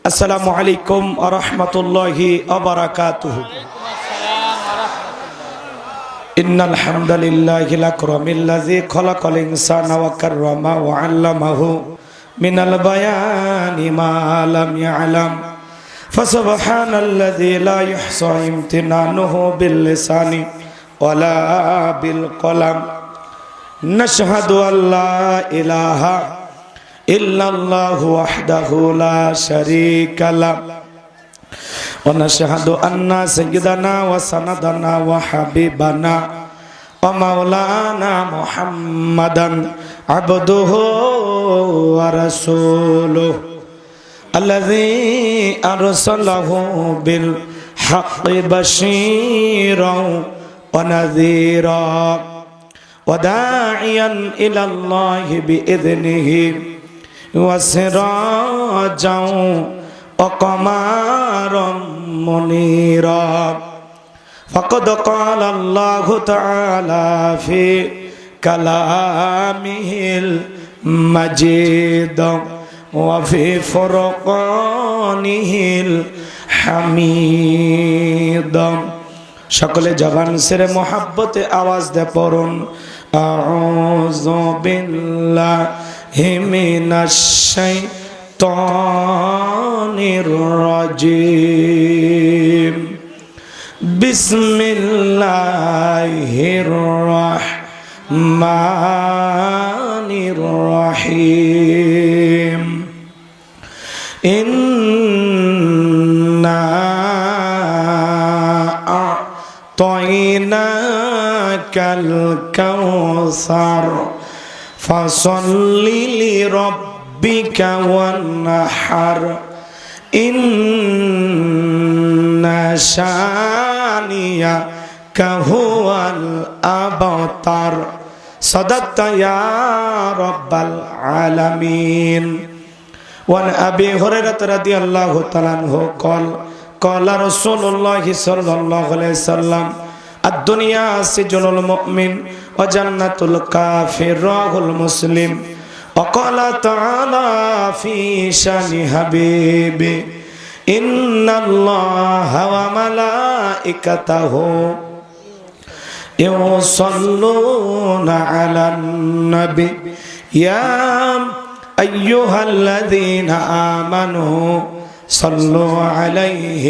আসসালামু আলাইকুম ওয়া রাহমাতুল্লাহি ওয়া বারাকাতুহু। ইন্নাল হামদালিল্লাহিল আকরামিল্লাযী খালাকাল ইনসানা ওয়া কাররামা ওয়া 'আল্লামাহু মিনাল বায়ানি মা লাম ইয়া'লাম। ফাসুবহানাল্লাযী লা ইহসা ইমতিনানুহু বিল লিসানি ওয়ালা বিল কলাম। নাশহাদু আল্লা ইলাহা ইল্লাল্লাহু ওয়াহদাহু লা শারীকা লাহু ওয়া নাশহাদু আন্না সাইয়্যিদানা ওয়া সানাদানা ওয়া হাবিবানা ওয়া মাওলানা মুহাম্মাদান আবদুহু ওয়া রাসূলুহু আল্লাযী আরসালাহু বিল হাক্কি বাশীরাও ওয়া নাযীরা ওয়া দাঈয়ান ইলাল্লাহি বিইذনিহি ওয়া সিরাজাও ওয়া কমারাম মুনীরা। ফাকাদ ক্বালা আল্লাহু তাআলা ফি কালামিহিল মাজিদ ওয়া ফি ফুরকানিহিল হামিদ। সকলে জবান সেরে মোহাব্বতে আওয়াজ দে পড়ুন আউযু বিল্লাহি মিনাশ শাইতানির রাজিম। বিসমিল্লাহির রাহমানির রহিম। ইন্না আ'তাইনাকাল কাউসার ফাসাল্লি লিরাব্বিকা ওয়ানহার ইন্না শানিয়াকা হুয়াল আবতার। সাদাকতা ইয়া রাব্বাল আলামিন। ওয়ান আবি হুরায়রা রাদিয়াল্লাহু তাআলা আনহু قال قال رسول الله صلى الله عليه وسلم الدنيا سجن المؤمن وجنة الكافر رواه المسلم. وقال تعالى في شان حبيبه إن الله وملائكته يصلون على النبي يا أيها الذين آمنوا صلوا عليه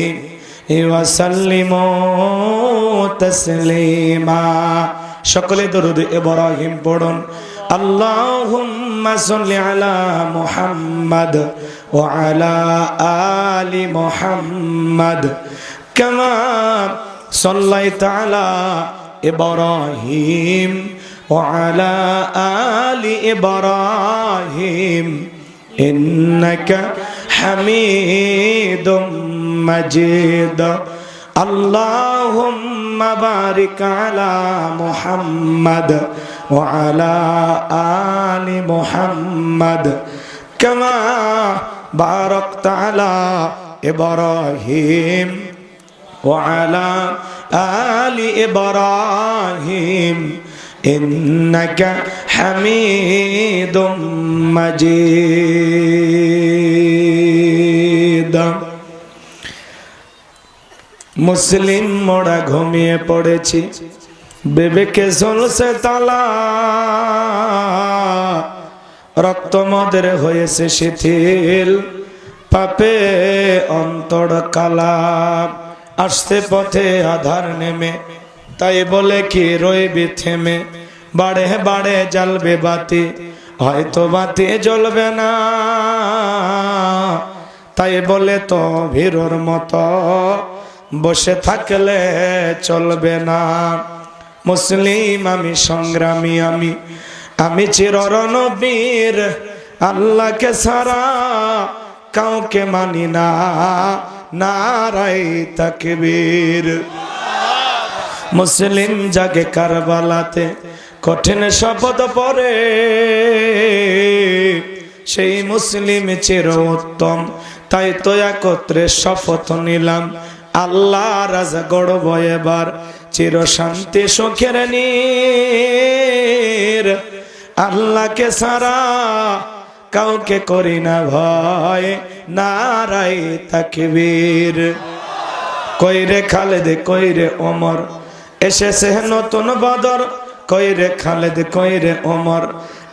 وسلموا تسليما। সকলে দরুদ ইব্রাহিম পড়ুন। আল্লাহুম্মা সাল্লি আলা মুহাম্মাদ ওয়া আলা আলি মুহাম্মাদ কামা সাল্লাইতা আলা ইব্রাহিম ওয়া আলা আলি ইব্রাহিম ইন্নাকা হামিদুম মাজিদ। আল্লাহুম্মা বারিক আলা মুহাম্মাদ ওয়া আলা আলি মুহাম্মাদ কামা বারাকতা আলা ইব্রাহিম ওয়া আলা আলি ইব্রাহিম ইন্নাকা হামিদুম মাজিদ। মুসলিম মোড়া ঘুমিয়ে পড়েছি, বিবেকে ঝুলছে তালা, রক্ত মদের হয়েছে শিথিল, পাপে অন্তর কালা। আসতে পথে আধার নেমে, তাই বলে কি রইবি থেমে, বাড়ে বাড়ে জ্বলবে বাতি, হয়তো বাতি জ্বলবে না, তাই বলে তো ভীরুর মতো বসে থাকলে চলবে না। মুসলিম আমি, সংগ্রামী আমি, আমি চিররণবীর, আল্লাহকে ছাড়া কাউকে মানি না, নারায়ে তাকবীর। মুসলিম জাগে কারবালাতে, কঠিন শপথ পরে, সেই মুসলিম চির উত্তম, তাই তো একত্রে শপথ নিলাম, আল্লাহ রাজা গড়ব এবার, চির শান্তি সুখের নীর। আল্লাহকে ছাড়া কাউকে করি না ভয়, নারায়ে তাকবীর। কইরে খালেদ কইরে ওমর, এসেছে নতুন বদর। কইরে খালেদ কইরে ওমর,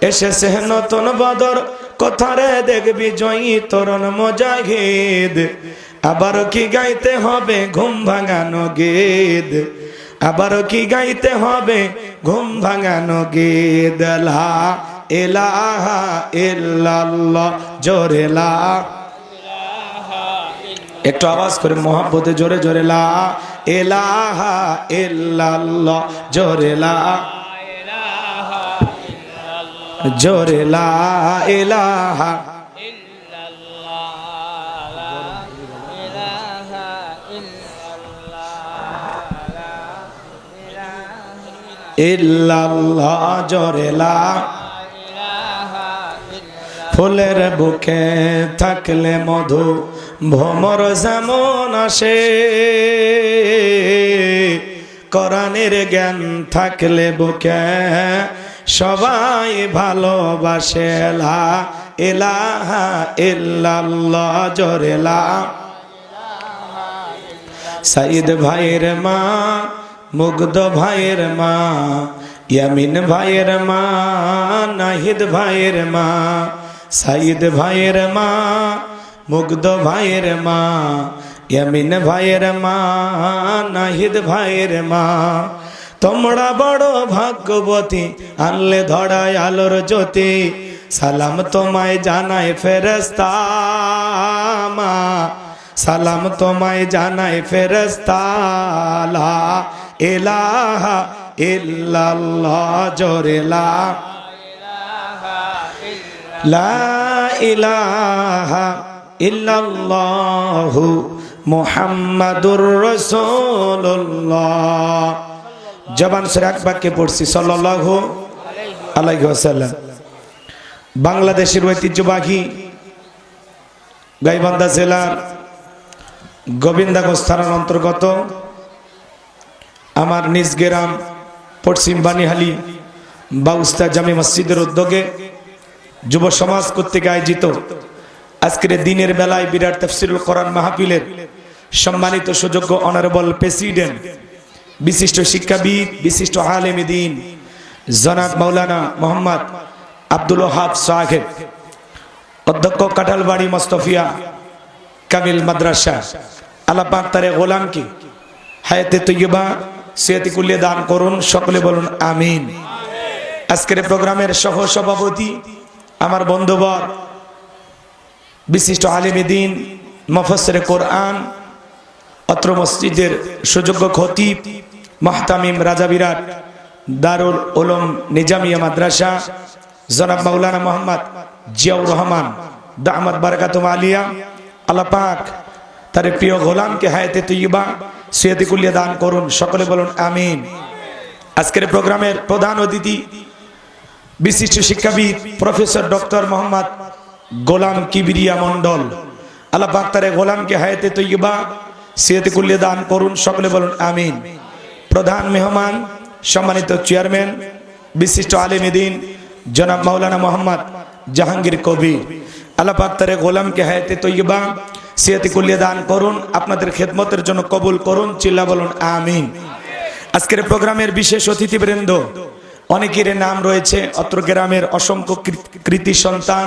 এসেছে নতুন বদর। কোথারে দেখবি জয়ী তরুণ মুজাহিদ। আবারও কি গাইতে হবে ঘুম ভাঙানো গীত, আবারও কি গাইতে হবে ঘুম ভাঙানো গীত। লা ইলাহা ইল্লাল্লাহ, জোরে লা, একটু আওয়াজ করে মোহাব্বতে জোরে জোরে লা ইলাহা ইল্লাল্লাহ, জোরে লা, জোরে লা ইলাহা ইল্লাল্লাহ, জোরে লা। ফুলের বুকে থাকলে মধু ভ্রমর যেমন আসে, কোরআনের জ্ঞান থাকলে বুকে সবাই ভালোবাসে। লা ইলাহা ইল্লাল্লাহ, জোরে লা। সাইদ ভাইয়ের মা, মুগ্ধ ভাইয়ের মা, ইয়ামিন ভাইয়ের মা, নাহিদ ভাইয়ের মা, সাইদ ভাইয়ের মা, মুগ্ধ ভাইয়ের মা, ইয়ামিন ভাইয়ের মা, নাহিদ ভাইয়ের মা। তোমরা বড় ভাগ্যবতী, আনলে ধরায় আলোর জ্যোতি। সালাম তোমায় জানায় ফেরেশতা মা, সালাম তোমায় জানায় ফেরেশতা। লা ইলাহা ইল্লাল্লাহ, জোরে লা, লা ইলাহা ইল্লাল্লাহু মুহাম্মাদুর রাসূলুল্লাহ। জবান সরে এক বাক্যে পড়ছি সাল্লাল্লাহু আলাইহি ওয়াসাল্লাম। বাংলাদেশের ঐতিহ্যবাহী গাইবান্ধা জেলার গোবিন্দাগঞ্জ থানার অন্তর্গত আমার নিজ গ্রাম পশ্চিম বানিহালি বাউস্তা জামি মসজিদের উদ্যোগে যুব সমাজ কর্তৃক আয়োজিত আজকের দিনের বেলায় বিরাট তাফসীরুল কোরআন মাহফিলের সম্মানিত সুযোগ্য অনারেবল প্রেসিডেন্ট, বিশিষ্ট শিক্ষাবিদ, বিশিষ্ট আলেমে দ্বীন জনাব মাওলানা মোহাম্মদ আব্দুল ওয়াহাব সাহেব, অধ্যক্ষ কাঁঠালবাড়ি মোস্তফিয়া কামিল মাদ্রাসা, আল্লাহ পাক তার গোলামকে হায়াতে তৈয়বা সিয়াতি কুল্লিয়া দান করুন, সকলে বলুন আমিন। আজকের প্রোগ্রামের সহ সভাপতি আমার বন্ধুবর, বিশিষ্ট আলেমে দ্বীন, মুফাসসিরে কোরআন, অত্র মসজিদের সুযোগ্য খতিব, মুহতামিম রাজা বিরাট দারুল উলুম নিজামিয়া মাদ্রাসা জনাব মাওলানা মোহাম্মদ জিয়াউর রহমান দামাত বারাকাতুহু আলিয়া। আল্লাহ পাক তার প্রিয় গোলামকে হায়াতে তৈয়বা সিয়াতি কুল্লিয়া দান করুন, সকলে বলুন আমিন। আজকের প্রোগ্রামের প্রধান অতিথি বিশিষ্ট শিক্ষাবিদ প্রফেসর ডক্টর মোহাম্মদ গোলাম কিবরিয়া মন্ডল। আল্লাহ পাক তার গোলামকে হায়াতে তৈয়বা সিয়াতি কুল্লিয়া দান করুন, সকলে বলুন আমিন। প্রধান মেহমান সম্মানিত চেয়ারম্যান, বিশিষ্ট আলেমে দ্বীন জনাব মাওলানা মোহাম্মদ জাহাঙ্গীর কবির। আল্লাহ পাক তার গোলামকে হায়াতে তৈয়বা সিয়াতি কুল্লিয়া দান করুন, আপনাদের খেদমতের জন্য কবুল করুন, চিল্লা বলুন আমিন। আজকের প্রোগ্রামের বিশেষ অতিথিবৃন্দ, অনেকের নাম রয়েছে, অত্র গ্রামের অসংখ্য কৃতি সন্তান,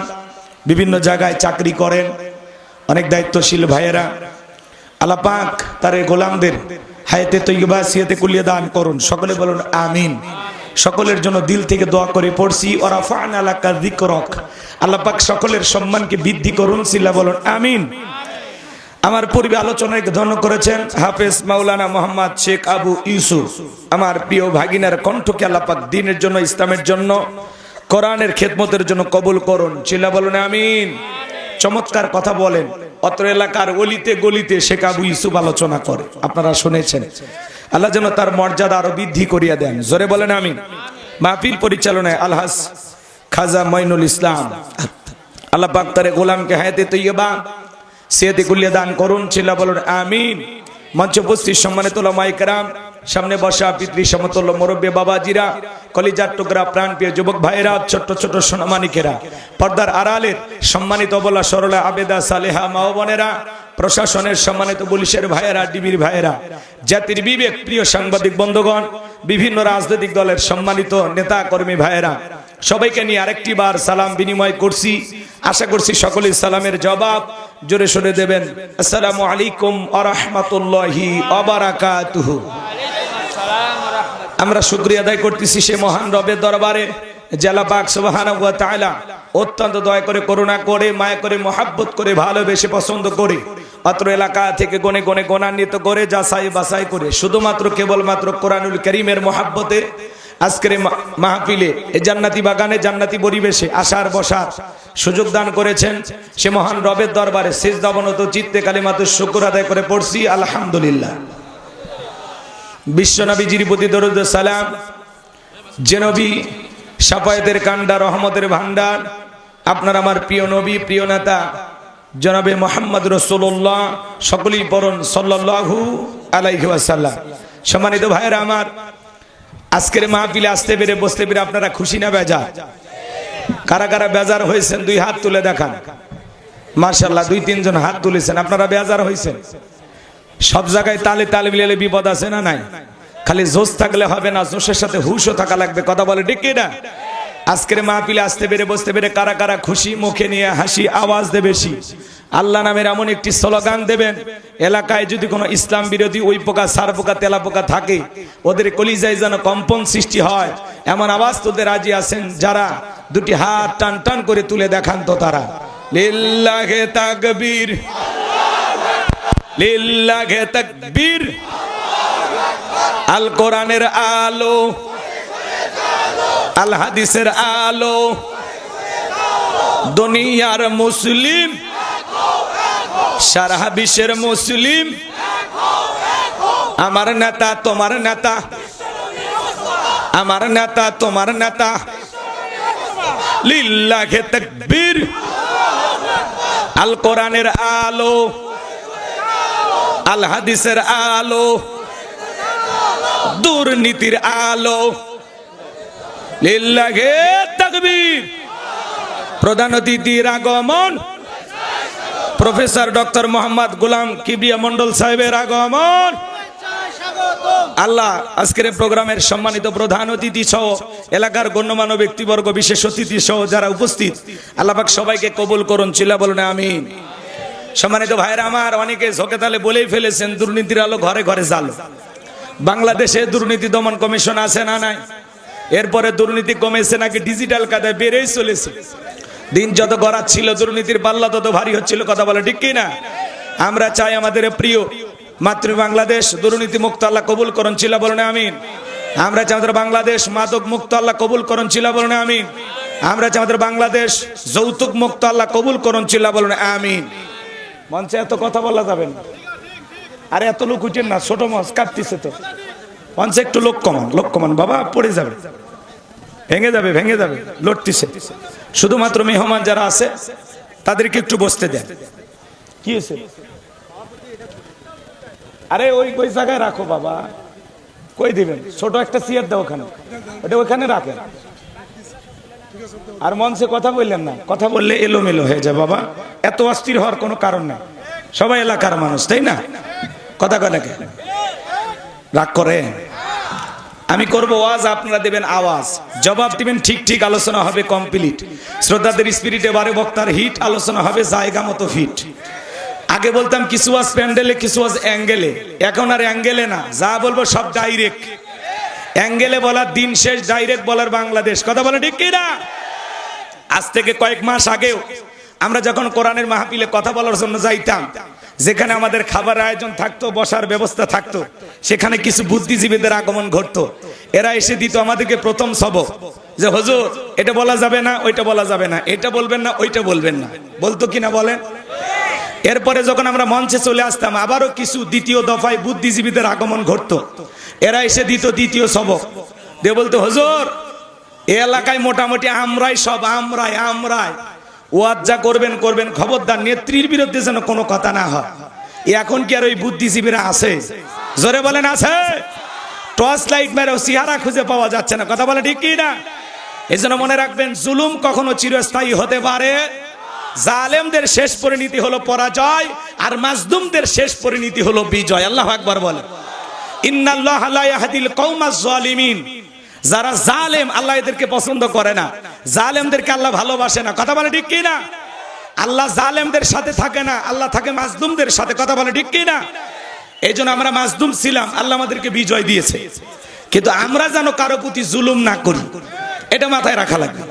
বিভিন্ন জায়গায় চাকরি করেন, অনেক দায়িত্বশীল ভাইয়েরা। আল্লাহ পাক তার গোলামদের হায়াতে তৈয়বা সিয়াতি কুল্লিয়া দান করুন, সকলে বলুন আমিন। সকলের জন্য দিল থেকে দোয়া করে পড়ছি, ওয়া রাফা'না লাকা যিকরাক। আল্লাহ পাক সকলের সম্মানকে বৃদ্ধি করুন, চিল্লা বলুন আমিন। আমার পূর্বে আলোচনায় ধন্য করেছেন হাফেজ মাওলানা মোহাম্মদ শেখ আবু ইউসুফ। আমার প্রিয় ভাগিনার কণ্ঠকে আল্লাহ পাক দ্বীনের জন্য, ইসলামের জন্য, কোরআনের খেদমতের জন্য কবুল করুন, চিল্লা বলুন আমিন। চমৎকার কথা বলেন, অত্র এলাকার অলিতে গলিতে শেখ আবু ইউসুফ আলোচনা করে, আপনারা শুনেছেন। আল্লাহ যেন তার মর্যাদা আরো বৃদ্ধি করিয়া দেন, জোরে বলেন আমিন। মাহফিল পরিচালনায় আলহাজ খাজা মঈনুল ইসলাম। আল্লাহ পাক তার গোলামকে হায়াতে তৈয়বা সিয়াতি কুল্লিয়া দান করুন, চিল্লা বলুন আমিন। মঞ্চে উপস্থিত সম্মানিত উলামায়ে কেরাম, সামনে বসা পিতৃ সমতুল্য মুরব্বী বাবাজিরা, কলিজার টুকরা প্রাণপ্রিয় যুবক ভাইয়েরা, ছোট্ট ছোট সোনামানিকেরা, পর্দার আড়ালের সম্মানিত বলা সরলা আবেদা সালেহা মা ও বোনেরা, প্রশাসনের সম্মানিত পুলিশের ভাইয়েরা, ডিবির ভাইয়েরা, জাতির বিবেক প্রিয় সাংবাদিক বন্ধুগণ, বিভিন্ন রাজনৈতিক দলের সম্মানিত নেতা কর্মী ভাইয়েরা, সবাইকে নিয়ে আরেকটি বার সালাম বিনিময় করছি। আশা করছি সকলেই সালামের জবাব জোরে শুনে দেবেন। আসসালামু আলাইকুম ওয়া রাহমাতুল্লাহি ওয়া বারাকাতুহু। আমরা শুকরিয়া আদায় করতেছি সে মহান রবের দরবারে, জেলা পাক সুবহানাহু ওয়া তাআলা অত্যন্ত দয়া করে, করুণা করে, মায়া করে, মহাব্বত করে, ভালোবেসে, পছন্দ করে অত্র এলাকা থেকে গনে গনে গণান্বিত করে, যাচাই বাছাই করে শুধুমাত্র কেবলমাত্র কোরআনুল কারীমের মহাব্বতে আজকের মাহফিলে এই জান্নাতি বাগানে জান্নাতি পরিবেশে আসার বসার সুযোগ দান করেছেন। সে মহান রবের দরবারে সিজদাবনত চিত্তে কালিমাতুশ শুকর আদায় করে পড়ছি আলহামদুলিল্লাহ। বিশ্বনবীজির প্রতি দরুদ ও সালাম, যে নবী শাফায়াতের কান্ডার, রহমতের ভান্ডার, আপনার আমার প্রিয় নবী, প্রিয় নেতা জনাবে মুহাম্মদ রাসূলুল্লাহ, সকলেই পড়ুন সাল্লাল্লাহু আলাইহি ওয়াসাল্লাম। সম্মানিত ভাইয়েরা আমার, আজকের মাহফিলে আসতে পেরে, বসতে পেরে আপনারা খুশি না বেজার? কারা কারা বেজার হয়েছেন দুই হাত তুলে দেখান। মাশাআল্লাহ, 2-3 জন হাত তুলেছেন। আপনারা বেজার হয়েছেন। সব জায়গায় তালে তালে মিলালে বিপদ আছে না নাই? খালি জোশ থাকলে হবে না, জোশের সাথে হুশও থাকা লাগবে। কথা বলে ঠিক কি না? আজকের মাহফিলে আসতে পেরে, বসতে পেরে কারা কারা খুশি, মুখে নিয়ে হাসি, আওয়াজ দেবে বেশি। আল্লাহ নামের এমন একটি স্লোগান দেবেন, এলাকায় যদি কোনো ইসলাম বিরোধী ওই পোকা, সার পোকা, তেলা পোকা থাকে, ওদের কলিজায় যেন কম্পন সৃষ্টি হয়, এমন আওয়াজ তুলতে রাজি আছেন যারা? দুটি হাত টান টান করে তুলে দেখান তো তারা। লিল্লাহে তাকবীর, লিল্লাহে তাকবীর। আল কোরআনের আলো, আল হাদিসের আলো, দুনিয়ার মুসলিম, সারা বিশ্বের মুসলিম, আমার নেতা তোমার নেতা, আমার নেতা তোমার নেতা। লিল্লাহে তাকবীর। আল কোরআনের আলো, আল হাদিসের আলো, দুর্নীতির আলো। লিল্লাহে তাকবীর। প্রধান অতিথির আগমন, প্রফেসর ডক্টর মোহাম্মদ গোলাম কিবরিয়া মন্ডল সাহেবের আগমন। আল্লাহ আজকের প্রোগ্রামের সম্মানিত প্রধান অতিথি সহ এলাকার গণ্যমান্য ব্যক্তিবর্গ, বিশেষ অতিথি সহ যারা উপস্থিত, আল্লাহ পাক সবাইকে কবুল করুন, চিল্লা বলুন আমিন। সম্মানিত ভাইরা আমার, অনেকে ঝোঁকে তালে বলেই ফেলেছেন দুর্নীতির আলো ঘরে ঘরে জ্বালো। বাংলাদেশে দুর্নীতি দমন কমিশন আছে না নাই? এরপরে দুর্নীতি কমেছে নাকি ডিজিটাল কায়দায় বেড়েই চলেছে। দিন যত গড়াত ছিল, দুর্নীতির পাল্লা তত ভারী হচ্ছিল। কথা বলে ঠিক কি না? আমরা চাই আমাদের প্রিয় মাতৃ বাংলাদেশ দুর্নীতি মুক্ত আল্লাহ কবুল করুন, চিল্লা বলুন আমিন। আমরা চাই আমাদের বাংলাদেশ মাদক মুক্ত আল্লাহ কবুল করুন, চিল্লা বলুন আমিন। আমরা চাই আমাদের বাংলাদেশ যৌতুক মুক্ত আল্লাহ কবুল করুন, চিল্লা বলুন আমিন। মঞ্চে এত কথা বলা যাবে না। আরে এত লোক উঠেন না, ছোট মাছ কাঁপতেছে তো। মঞ্চে একটু লোক কমান, লোক কমান বাবা, পড়ে যাবে, ভেঙে যাবে, ভেঙে যাবে, লড়তেছে। শুধুমাত্র মেহমান যারা আছে তাদেরকে একটু বসতে দেন। কি হয়েছে? আরে ওই ওই জায়গায় রাখো বাবা, কই দিবেন? ছোট একটা চেয়ার দাও ওখানে, ওটা ওখানে রাখেন। আর মঞ্চে কথা বললেন না, কথা বললে এলোমেলো হয়ে যায় বাবা। এত অস্থির হওয়ার কোনো কারণ নাই, সবাই এলাকার মানুষ, তাই না? কথা কয়টাকে রাগ করে? আমি করব ওয়াজ, আপনারা দেবেন আওয়াজ, জবাব দিবেন ঠিক ঠিক, আলোচনা হবে কমপ্লিট। শ্রদ্ধাদের স্পিরিটে বারে বক্তার হিট, আলোচনা হবে জায়গা মতো ফিট। আগে বলতাম কিছু ওয়াজ প্যান্ডেলে, কিছু ওয়াজ অ্যাঙ্গেলে, এখন আর অ্যাঙ্গেলে না, যা বলবো সব ডাইরেক্ট। অ্যাঙ্গেলে বলার দিন শেষ, ডাইরেক্ট বলার বাংলাদেশ। কথা বলে ঠিক কি না? আজ থেকে কয়েক মাস আগেও আমরা যখন কোরআনের মাহফিলে কথা বলার জন্য যাইতাম, যেখানে আমাদের খাবার আয়োজন থাকতো, বসার ব্যবস্থা থাকতো, সেখানে কিছু বুদ্ধিজীবীদের আগমন ঘটতো। এরা এসে দিত আমাদেরকে প্রথম সবক, যে হুজুর এটা বলা যাবে না, ওইটা বলা যাবে না, এটা বলবেন না, ওইটা বলবেন না। বলতো কিনা বলেন? এরপরে যখন আমরা মঞ্চে চলে আসতাম, আবারও কিছু দ্বিতীয় দফায় বুদ্ধিজীবীদের আগমন ঘটতো। এরা এসে দিত দ্বিতীয় সবক, দিয়ে বলতো হুজুর এই এলাকায় মোটামুটি আমরাই সব, আমরাই ওয়াজ যা করবেন করবেন, খবরদার নেত্রীর বিরুদ্ধে যেন কোনো কথা না হয়। এখন কি আর ওই বুদ্ধিজীবীরা আছে? জোরে বলেন আছে? টর্চ লাইট মেরেও চেহারা খুঁজে পাওয়া যাচ্ছে না। কথা বলে ঠিক কি না? এই জন্য মনে রাখবেন, জুলুম কখনো চিরস্থায়ী হতে পারে। জালেমদের শেষ পরিণতি হলো পরাজয়, আর মাজলুমদের শেষ পরিণতি হলো বিজয়। আল্লাহু আকবার বলে। ইন্নাল্লাহা লা ইয়াহদিল কওমাজ জালিমিন। যারা জালেম, আল্লাহ এদেরকে পছন্দ করে না, জালেমদেরকে আল্লাহ ভালোবাসে না। কথা বলে ঠিক কি না? আল্লাহ জালেমদের সাথে থাকে না, আল্লাহ থাকে মাজলুমদের সাথে। কথা বলে ঠিক কি না? এই জন্য আমরা মাজলুম ছিলাম, আল্লাহ আমাদেরকে বিজয় দিয়েছে। কিন্তু আমরা যেন কারো প্রতি জুলুম না করি, এটা মাথায় রাখা লাগবে।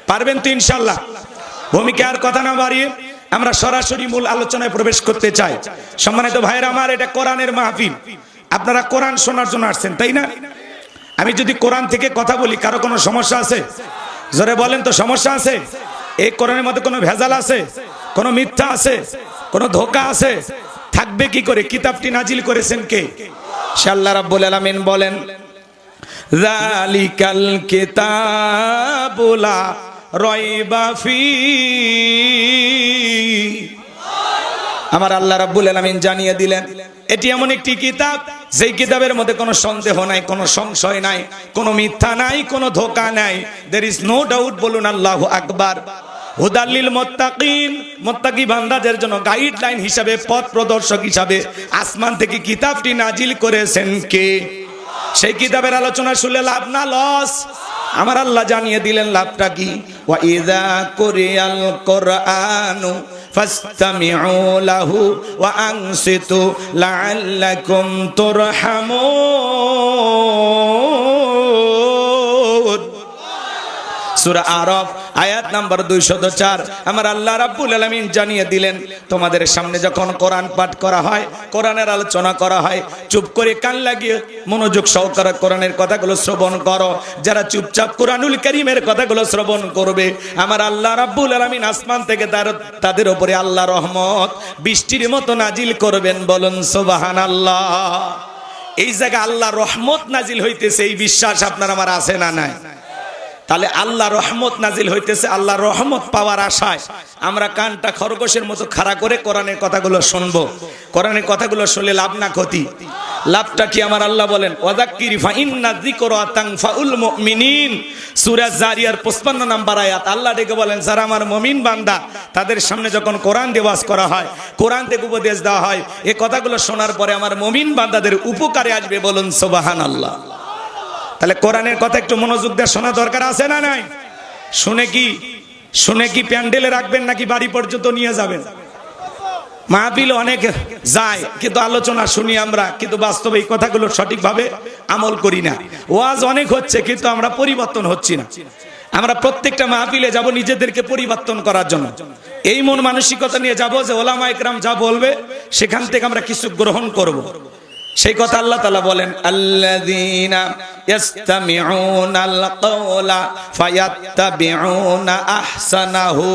পারবেন তো ইনশাআল্লাহ? ভূমিকা আর কথা না বাড়িয়ে আমরা সরাসরি মূল আলোচনায় প্রবেশ করতে চাই। সম্মানিত ভাইরা আমার, এটা কোরআনের মাহফিল, আপনারা কোরআন শোনার জন্য আসছেন, তাই না? আমি যদি কোরআন থেকে কথা বলি, কারো কোনো সমস্যা আছে? জোরে বলেন তো, সমস্যা আছে? এই কোরআনের মধ্যে কোনো ভেজাল আছে? কোনো মিথ্যা আছে? কোনো ধোঁকা আছে? থাকবে কি করে? কিতাবটি নাজিল করেছেন কে? সে আল্লাহ রাব্বুল আলামিন বলেন, যালিকাল কিতাবু লা রাইবা ফি। আমার আল্লাহ রাব্বুল আলামিন জানিয়ে দিলেন, এটি এমন একটি কিতাব, যেই কিতাবের মধ্যে কোনো সন্দেহ নাই, কোনো সংশয় নাই, কোনো মিথ্যা নাই, কোনো ধোঁকা নাই। There is no doubt. বলুন আল্লাহু আকবার। হুদাল্লিল মুত্তাকিন, মুত্তাকি বান্দাদের জন্য গাইডলাইন হিসাবে, পথ প্রদর্শক হিসাবে আসমান থেকে কিতাবটি নাজিল করেছেন কে? সেই কিতাবের আলোচনা শুনলে লাভ না লস? আমার আল্লাহ জানিয়ে দিলেন লাভটা কি। ওয়া ইযা কুরিয়াল কুরআনু ফাসতামিউ লাহু ওয়া আনসিতু লাআল্লাকুম তুরহামুন। সূরা আরাফ আয়াত নাম্বার 204। আমার আল্লাহ রাব্বুল আলামিন জানিয়ে দিলেন, তোমাদের সামনে যখন কোরআন পাঠ করা হয়, কোরআনের আলোচনা করা হয়, চুপ করে কান লাগিয়ে মনোযোগ সহকারে কোরআনের কথাগুলো শ্রবণ করো। যারা চুপচাপ কোরআনুল কারীমের কথাগুলো শ্রবণ করবে, আমার আল্লাহ রাব্বুল আলামিন আসমান থেকে তাদের উপরে আল্লাহ রহমত বৃষ্টির মতো নাজিল করবেন। বলুন সুবহানাল্লাহ। এই জায়গায় আল্লাহ রহমত নাজিল হইতেছে, এই বিশ্বাস আপনার আমার আছে না নাই? তাহলে আল্লাহ রহমত নাজিল হইতেছে, আল্লাহ রহমত পাওয়ার আশায় আমরা কানটা খরগোশের মতো খাড়া করে কোরআনের কথাগুলো শুনবো। কোরআনের কথাগুলো শুনলে লাভ না ক্ষতি? লাভটা কি? আমার আল্লাহ বলেন, ওয়াযাক্কির ফাইন্না যিকরা তানফাউল মুমিনিন। সূরা জারিয়ার 55 নম্বর আয়াত। আল্লাহ ডেকে বলেন, যারা আমার মুমিন বান্দা, তাদের সামনে যখন কোরআন দেওয়াজ করা হয়, কোরআন থেকে উপদেশ দেওয়া হয়, এই কথাগুলো শোনার পরে আমার মুমিন বান্দাদের উপকারে আসবে। বলুন সুবহানাল্লাহ। তাহলে কোরআনের কথা একটু মনোযোগ দিয়ে শোনা দরকার আছে না নাই? শুনে কি প্যান্ডেলে রাখবেন নাকি বাড়ি পর্যন্ত নিয়ে যাবেন? মাহফিল অনেক যায়, কিন্তু আলোচনা শুনি আমরা, কিন্তু বাস্তবে এই কথাগুলো সঠিকভাবে আমল করি না। ওয়াজ অনেক হচ্ছে, কিন্তু আমরা পরিবর্তন হচ্ছি না। আমরা প্রত্যেকটা মাহফিলে যাব নিজেদেরকে পরিবর্তন করার জন্য। এই মন মানসিকতা নিয়ে যাব যে ওলামা ইকরাম যা বলবে সেখান থেকে আমরা কিছু গ্রহণ করব। সেই কথা আল্লাহ তাআলা বলেন, আল্লাযীনা ইয়াসতামিউনাল কাওলা ফায়াত্তাবিউনা আহসানাহু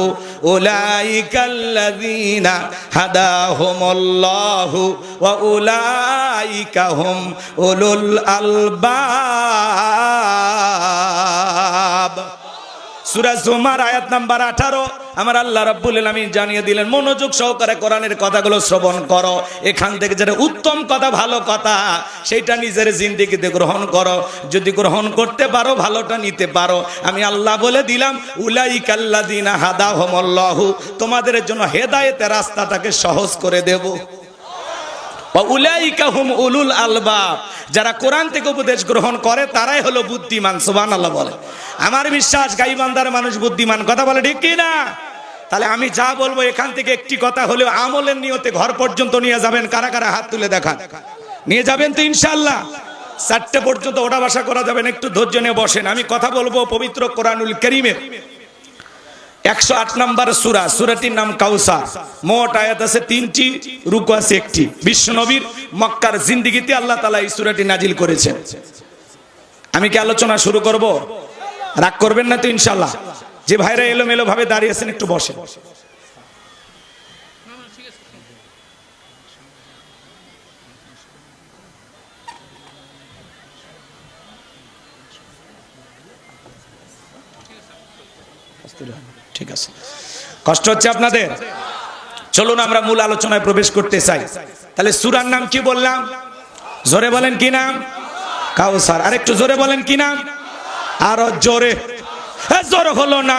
উলাইকাল্লাযীনা হাদাহুমুল্লাহু ওয়া উলাইকা হুম উলুল আলবাব। সূরা জুমার আয়াত নাম্বার 18। আমার আল্লাহ রাব্বুল আলামিন জানিয়ে দিলেন, মনোযোগ সহকারে কোরআনের কথাগুলো শ্রবণ করো। এখান থেকে যেটা উত্তম কথা, ভালো কথা, সেটা নিজের জিন্দেগিতে গ্রহণ করো। যদি গ্রহণ করতে পারো, ভালোটা নিতে পারো, আমি আল্লাহ বলে দিলাম, উলাইকাল্লাযীনা হাদাহুমুল্লাহু, তোমাদের জন্য হেদায়েতের রাস্তাটাকে সহজ করে দেব। ওয়া উলাইকা হুম উলুল আলবাব, যারা কোরআন থেকে উপদেশ গ্রহণ করে তারাই হলো বুদ্ধিমান। সুবহানাল্লাহ বলে। আমার বিশ্বাস গাইবান্ধার মানুষ বুদ্ধিমান। কথা বলে ঠিক কি না? তাহলে আমি যা বলবো এখান থেকে একটি কথা হলেও আমলের নিয়তে ঘর পর্যন্ত নিয়ে যাবেন। কারা কারা হাত তুলে দেখান। নিয়ে যাবেন তো ইনশাআল্লাহ? 4টে পর্যন্ত ওঠা বসা করা যাবেন, একটু ধৈর্য নিয়ে বসেন। আমি কথা বলবো পবিত্র কোরআনুল কারীমের 108 নম্বর সূরা। সূরাটির নাম কাউসার। মোট আয়াত আছে 3টি, রুকু আছে 1টি। বিশ্বনবীর মক্কার জিন্দেগিতে আল্লাহ তাআলা এই সূরাটি নাজিল করেছেন। আমি কি আলোচনা শুরু করব? রাগ করবেন না তো ইনশাআল্লাহ? যে ভাইরা এলোমেলো ভাবে দাঁড়িয়ে আছেন একটু বসেন। ঠিক আছে, কষ্ট হচ্ছে আপনাদের? চলুন আমরা মূল আলোচনায় প্রবেশ করতে চাই। তাহলে সূরার নাম কি বললাম? জোরে বলেন কি নাম? কাউসার। আর একটু জোরে বলেন কি নাম? আরো জোরে। জোর হলো না,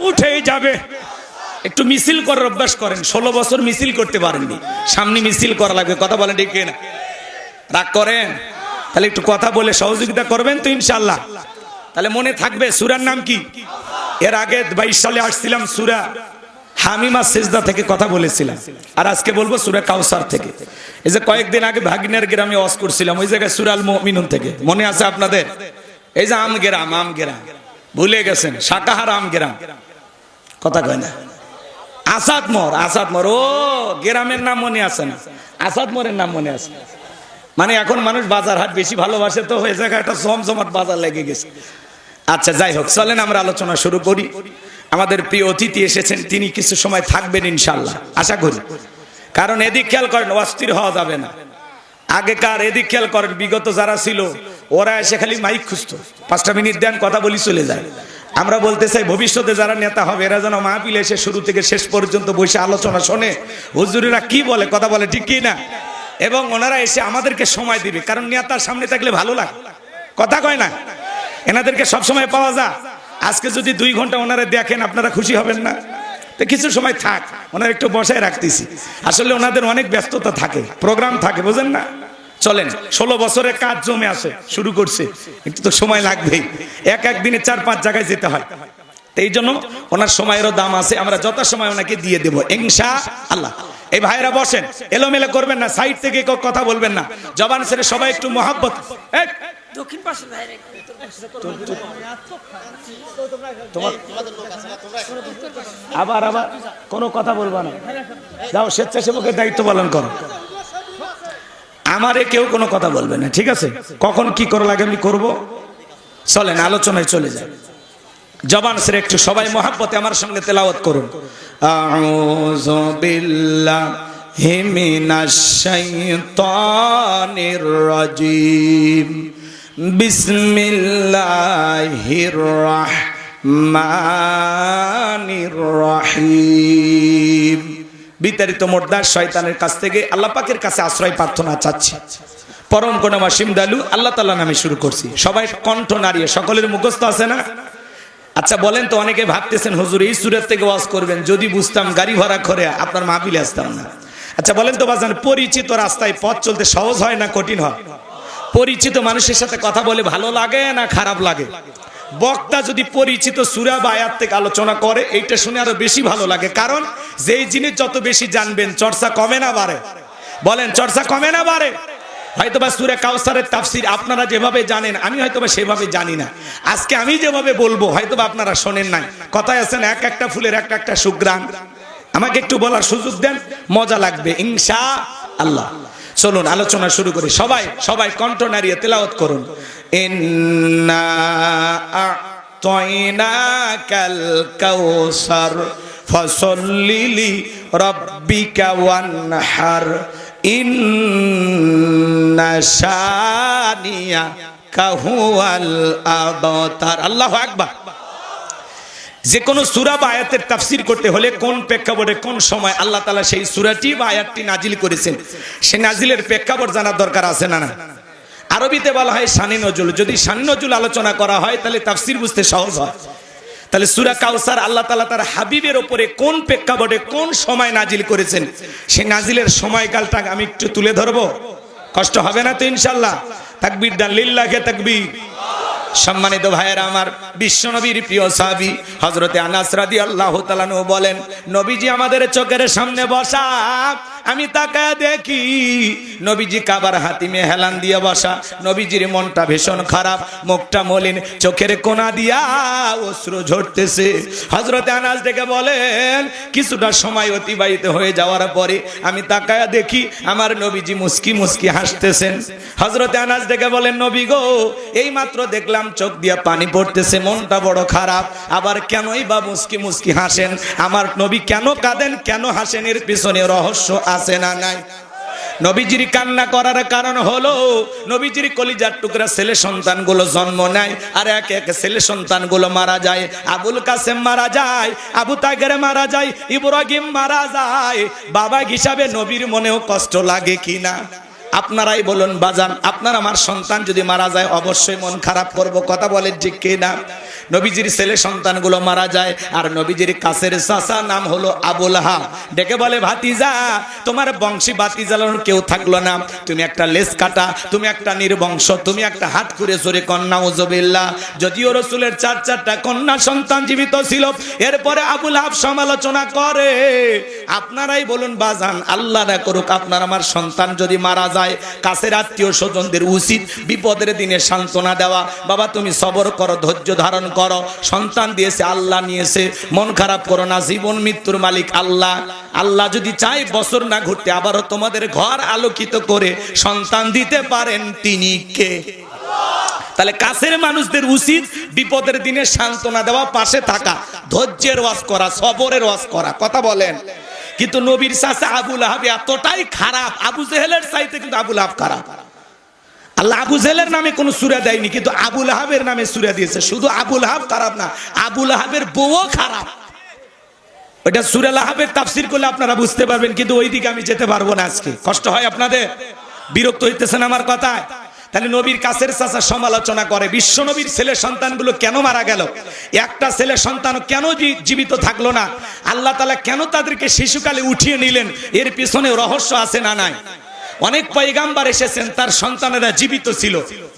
উঠেই যাবে। একটু মিছিল করার অভ্যাস করেন। 16 বছর মিছিল করতে পারেননি, সামনে মিছিল করা লাগবে। কথা বলেন ঠিক না? রাগ করেন? তাহলে একটু কথা বলে সহযোগিতা করবেন তো ইনশাআল্লাহ। তাহলে মনে থাকবে সূরার নাম কি? এর আগে 22 সালে আসছিলাম সূরা হামিমা সিজদা থেকে কথা বলেছিলাম, আর আজকে বলবো সূরা কাউসার থেকে। এই যে কয়েকদিন আগে ভাগিনার গ্রামে ওয়াজ করছিলাম, ওই জায়গায় সূরা আল মুমিনুন থেকে, মনে আছে আপনাদের? এই যে আমগেরাম ভুলে গেছেন, শাকাহার আমগেরাম, কথা কয় না। আসাদমোর, ও গ্রামের নাম মনে আছে না, আসাদমোরের নাম মনে আছে। মানে এখন মানুষ বাজার হাট বেশি ভালোবাসে, তো হয়ে জায়গায় একটা জমজমাট বাজার লেগে গেছে। আচ্ছা যাই হোক, চলেন আমরা আলোচনা শুরু করি। আমাদের প্রিয় অতিথি এসেছেন, তিনি কিছু সময় থাকবেন ইনশাআল্লাহ, আশা করি। কারণ এদিক খেয়াল করেন, অস্থির হওয়া যাবে না। আগেকার এদিক খেয়াল করেন, বিগত যারা ছিল ওরা এসে খালি মাইক খুঁজতো, 5টা মিনিট দেন কথা বলি চলে যায়। আমরা বলতে চাই ভবিষ্যতে যারা নেতা হবে এরা যেন মাহফিলে এসে শুরু থেকে শেষ পর্যন্ত বসে আলোচনা শোনে, হুজুরেরা কি বলে, কথা বলে ঠিক কি না, এবং ওনারা এসে আমাদেরকে সময় দিবে। কারণ নেতার সামনে থাকলে ভালো লাগে, কথা কয় না? এনাদেরকে সবসময় পাওয়া যায়। আজকে যদি 2 ঘন্টা ওনারা দেখেন, আপনারা খুশি হবেন না? তো কিছু সময় থাক, ওনারা একটু বসায় রাখতেছি। আসলে ওনাদের অনেক ব্যস্ততা থাকে, প্রোগ্রাম থাকে, বুঝেন না? চলেন, 16 বছরের কাজ জমে আসে, শুরু করছে, একটু তো সময় লাগবেই। এক দিনে 4-5 জায়গায় যেতে হয়, তো এই জন্য ওনার সময়েরও দাম আছে। আমরা যথাসময় ওনাকে দিয়ে দেবো ইনশাআল্লাহ। এই ভাইরা বসেন, এলোমেলো করবেন না, সাইড থেকে কেউ কথা বলবেন না, জবান ছেড়ে সবাই একটু মহব্বত। দক্ষিণ পাশে আবার কোনো কথা বলবা না, যাও স্বেচ্ছাসেবকের দায়িত্ব পালন করো। আমারে কেউ কোনো কথা বলবে না, ঠিক আছে? কখন কি করা লাগে আমি করবো। চলেন আলোচনায় চলে যায়। জবান ছেড়ে একটু সবাই মহব্বতে আমার সঙ্গে তেলাওয়াত করুন। আউযু বিল্লাহি মিনাশ শাইতানির রাজিম, বিসমিল্লাহির রাহমানির রহিম। বিতাড়িত মোর্দার শয়তানের কাছ থেকে আল্লাহ পাকের কাছে আশ্রয় প্রার্থনা চাচ্ছি। পরম করুণাময় সিমদালু আল্লাহ তাআলা নামে শুরু করছি। সবাই কণ্ঠ নাড়িয়ে, সকলের মুখস্থ আছে না? আচ্ছা বলেন তো, অনেকে ভাবতেছেন হুজুর এই সূরা থেকে ওয়াজ করবেন, যদি বুঝতাম গাড়ি ভাড়া করে আপনার মাহফিলে আসতাম না। আচ্ছা বলেন তো বাজান, পরিচিত রাস্তায় পথ চলতে সহজ হয় না কঠিন হয়? পরিচিত মানুষের সাথে কথা বলে ভালো লাগে না খারাপ লাগে? বক্তা যদি পরিচিত সূরা বা আয়াত থেকে আলোচনা করে, এইটা শুনে আরো বেশি ভালো লাগে। কারণ যেই জিনিস যত বেশি জানবেন, চর্চা কমে না বাড়ে? বলেন, চর্চা কমে না বাড়ে? হয়তোবা সূরা কাউসারের তাফসীর আপনারা যেভাবে জানেন, আমি হয়তোবা সেভাবে জানি না। আজকে আমি যেভাবে বলবো হয়তোবা আপনারা শোনেন নাই। কথায় আছেন, এক একটা ফুলের একটা একটা সুঘ্রাণ। আমাকে একটু বলার সুযোগ দেন, মজা লাগবে ইনশাআল্লাহ। চলুন আলোচনা শুরু করি। সবাই কণ্ঠ নাড়িয়ে তেলাওয়াত করুন। ইন্না আ'তাইনাকাল কাউসার ফাসাল্লি লিরাব্বিকা ওয়ানহার ইন্না শানিয়াকা হুয়াল আবতার। আল্লাহু আকবার। যে কোনো সূরা বা আয়াতের তাফসীর করতে হলে কোন প্রেক্ষাপটে কোন সময় আল্লাহ তাআলা সেই সূরাটি বা আয়াতটি নাজিল করেছেন, সেই নাজিলের প্রেক্ষাপট জানার দরকার আছে না? আরবিতে বলা হয় শানে নজুল। যদি শানে নজুল আলোচনা করা হয় তাহলে তাফসীর বুঝতে সহজ হয়। তাহলে সূরা কাউসার আল্লাহ তাআলা তার হাবিবের উপরে কোন প্রেক্ষাপটে কোন সময় নাজিল করেছেন, সেই নাজিলের সময়কালটা আমি একটু তুলে ধরবো। কষ্ট হবে না তো ইনশাআল্লাহ? তাকবীর দান, লিল্লাহি তাকবীর। সম্মানিত ভাইয়েরা আমার, বিশ্বনবীর প্রিয় সাহাবী হযরতে আনাস রাদিয়াল্লাহু তাআলা আনহু বলেন, নবীজি আমাদের চোখের সামনে বসা, আমি তাকায় দেখি নবীজি কাবার হাতিমে হেলান দিয়ে বসা। নবীজির মনটা ভীষণ খারাপ, মুখটা মলিন, চোখের কোনা দিয়া অশ্রু ঝরতেছে। হযরতে আনাস ডেকে বলেন, কিছুটা সময় অতিবাহিত হয়ে যাওয়ার পরে আমি তাকায় দেখি আমার নবীজি মুস্কি মুস্কি হাসতেছেন। হযরতে আনাস ডেকে বলেন, নবী গো, এই মাত্র দেখলাম চোখ দিয়া পানি পড়তেছে, মনটা বড় খারাপ, আবার কেনই বা মুস্কি মুস্কি হাসেন? আমার নবী কেন কাঁদেন, কেন হাসেন, এর পিছনে রহস্য আছে না নাই? নবীজির কান্না করার কারণ হলো নবীজির কলিজার টুকরা ছেলে সন্তানগুলো জন্ম নেয়, আর এক এক ছেলে সন্তানগুলো মারা যায়। আবুল কাসেম মারা যায়, আবু তাগের মারা যায়, ইব্রাহিম মারা যায়। বাবা হিসাবে নবীর মনেও কষ্ট লাগে কিনা? আপনারাই বলুন বাজান, আপনার আমার সন্তান যদি মারা যায় অবশ্যই মন খারাপ করব, কথা বলেন ঠিক কি না? নবীজির ছেলে সন্তানগুলো মারা যায়, আর নবীজির কাছের চাচা নাম হলো আবু লাহাব, ডেকে বলে ভাতিজা তোমার বংশী ভাতিজালানোর কেউ থাকলো না, তুমি একটা লেজ কাটা, তুমি একটা নির্বংশ, তুমি একটা হাত করে জোরে কন্যা উজবিল্লাহ। যদিও রসুলের চারটা কন্যা সন্তান জীবিত ছিল, এরপরে আবু লাহাব সমালোচনা করে। আপনারাই বলুন বাজান, আল্লাহ না করুক আপনার আমার সন্তান যদি মারা যায়, কাছের আত্মীয় স্বজনদের উচিত বিপদের দিনে সান্ত্বনা দেওয়া, বাবা তুমি সবর করো, ধৈর্য ধারণ করো, সন্তান দিয়েছে আল্লাহ নিয়েছে, মন খারাপ করো না, জীবন মৃত্যুর মালিক আল্লাহ। আল্লাহ যদি চাই বছর না ঘুরতে আবারও তোমাদের ঘর আলোকিত করে সন্তান দিতে পারেন, তিনি কে? তাহলে কাছের মানুষদের উচিত বিপদের দিনে সান্ত্বনা দেওয়া, পাশে থাকা, ধৈর্যের ওয়াজ করা, সবরের ওয়াজ করা, কথা বলেন। কিন্তু নবীর চাচা আবু লাহাব এতটাই খারাপ, আবু জেহেলের চাইতে কিন্তু আবু লাহাব খারাপ। আল্লাহ আবু জেহেলের নামে কোনো সূরা দেয়নি, কিন্তু আবু লাহাবের নামে সূরা দিয়েছে। শুধু আবু লাহাব খারাপ না, আবু লাহাবের বউও খারাপ। ওইটা সূরা লাহাবের তাফসীর করলে আপনারা বুঝতে পারবেন, কিন্তু ওইদিকে আমি যেতে পারবো না আজকে। কষ্ট হয় আপনাদের? বিরক্ত হইতেছেন আমার কথায়? তাহলে নবীর কাছের চাচা সমালোচনা করে, বিশ্ব নবীর ছেলে সন্তানগুলো কেন মারা গেল, একটা ছেলে সন্তান কেন জীবিত থাকলো না, আল্লাহ তাআলা কেন তাদেরকে শিশুকালে উঠিয়ে নিলেন, এর পিছনে রহস্য আছে না নাই? অনেক পয়গাম্বার এসেছেন, তার সন্তানেরা জীবিত ছিল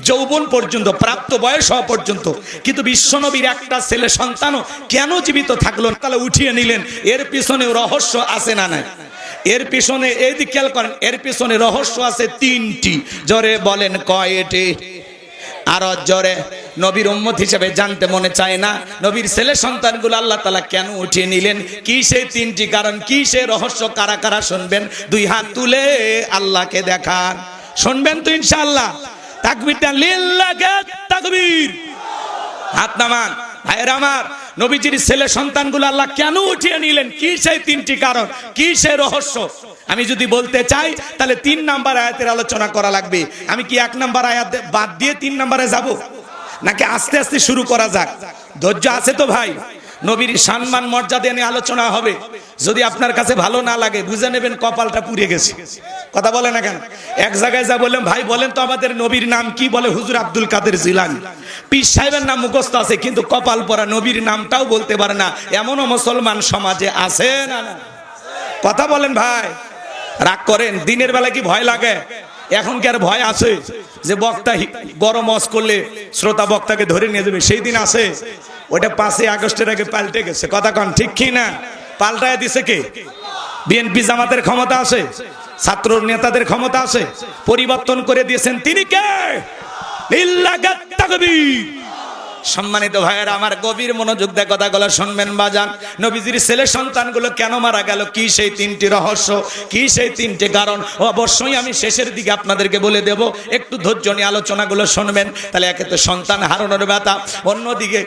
যৌবন পর্যন্ত, প্রাপ্ত বয়স হওয়া পর্যন্ত, কিন্তু বিশ্ব নবীর একটা ছেলে সন্তানও কেন জীবিত থাকলো না, তাহলে উঠিয়ে নিলেন, এর পিছনে রহস্য আছে না নাই? এর পিছনে এই দিক খেয়াল করেন, এর পিছনে রহস্য আছে তিনটি। জোরে বলেন কয়টি? আরো জোরে। নবীর উম্মত হিসেবে জানতে মনে চায় না নবীর ছেলে সন্তানগুলো আল্লাহ তাআলা কেন উঠিয়ে নিলেন? কি সেই তিনটি কারণ, কি সেই রহস্য? কারা কারা শুনবেন? দুই হাত তুলে আল্লাহকে দেখান। শুনবেন তো ইনশাআল্লাহ? তাকবীরটা লিল্লাহি তাকবীর। হাত নামান ভাইরা আমার। নবীজির ছেলে সন্তানগুলো আল্লাহ কেন উঠিয়ে নিলেন? কি সেই তিনটি কারণ, কি সেই রহস্য? আমি যদি বলতে চাই তাহলে 3 নাম্বার আয়াতের আলোচনা করা লাগবে। আমি কি 1 নাম্বার আয়াত বাদ দিয়ে 3 নাম্বারে যাব, নাকি আস্তে আস্তে শুরু করা যাক? ধৈর্য আছে তো ভাই? নবীর সম্মান মর্যাদা নিয়ে আলোচনা হবে। যদি আপনার কাছে ভালো না লাগে বুঝে নেবেন কপালটা পুড়ে গেছে। কথা বলে না কেন? এক জায়গায় যা বললাম, ভাই বলেন তো আমাদের নবীর নাম কি? বলে হুজুর আব্দুল কাদের জিলানী। পীর সাহেবের নাম মুখস্থ আছে, কিন্তু কপাল পরা নবীর নামটাও বলতে পারে না, এমনও মুসলমান সমাজে আছে না? কথা বলেন ভাই। রাগ করেন? দিনের বেলা কি ভয় লাগে? এখন কি আর ভয় আছে যে বক্তা গরম ওয়াজ করলে শ্রোতা বক্তাকে ধরে নিয়ে যাবে? সেই দিন আছে? ওটা 5ই আগস্টের আগে পাল্টে গেছে। কথা কন ঠিক কি না? পাল্টায় দিছে কে? বিএনপি জামাতের ক্ষমতা আছে, ছাত্র নেতাদের ক্ষমতা আছে, পরিবর্তন করে দিয়েছেন তিনি কে? লিল্লাহি তাকবীর। সম্মানিত ভাইয়েরা আমার, গভীর মনোযোগ দিয়ে কথাগুলো শুনবেন বাজান। নবীজির ছেলে সন্তানগুলো কেন মারা গেল, কি সেই 3টি রহস্য, কি সেই 3টি কারণ, অবশ্যই আমি শেষের দিকে আপনাদেরকে বলে দেব। একটু ধৈর্য নিয়ে আলোচনাগুলো শুনবেন। তাহলে একে তো সন্তান হারানোর ব্যথা, অন্যদিকে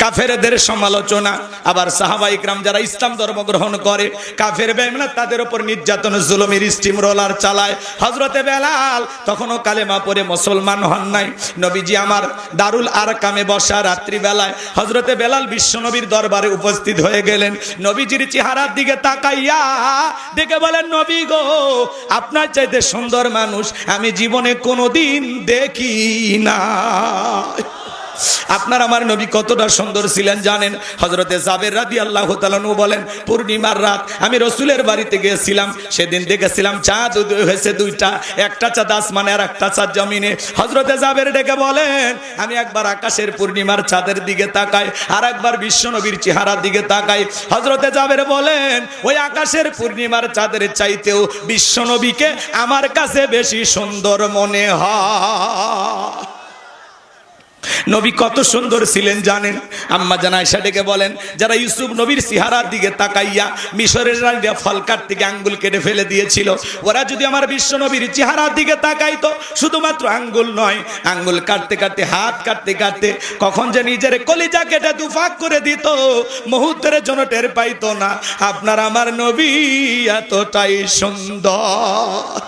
কাফেরদের সমালোচনা, আবার সাহাবা ইকরাম যারা ইসলাম ধর্ম গ্রহণ করে কাফের বেঈমান তাদের উপর নির্যাতন জুলুমের স্টিম রোলার চালায়। হযরতে বেলাল তখনও কালেমা পড়ে মুসলমান হন নাই। নবীজি আমার দারুল আরকামে বসা রাত্রি বেলায় হযরতে বেলাল বিশ্বনবীর দরবারে উপস্থিত হয়ে গেলেন। নবীজির চেহারার দিকে তাকাইয়া দেখে বলেন, নবী গো, আপনার চাইতে সুন্দর মানুষ আমি জীবনে কোনোদিন দেখি না। আপনার আমার নবী কতটা সুন্দর ছিলেন জানেন? হযরতে জাবের রাদিয়াল্লাহু তাআলা আনহু বলেন, পূর্ণিমার রাত আমি রাসূলের বাড়িতে গিয়েছিলাম, সেদিন দেখেছিলাম চাঁদ উদয় হয়েছে 2টা, একটা চাঁদ আসমানে আর একটা চাঁদ জমিনে। হযরতে জাবের ডেকে বলেন, আমি একবার আকাশের পূর্ণিমার চাঁদের দিকে তাকাই, আর একবার বিশ্বনবীর চেহারার দিকে তাকাই। হযরতে জাবের বলেন, ওই আকাশের পূর্ণিমার চাঁদের চাইতেও বিশ্বনবীকে আমার কাছে বেশি সুন্দর মনে হয়। নবী কত সুন্দর ছিলেন জানেন? আম্মা জান আয়েশা ডেকে বলেন, যারা ইউসুফ নবীর চেহারার দিকে তাকাইয়া মিশরের রানীরা ফল কাটতে গিয়ে আঙ্গুল কেটে ফেলে দিয়েছিল, ওরা যদি আমার বিশ্ব নবীর চেহারার দিকে তাকাইতো, শুধুমাত্র আঙ্গুল নয়, আঙ্গুল কাটতে কাটতে, হাত কাটতে কাটতে কখন যে নিজের কলিজা কেটে দুফাক করে দিত, মুহূর্তের জন্য টের পাইতো না। আপনার আমার নবী এতটাই সুন্দর।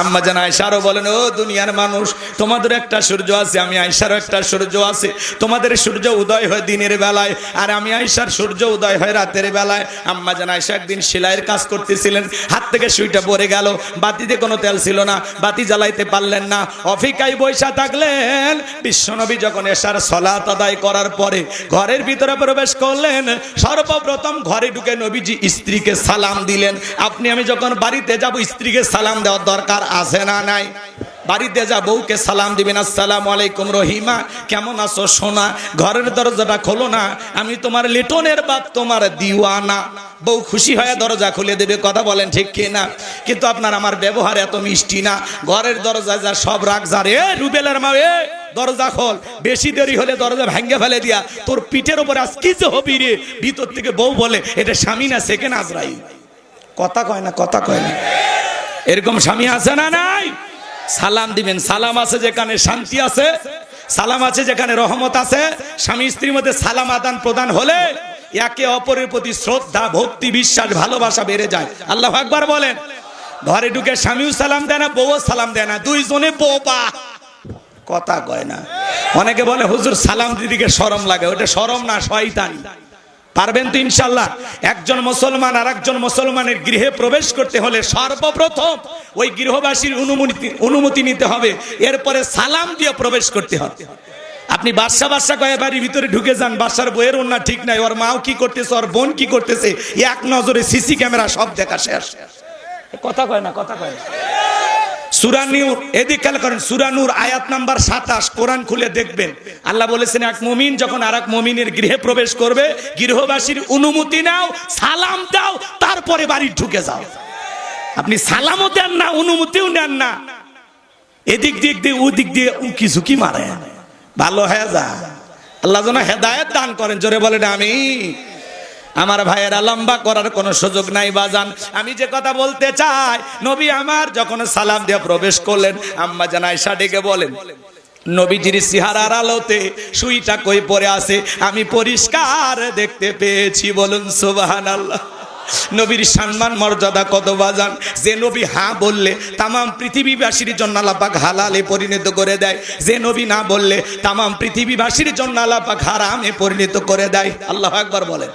আম্মা জান আয়েশা আরো বলেন, ও দুনিয়ার মানুষ, তোমাদের একটা সূর্য আছে, আমি আয়েশারও একটা সূর্য আছে। তোমাদের সূর্য উদয় হয় দিনের বেলায়, আর আমি আয়েশার সূর্য উদয় হয় রাতের বেলায়। আম্মা জান আয়েশা একদিন সেলাইয়ের কাজ করতেছিলেন, হাত থেকে সুইটা পড়ে গেল, বাতিতে কোনো তেল ছিল না, বাতি জ্বালাইতে পারলেন না, অফিকায় বৈশা থাকলেন। বিশ্বনবী যখন এশার সালাত আদায় করার পরে ঘরের ভিতরে প্রবেশ করলেন, সর্বপ্রথম ঘরে ঢুকে নবীজি স্ত্রীকে সালাম দিলেন। আপনি আমি যখন বাড়িতে যাব, স্ত্রীকে সালাম দেওয়ার দরকার আছে না নাই? বাড়িতে যা বউকে সালাম দিবেন, আসসালামু আলাইকুম রহিমা, কেমন আছো সোনা, ঘরের দরজাটা খোলো না, আমি তোমার লিটনের বাপ, তোমার দিওয়ানা। বউ খুশি হয়ে দরজা খুলে দেবে, কথা বলেন ঠিক কিনা? কিন্তু আপনার আমার ব্যবহার এত মিষ্টি না। ঘরের দরজা যা সব রাখ যা রে, রুবেলের মা, এ দরজা খোল, বেশি দেরি হলে দরজা ভেঙে ফেলে দিয়া তোর পিঠের উপর আজ কি যে হবি রে। ভিতর থেকে বউ বলে, এটা স্বামী না সেকেন্ড আজরাইল। কথা কয় না, কথা কয় না। এরকম স্বামী আছে না নাই? সালাম দিবেন। সালাম আছে যেখানে শান্তি আছে, সালাম আছে যেখানে রহমত আছে। স্বামী স্ত্রীর মধ্যে সালাম আদান প্রদান হলে একে অপরের প্রতি শ্রদ্ধা, ভক্তি, বিশ্বাস, ভালোবাসা বেড়ে যায়। আল্লাহু আকবার বলেন। ঘরে ঢুকে স্বামীও সালাম দেয় না, বউও সালাম দেয় না, দুইজনে বোবা। কথা কয় না। অনেকে বলে হুজুর সালাম দিদিকে শরম লাগে, ওটা শরম না, শয়তানি। পারবেন তো ইনশাআল্লাহ? একজন মুসলমান আর একজন মুসলমানের গৃহে প্রবেশ করতে হলে সর্বপ্রথম ওই গৃহবাসীর অনুমতি নিতে হবে, এরপরে সালাম দিয়ে প্রবেশ করতে হবে। আপনি বাদশা কয়ে বাড়ির ভিতরে ঢুকে যান, বাদশার বইয়ের ওন্না ঠিক নাই, ওর মাও কি করতেছে, ওর বোন কি করতেছে, এক নজরে সিসি ক্যামেরা সব দেখা শেষ। কথা কয় না, কথা কয় না। সূরা নূর, এদিকে খেয়াল করেন, সূরা নূর আয়াত নাম্বার 27, কোরআন খুলে দেখবেন। আল্লাহ বলেছেন, এক মুমিন যখন আরেক মুমিনের গৃহে প্রবেশ করবে, গৃহবাসীর অনুমতি নাও, সালাম দাও, তারপরে বাড়ি ঢুকে যাও। আপনি সালামও দেন না, অনুমতিও নেন না, এদিক দিয়ে ওদিক দিয়ে উকি ঝুঁকি মারে, ভালো হয়ে যা। আল্লাহ যেন হেদায়েত দান করেন, জোরে বলেন আমিন। আমার ভাইয়েরা, লম্বা করার কোনো সুযোগ নাই বাজান। আমি যে কথা বলতে চাই, নবী আমার যখন সালাম দিয়ে প্রবেশ করলেন, আম্মা জান আয়েশা ডেকে বলেন, নবীজির চেহারার আলোতে সুইটা কই পড়ে আছে আমি পরিষ্কার দেখতে পেয়েছি। বলুন সুবহানাল্লাহ। নবীর সম্মান মর্যাদা কত বাজান। যে নবী হ্যাঁ বললে তামাম পৃথিবীবাসীর জন্য আল্লাহ পাক হালালে পরিণত করে দেয়, যে নবী না বললে তামাম পৃথিবীবাসীর জন্য আল্লাহ পাক হারামে পরিণত করে দেয়। আল্লাহু আকবার বলেন।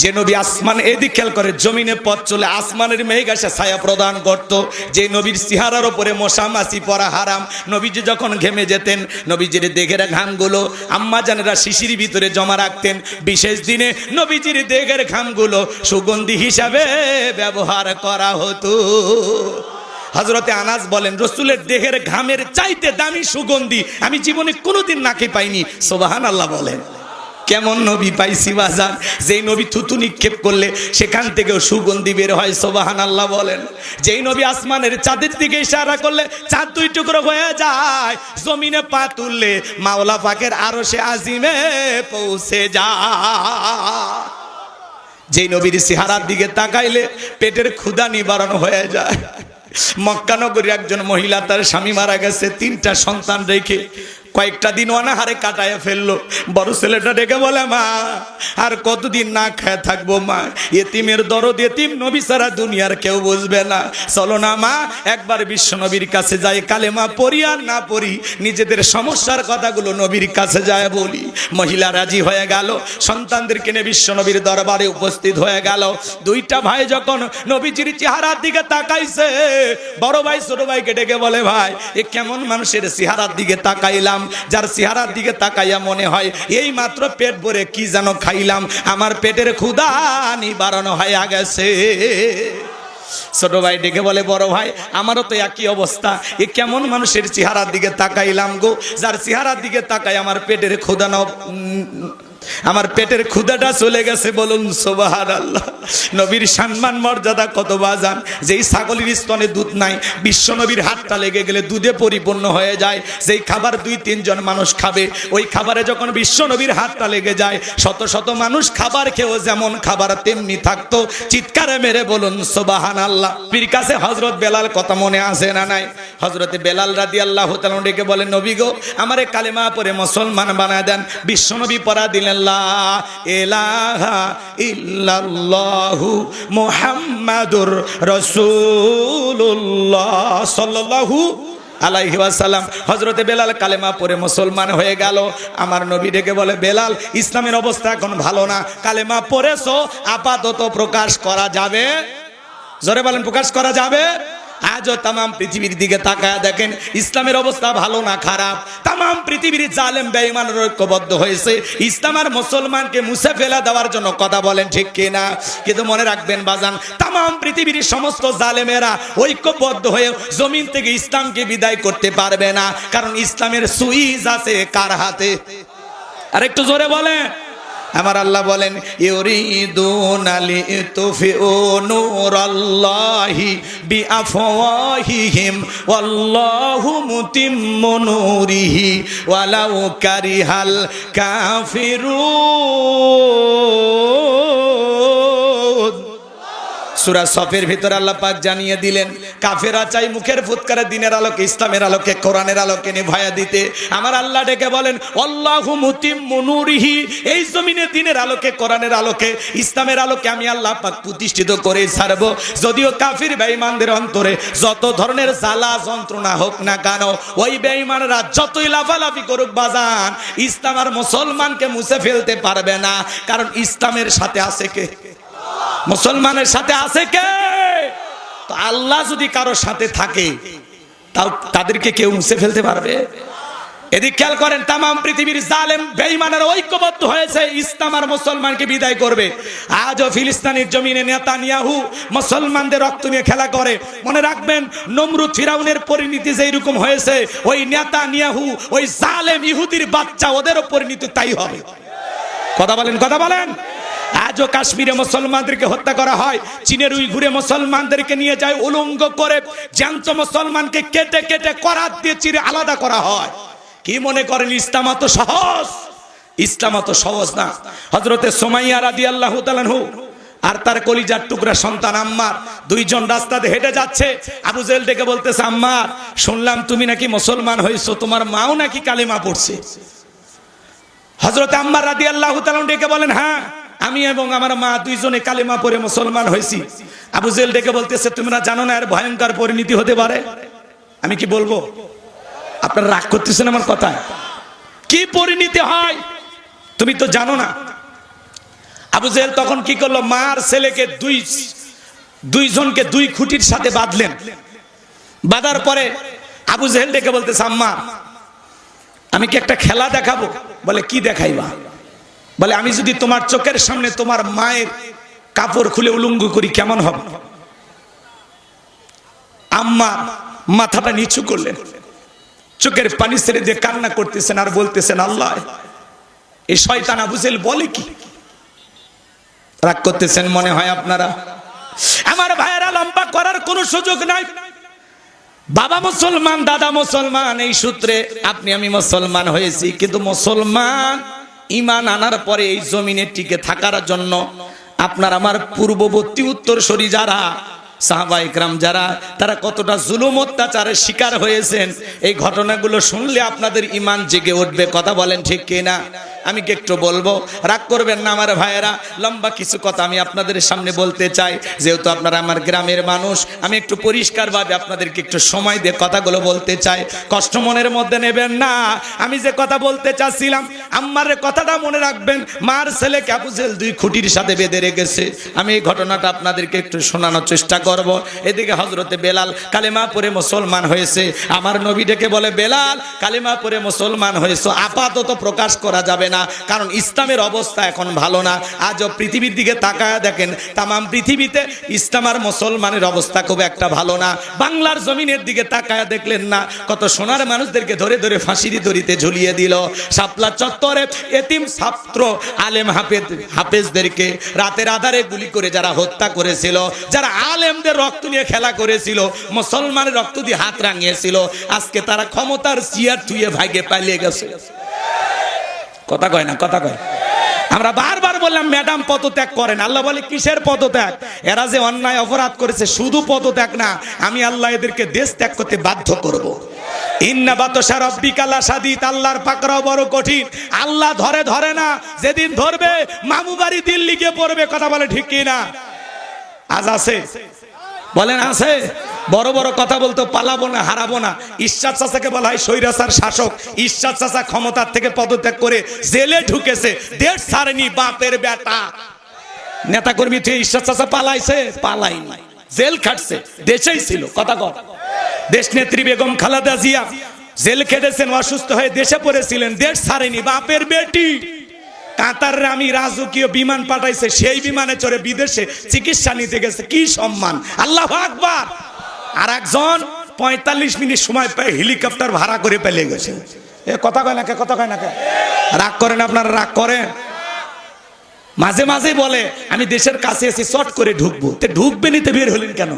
যে নবী আসমান, এদিক খেয়াল করে, জমিনে পথ চলে আসমানের মেঘ এসে ছায়া প্রদান করত, যে নবীর চেহারার উপরে মশা মাছি পড়া হারাম। নবীজি যখন ঘেমে যেতেন, নবীজির দেহের ঘামগুলো আম্মা জানেরা শিশির ভিতরে জমা রাখতেন। বিশেষ দিনে নবীজির দেহের ঘামগুলো সুগন্ধি হিসাবে ব্যবহার করা হতো। হযরতে আনাস বলেন, রসুলের দেহের ঘামের চাইতে দামি সুগন্ধি আমি জীবনে কোনোদিন নাকে পাইনি। সুবহানাল্লাহ বলেন। কেমন নবী পাইছি বাজান, যেই নবী থুতু নিক্ষেপ করলে সেখান থেকেও সুগন্ধি বের হয়। সুবহানাল্লাহ বলেন। যেই নবী আসমানের চাঁদের দিকে ইশারা করলে চাঁদ দুই টুকরো হয়ে যায়, জমিনে পা তুললে মাওলা পাকের আরশে আজিমে পৌঁছে যায়। যেই নবীর চেহারার দিকে তাকাইলে পেটের ক্ষুধা নিবারণ হয়ে যায়। মক্কা নগরীর একজন মহিলা, তার স্বামী মারা গেছে, 3টা সন্তান রেখে কয়েকটা দিন অনাহারে কাটায় ফেললো। বড় ছেলেটা ডেকে বলে, মা আর কতদিন না খেয়ে থাকবো মা, এতিমের দরদ এতিম নবী ছাড়া দুনিয়ার কেউ বুঝবে না, চলো না মা একবার বিশ্ব নবীর কাছে যাই, কালেমা পড়ি আর না পড়ি নিজেদের সমস্যার কথাগুলো নবীর কাছে যায় বলি। মহিলা রাজি হয়ে গেল, সন্তানদেরকে নিয়ে বিশ্ব নবীর দরবারে উপস্থিত হয়ে গেল। 2টা ভাই যখন নবীজির চেহারার দিকে তাকাইছে, বড় ভাই ছোট ভাইকে ডেকে বলে, ভাই এ কেমন মানুষের চেহারার দিকে তাকাইলাম, যার চেহারার দিকে তাকাইয়া মনে হয় এই মাত্র পেট ভরে কি যেন খাইলাম, আমার পেটের ক্ষুধা নিবারণ হয়ে গেছে। ছোট ভাই ডেকে বলে, বড় ভাই আমারও তো একই অবস্থা, এ কেমন মানুষের চেহারার দিকে তাকাইলাম গো, যার চেহারার দিকে তাকাই আমার পেটের ক্ষুধা আমার পেটের ক্ষুধাটা চলে গেছে। বলুন সুবহানাল্লাহ। নবীর সম্মান মর্যাদা কত বাজান। যেই ছাগলের স্তনে দুধ নাই, বিশ্ব নবীর হাতটা লেগে গেলে দুধে পরিপূর্ণ হয়ে যায়। যেই খাবার 2-3 জন মানুষ খাবে, ওই খাবারে যখন বিশ্ব নবীর হাতটা লেগে যায়, শত শত মানুষ খাবার খেয়েও যেমন খাবার তেমনি থাকতো। চিৎকারে মেরে বলুন সুবহানাল্লাহ। পীর কাছে হযরত বেলাল কথা মনে আছে না নাই? হযরতে বেলাল রাদিয়াল্লাহু তাআলা ডেকে বলেন, নবী গো আমারে কালেমা পড়ে মুসলমান বানায় দেন। বিশ্ব নবী পড়া দিলেন বলেন লা ইলাহা ইল্লাল্লাহু মুহাম্মাদুর রাসূলুল্লাহ সাল্লাল্লাহু আলাইহি ওয়াসাল্লাম। হযরতে বেলাল কালেমা পড়ে মুসলমান হয়ে গেল। আমার নবী ডেকে বলে, বেলাল ইসলামের অবস্থা এখন ভালো না, কালেমা পড়েছো, আপাতত প্রকাশ করা যাবে? জোরে বলেন, প্রকাশ করা যাবে? আজও তামাম পৃথিবীর দিকে তাকায় দেখেন, ইসলামের অবস্থা ভালো না খারাপ? তামাম পৃথিবীর জালেম বেঈমানরা ঐক্যবদ্ধ হয়েছে ইসলাম আর মুসলমানকে মুছে ফেলা দেওয়ার জন্য, কথা বলেন ঠিক কিনা? কিন্তু মনে রাখবেন বাজান, তামাম পৃথিবীর সমস্ত জালেমেরা ঐক্যবদ্ধ হয়ে জমিন থেকে ইসলামকে বিদায় করতে পারবে না, কারণ ইসলামের সুইচ আছে কার হাতে? আর একটু জোরে বলেন। আমার আল্লাহ বলেন, ইউরিদুনা লিতুফিউ নূরাল্লাহি বিআফওয়াহিহিম ওয়াল্লাহু মুতিম্মু নূরিহি ওয়ালাউ কারিহাল কাফিরুন। সূরা সফের ভিতরে আল্লাহ পাক জানিয়ে দিলেন, কাফেররা চাই মুখের ফুৎকারে দিনের আলোকে, ইসলামের আলোকে, কোরআনের আলোকে নিভায়া দিতে। আমার আল্লাহ ডেকে বলেন, আল্লাহু মুতিম্মু নূরিহি, এই জমিনে দিনের আলোকে, কোরআনের আলোকে, ইসলামের আলোকে আমি আল্লাহ পাক প্রতিষ্ঠিত করে ছাড়ব। যদিও কাফির বেঈমানদের অন্তরে যত ধরনের জ্বালা যন্ত্রণা হোক না কেন, ওই বেঈমানরা যতই লাফালাফি করুক বাজান, ইসলাম আর মুসলমানকে মুছে ফেলতে পারবে না, কারণ ইসলামের সাথে আছে কে? মুসলমানের সাথে আছে কে? তো আল্লাহ যদি কারোর সাথে থাকে, তাও তাদেরকে কেউ মুছে ফেলতে পারবে? এদিক খেয়াল করেন, তামাম পৃথিবীর জালেম বেঈমানেরা ঐক্যবদ্ধ হয়েছে ইসলাম আর মুসলমানকে বিদায় করবে। আজও ফিলিস্তিনের জমিনে নেতানিয়াহু মুসলমানদের রক্ত নিয়ে খেলা করে। মনে রাখবেন, নমরুদ ফিরাউনের পরিণতি যেই রকম হয়েছে, ওই নেতানিয়াহু, ওই জালেম ইহুদির বাচ্চা, ওদেরও পরিণতি তাই হবে। কথা বলেন, কথা বলেন। আজও কাশ্মীরে মুসলমানদেরকে হত্যা করা হয়, চীনের উইঘুরে মুসলমানদেরকে নিয়ে যায় উলঙ্গ করে, জ্যান্ত মুসলমানকে কেটে কেটে করাত দিয়ে চিরে আলাদা করা হয়। কি মনে করেন ইসলাম এত সহজ? ইসলাম এত সহজ না। হযরতে সুমাইয়া রাদিয়াল্লাহু তাআলা আনহু আর তার কলিজার টুকরা সন্তান আম্মার দুইজন রাস্তাতে হেঁটে যাচ্ছে। আবু জেহেল ডেকে বলতেছে, আম্মার শুনলাম তুমি নাকি মুসলমান হয়েছো, তোমার মাও নাকি কালেমা পড়ছে। হযরতে আম্মার রাদিয়াল্লাহু তাআলা ডেকে বলেন, হ্যাঁ আমি এবং আমার মা দুইজনে কালেমা পড়ে মুসলমান হয়েছি। আবু জেহেল ডেকে বলতেছে, তোমরা জানো না এর ভয়ঙ্কর পরিণতি হতে পারে? আমি কি বলবো? আপনারা রাগ করতেছেন আমার কথায়? কি পরিণতি হয় তুমি তো জানো না। আবু জেহেল তখন কি করলো, মার ছেলেকে দুইজনকে দুই খুঁটির সাথে বাঁধলেন। বাঁধার পরে আবু জেহেল ডেকে বলতেছে, আম্মা আমি কি একটা খেলা দেখাবো? বলে, কি দেখাইবা? বলে, আমি যদি তোমার চোখের সামনে তোমার মায়ের কাপড় খুলে উলঙ্গ করি কেমন হবে? আম্মা মাথাটা নিচু করলেন, চোখের পানি ছেড়ে দিয়ে কান্না করতেছেন আর বলতেছেন, আল্লাহ এই শয়তান আবু জেহেল বলে কি? রাগ করতেছেন মনে হয় আপনারা। আমার ভাইয়েরা, লম্বা করার কোনো সুযোগ নাই। বাবা মুসলমান, দাদা মুসলমান, এই সূত্রে আপনি আমি মুসলমান হয়েছি। কিন্তু মুসলমান ঈমান আনার পরে এই জমিনে টিকে থাকার জন্য আপনার আমার পূর্ববর্তী উত্তরসূরি যারা সাহাবা ইকরাম যারা, তারা কতটা জুলুম অত্যাচারের শিকার হয়েছেন, এই ঘটনাগুলো শুনলে আপনাদের ঈমান জেগে উঠবে। কথা বলেন ঠিক কিনা? আমি কি একটু বলবো? রাগ করবেন না আমার ভাইয়েরা। লম্বা কিছু কথা আমি আপনাদের সামনে বলতে চাই, যেহেতু আপনারা আমার গ্রামের মানুষ। আমি একটু পরিষ্কারভাবে আপনাদেরকে একটু সময় দিয়ে কথাগুলো বলতে চাই, কষ্ট মনের মধ্যে নেবেন না। আমি যে কথা বলতে চাচ্ছিলাম, আম্মার কথাটা মনে রাখবেন। মার ছেলেকে আবু জেহেল দুই খুঁটির সাথে বেঁধে রেখেছে। আমি এই ঘটনাটা আপনাদেরকে একটু শোনানোর চেষ্টা করব। এদিকে হযরতে বেলাল কালেমা পড়ে মুসলমান হয়েছে। আমার নবী ডেকে বলে, বেলাল কালেমা পড়ে মুসলমান হয়েছে, আপাতত প্রকাশ করা যাবে না, কারণ ইসলামের অবস্থা এখন ভালো না। আজও পৃথিবীর দিকে তাকায় দেখেন, তামাম পৃথিবীতে ইসলাম আর মুসলমানের অবস্থা খুব একটা ভালো না। বাংলার জমিনের দিকে তাকায় দেখলেন না, কত সোনার মানুষদেরকে ধরে ধরে ফাঁসির দড়িতে ঝুলিয়ে দিল। শাপলা চত্বরে এতিম ছাত্র আলেম হাফেজদেরকে রাতের আধারে গুলি করে যারা হত্যা করেছিল, যারা আলেমদের রক্ত নিয়ে খেলা করেছিল, মুসলমানের রক্ত দিয়ে হাত রাঙিয়েছিল, আজকে তারা ক্ষমতার চেয়ার থুয়ে ভাগে পালিয়ে গেছে। কথা কয় না, কথা কয়। আমরা বারবার বললাম ম্যাডাম পদত্যাগ করেন। আল্লাহ বলে, কিসের পদত্যাগ? এরা যে অন্যায় অপরাধ করেছে, শুধু পদত্যাগ না, আমি আল্লাহ এদেরকে দেশ ত্যাগ করতে বাধ্য করব। ইন্না বাতশা রাব্বিকা লাশাদীদ, আল্লাহর পাকড়াও বড় কঠিন। আল্লাহ ধরে না, যেদিন ধরবে মামু বাড়ি দিল্লি গিয়ে পড়বে। কথা বলে ঠিক কি না? আজ আছে, বলেন আছে? বড় বড় কথা বলতো পালাবো না, হারাবো না। ইরশাদ চাচাকে বলা হয় স্বৈরাচার শাসক। ইরশাদ চাচা ক্ষমতার থেকে পদত্যাগ করে জেলে ঢুকেছে, দেশ ছাড়েনি, বাপের বেটা। নেতাকর্মী থেকে ইরশাদ চাচা পালাইছে? পালাইনি, জেল খাটছে, দেশেই ছিল। কথা কর। দেশ নেত্রী বেগম খালেদা জিয়া জেল খেটেছেন, অসুস্থ হয়ে দেশে পড়েছিলেন, দেশ ছাড়েনি, বাপের বেটি। কাতার আমি রাজকীয় বিমান পাঠাইছে, সেই বিমানে চড়ে বিদেশে চিকিৎসা নিতে গেছে। কি সম্মান! আল্লাহু আকবার। আর একজন 45 মিনিট সময় পেয়ে হেলিকপ্টার ভাড়া করে পেলে গেছে। এ কথা কয় না কে? কথা কয় না কে? রাগ করেন আপনারা? রাগ করেন? মাঝে মাঝে বলে আমি দেশের কাছে এসে চট করে ঢুকবো। তে ঢুকবেনই তো বের হলেন কেন?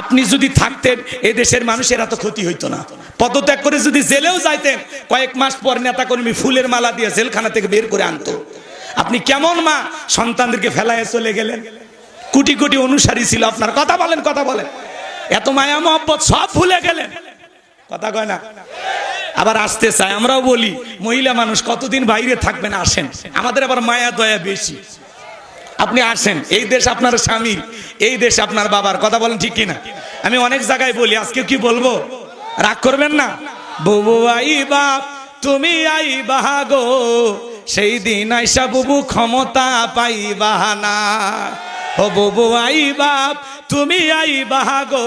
আপনি যদি থাকতেন এই দেশের মানুষের এত ক্ষতি হইতো না। পদত্যাগ করে যদি জেলেও যাইতেন, কয়েক মাস পর নেতাকর্মী ফুলের মালা দিয়ে জেলখানা থেকে বের করে আনতো। আপনি কেমন মা সন্তানদেরকে ফেলায় চলে গেলেন? কোটি কোটি অনুসারী ছিল আপনার। কথা বলেন, কথা বলেন। এত মায়া মহব্বত সব ভুলে গেলেন। কথা কয় না? আবার আসতে চায়। আমরাও বলি মহিলা মানুষ কতদিন বাইরে থাকবেন, আসেন। আমাদের আবার মায়া দয়া বেশি। আপনি আসেন, এই দেশ আপনার স্বামীর, এই দেশ আপনার বাবার। কথা বলেন ঠিক কিনা? আমি অনেক জায়গায় বলি, আজকে কি বলবো, রাগ করবেন না। বুবু আই বাপ তুমি আই বাহাগো, সেই দিন আইসা বুবু ক্ষমতা পাই বাহানা। ও বুবু আই বাপ তুমি আই বাহাগো,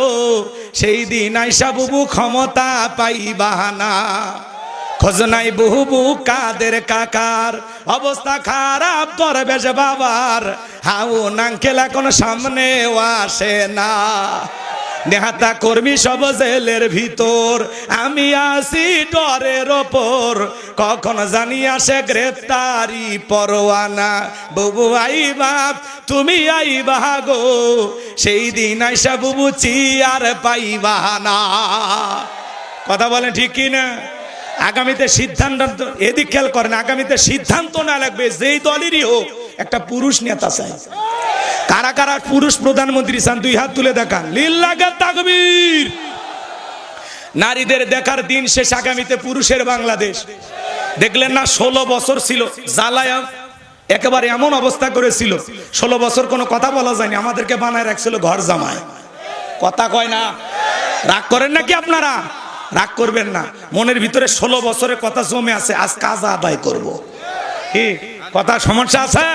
সেই দিন আইসা বুবু ক্ষমতা পাই বাহানা। খোঁজ নাই বুবু কাদের কাকার, অবস্থা খারাপ দরবেশ বাবার। হাউ নাঙ্কেল এখন সামনেও আসে না, নেহাতা কর্মী সব জেলের ভিতর। আমি আসি ডরের ওপর, কখন জানি আসে গ্রেফতারি পরোয়ানা। বুবু আই বাপ তুমি আই বাহাগো, সেই দিন আইসা বুবু চিয়ার পাইবা না। কথা বলেন ঠিক কিনা? আগামীতে সিদ্ধান্ত, এদিক খেয়াল করেন, আগামীতে সিদ্ধান্ত না লাগবে যেই দলেরই হোক, একটা পুরুষ নেতা চাই। কারা কারা পুরুষ প্রধানমন্ত্রী চান? দুই হাত তুলে দেখান। লিল্লাহে তাকবীর। নারীদের দেখার দিন শেষ, আগামীতে পুরুষের বাংলাদেশ। দেখলেন না 16 বছর ছিল জ্বালায়, একেবারে এমন অবস্থা করেছিল। 16 বছর কোনো কথা বলা যায়নি, আমাদেরকে বানায় রাখছিল ঘর জামাই। কথা কয় না? রাগ করেন নাকি আপনারা? রাগ করবেন না, মনের ভিতরে 16 বছরের কথা জমে আছে, আজ কাজ আদায় করব। কি কথা, সমস্যা আছে?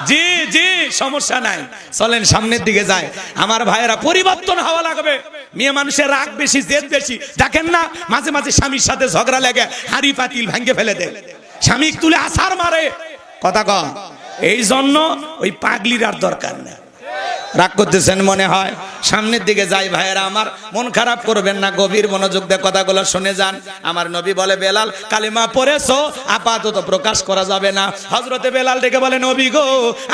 জি জি, সমস্যা নাই, চলেন সামনের দিকে যায়। আমার ভাইয়েরা, পরিবর্তন হওয়া লাগবে। মেয়ে মানুষের রাগ বেশি, জেদ বেশি। দেখেন না মাঝে মাঝে স্বামীর সাথে ঝগড়া লেগে হাড়ি পাতিল ভেঙে ফেলে দেয়, স্বামী তুলে আছাড় মারে। কথা কম। এই জন্য ওই পাগলির আর দরকার নেই। রাগ করতেছেন মনে হয়? সামনের দিকে যাই ভাইয়েরা আমার, মন খারাপ করবেন না, গভীর মনোযোগ দিয়ে কথাগুলো শুনে যান। আমার নবী বলে, বেলাল কালিমা পড়েছো, আপাতত প্রকাশ করা যাবে না। হযরতে বেলাল ডেকে বলে, নবী গো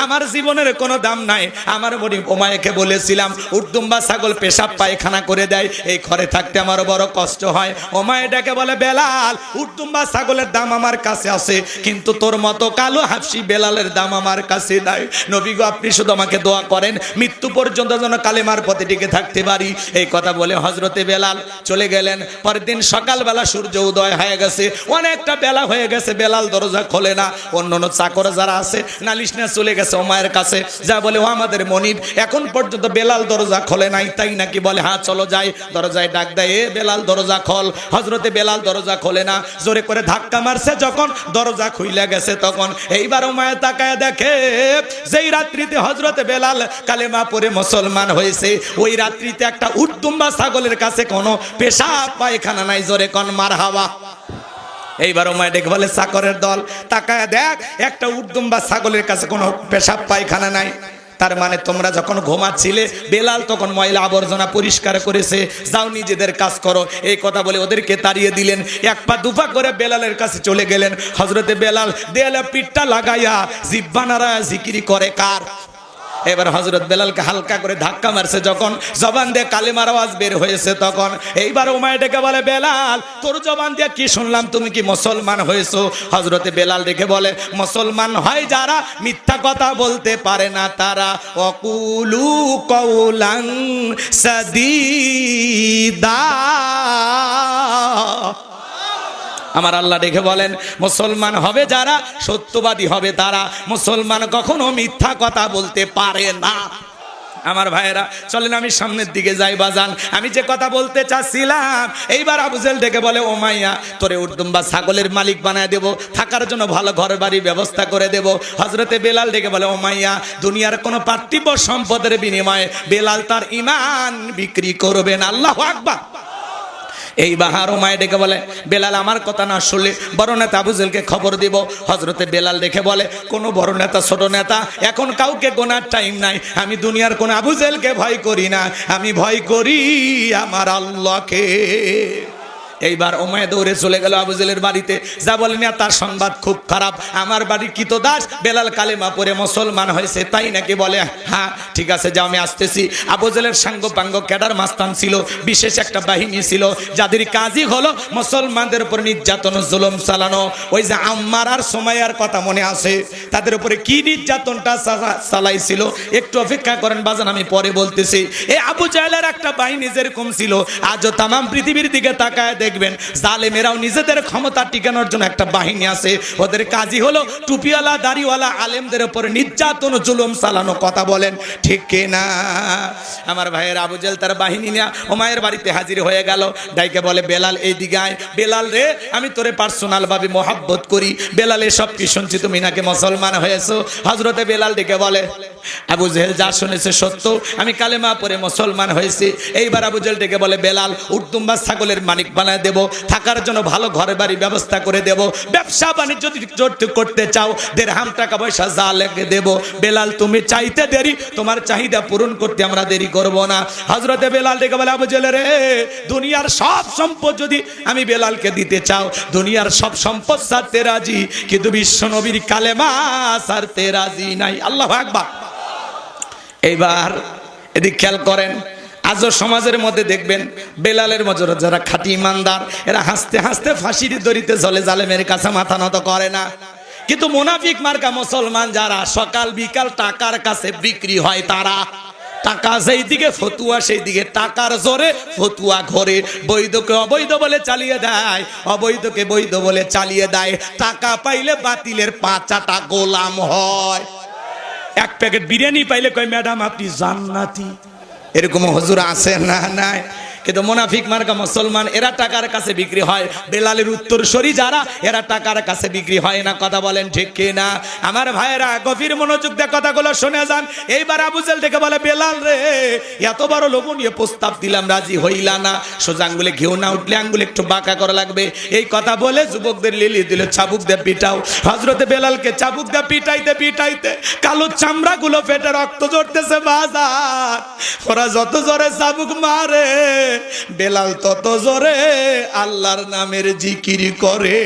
আমার জীবনের কোনো দাম নাই। আমার বড়ি ওমায়েকে বলেছিলাম উর্দুম্বা ছাগল পেশাব পায়খানা করে দেয়, এই ঘরে থাকতে আমার বড় কষ্ট হয়। ওমায়ে ডেকে বলে, বেলাল উর্দুম্বা ছাগলের দাম আমার কাছে আছে, কিন্তু তোর মতো কালো হাফসি বেলালের দাম আমার কাছে নাই। নবী গো আপনি শুধু আমাকে দোয়া করেন, মৃত্যু পর্যন্ত যেন কালেমার পথে টিকে থাকতে পারি। এই কথা বলে হযরতে বেলাল চলে গেলেন। পরের দিন সকালবেলা সূর্য উদয় হয়ে গেছে, অনেকটা বেলা হয়ে গেছে, বেলাল দরজা খোলে না। অন্যান্য চাকর যারা আছে নালিশ নিয়ে চলে গেছে ওমায়ের কাছে, যা বলে, ও আমাদের মনিব এখন পর্যন্ত বেলাল দরজা খোলে নাই, তাই নাকি? বলে হ্যাঁ চলো যাই। দরজায় ডাক দেয়, এ বেলাল দরজা খোল। হযরতে বেলাল দরজা খোলে না, জোরে করে ধাক্কা মারছে, যখন দরজা খুইলা গেছে তখন এইবার ওমায়ে তাকায় দেখে যেই রাত্রিতে হযরতে বেলাল কালেমা পড়ে মুসলমান হয়েছে, ওই রাত্রিতে একটা উটদুম্বা ছাগলের কাছে কোনো পেশাব পায়খানা নাই। জোরে কোন মারহাবা। এইবার ওমায় ডেকে বলে, চাকরের দল তাকায় দেখ, একটা উটদুম্বা ছাগলের কাছে কোনো পেশাব পায়খানা নাই। তার মানে তোমরা যখন ঘুমাচ্ছিলে বেলাল তখন ময়লা আবর্জনা পরিষ্কার করেছে, যাও নিজেদের কাজ করো। এই কথা বলে ওদেরকে তাড়িয়ে দিলেন। এক পা দুপা করে বেলালের কাছে চলে গেলেন। হযরতে বেলাল দেয়ালে পিঠটা লাগাইয়া জিহ্বা নাড়ায়া জিকিরি করে কার? এবার হযরত বেলালকে হালকা করে ধাক্কা মারছে, যখন জবান দিয়ে কালেমার আওয়াজ বের হয়েছে তখন এইবার উমাইয়া ডেকে বলে, বেলাল তোর জবান দিয়ে কি শুনলাম, তুমি কি মুসলমান হয়েছো? হযরতে বেলাল ডেকে বলে, মুসলমান হয় যারা মিথ্যা কথা বলতে পারে না তারা। ওয়াকুলু কওলান সাদীদা, আমার আল্লাহ ডেকে বলেন, মুসলমান হবে যারা, সত্যবাদী হবে তারা। মুসলমান কখনো মিথ্যা কথা বলতে পারে না। আমার ভাইয়েরা চলেন আমি সামনের দিকে যাই বাজান। আমি যে কথা বলতে চাচ্ছিলাম, এইবার আবু জেহেল ডেকে বলে, ও মাইয়া, তোরে উর্দুম্বা ছাগলের মালিক বানায় দেব, থাকার জন্য ভালো ঘর বাড়ি ব্যবস্থা করে দেব। হযরতে বেলাল ডেকে বলে, ও মাইয়া, দুনিয়ার কোনো পার্থিব সম্পদের বিনিময়ে বেলাল তার ঈমান বিক্রি করবেন। আল্লাহু আকবার। এই বাহার ওমায় ডেকে বলে, বেলাল আমার কথা না শুনলে বড় নেতা আবু জেহেলকে খবর দিব। হযরতে বেলাল দেখে বলে, কোনো বড় নেতা ছোট নেতা এখন কাউকে গোনার টাইম নাই। আমি দুনিয়ার কোন আবু জেহেলকে ভয় করি না, আমি ভয় করি আমার আল্লাহকে। এইবার ওমায় দৌড়ে চলে গেল আবু জেহেলের বাড়িতে। যা বলেন তার সংবাদ খুব খারাপ, আমার বাড়ির কৃতদাস বেলাল কালেমা পড়ে মুসলমান হয়েছে। তাই নাকি? বলে হ্যাঁ ঠিক আছে, যাও আমি আসতেছি। আবু জেহেলের সাঙ্গ পাঙ্গ ক্যাডার মাস্তান ছিল, বিশেষ একটা বাহিনী ছিল যাদের কাজই হলো মুসলমানদের উপর নির্যাতন জুলুম চালানো। ওই যে আম্মার আর সুমাইয়ার কথা মনে আছে, তাদের উপরে কি নির্যাতনটা চালাইছিল, একটু অপেক্ষা করেন বাজান, আমি পরে বলতেছি। এই আবু জেহেলের একটা বাহিনী যেরকম ছিল, আজও তাম পৃথিবীর দিকে তাকায় দেখবেন জালেমেরাও নিজেদের ক্ষমতা টিকানোর জন্য একটা বাহিনী আছে, ওদের কাজই হলো টুপিওয়ালা দাড়িওয়ালা আলেমদের উপর নির্যাতন জুলুম চালানো। কথা বলেন ঠিক কিনা? আমার ভাইয়ের আবু জেহেল তার বাহিনী নিয়ে ওমায়ের বাড়িতে হাজির হয়ে গেল। ডাইকে বলে, বেলাল এইদিকে আয়। বেলাল রে, আমি তোরে পার্সোনাল ভাবে মহাব্বত করি। বেলাল এসব কি শুনছি, তুমি নাকি মুসলমান হয়েছো? হযরতে বেলাল ডেকে বলে, আবু জেহেল যা শুনেছে সত্য, আমি কালেমা পড়ে মুসলমান হয়েছি। এইবার আবু জেহেল ডেকে বলে, বেলাল উর্দুম্বা ছাগলের মালিক বানায় দেব, থাকার জন্য ভালো ঘরে বাড়ি ব্যবস্থা করে দেব, ব্যবসা বাণিজ্য যদি করতে চাও দেড়হাম টাকা পয়সা যা লেগে দেব। বেলাল তুমি চাইতে দেরি, তোমার চাহিদা পূরণ করতে আমরা দেরি করব না। হযরতে বেলাল ডেকে বলে, আবু জেহেল রে, দুনিয়ার সব সম্পদ যদি আমি বেলালকে দিতে চাও, দুনিয়ার সব সম্পদ ছাড়তে রাজি, কিন্তু বিশ্ব নবীর কালেমা ছাড়তে রাজি নাই। আল্লাহু আকবার। এইবার এদিক খেয়াল করেন, আজও সমাজের মধ্যে দেখবেন বেলালের মজুর যারা খাঁটি ইমানদার, এরা হাসতে হাসতে ফাঁসির দড়িতে চলে, জালেমের কাছে মাথা নত করে না। কিন্তু মুনাফিক মার্কা মুসলমান যারা সকাল বিকাল টাকার কাছে বিক্রি হয়, তারা টাকা সেই দিকে ফতুয়া সেই দিকে, টাকার জোরে ফতুয়া ঘরে, বৈধকে অবৈধ বলে চালিয়ে দেয়, অবৈধকে বৈধ বলে চালিয়ে দেয়। টাকা পাইলে বাতিলের পাঁচাটা গোলাম হয়। এক প্যাকেট বিরিয়ানি পাইলে কয় ম্যাডাম আপনি জান্নাতি। এরকম হুজুর আছে না? নাই। কিন্তু মুনাফিক মার্কা মুসলমান, এরা টাকার কাছে বিক্রি হয়। বেলালের উত্তরসূরি যারা, এরা টাকার কাছে বিক্রি হয় না। কথা বলেন ঠিক কিনা? আমার ভাইয়েরা গভীর মনোযোগ দিয়ে কথাগুলো শুনে যান। এইবার আবু জেহেল থেকে বলে, বেলাল রে, এত বড় লোভনীয় প্রস্তাব দিলাম, রাজি হইলা না। সোজা আঙ্গুলে ঘেউ না উঠলে আঙ্গুলে একটু বাঁকা করা লাগবে। এই কথা বলে যুবকদের লিলি দিল, চাবুক দিয়ে পিটাও। হযরতে বেলালকে চাবুক দিয়ে পিটাইতে পিটাইতে কালো চামড়াগুলো ফেটে রক্ত ঝরতেছে বাজার। ওরা যত জোরে চাবুক মারে, বেলাল তত জোরে আল্লাহর নামের জিকির করে।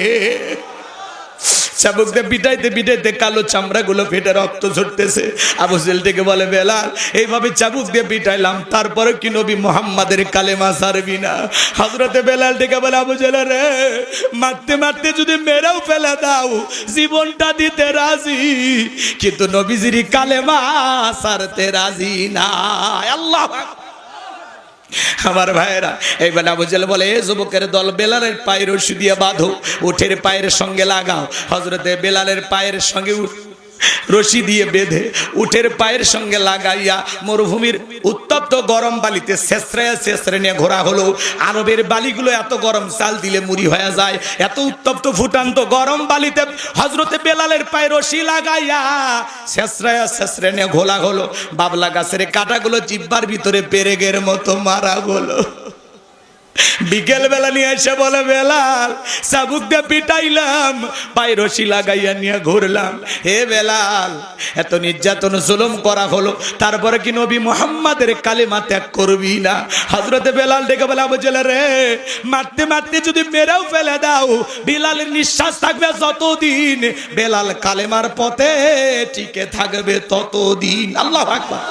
চাবুক দিয়ে পিটাইতে পিটাইতে কালো চামড়া গুলো ফেটে রক্ত ঝরতেছে। আবু জেহেল থেকে বলে, বেলাল এইভাবে চাবুক দিয়ে পিটাইলাম, তারপরে কি নবী মুহাম্মাদের কালেমা ছাড়বি না? হযরতে বেলাল থেকে বলে, আবু জেহেল রে, মারতে মারতে যদি মেরেও ফেলে দাও, জীবনটা দিতে রাজি, কিন্তু নবীজির কালেমা ছাড়তে রাজি না। আল্লাহ। আমার ভাইয়েরা, এইবার আবু জেহেল বলে, যুবকের দল, বেলালের পায়ের রশি দিয়ে বাঁধো, উঠের পায়ের সঙ্গে লাগাও। হযরতে বেলালের পায়ের সঙ্গে রশি দিয়ে বেঁধে উঠের পায়ের সঙ্গে লাগাইয়া মরুভূমির উত্তপ্ত গরম বালিতে শেষরায় শেষরে নিয়ে ঘোরা হলো। আরবের বালিগুলো এত গরম, চাল দিলে মুড়ি হয়ে যায়, এত উত্তপ্ত ফুটান্ত গরম বালিতে হযরতে বেলালের পায়ে রশি লাগাইয়া শেষরায় শেষরে নিয়ে ঘোলা হলো। বাবলা গাছের কাঁটাগুলো জিহ্বার ভিতরে পেরেকের মতো মারা হলো। বিকেল বেলা নিয়ে এসে বলে, বেলাল চাবুক দিয়ে পিটাইলাম, পায়ে রশি লাগাইয়া নিয়ে ঘুরলাম। হে বেলাল, এত নির্যাতন জুলুম করা হলো, তারপরে কি নবী মুহাম্মাদের কালেমা ত্যাগ করবি না? হযরতে বেলাল ডেকে বলে, আবু জেহেল রে, মারতে মারতে যদি মেরেও ফেলে দাও, বেলালের নিঃশ্বাস থাকবে যতদিন, বেলাল কালেমার পথে টিকে থাকবে ততদিন। আল্লাহু আকবার।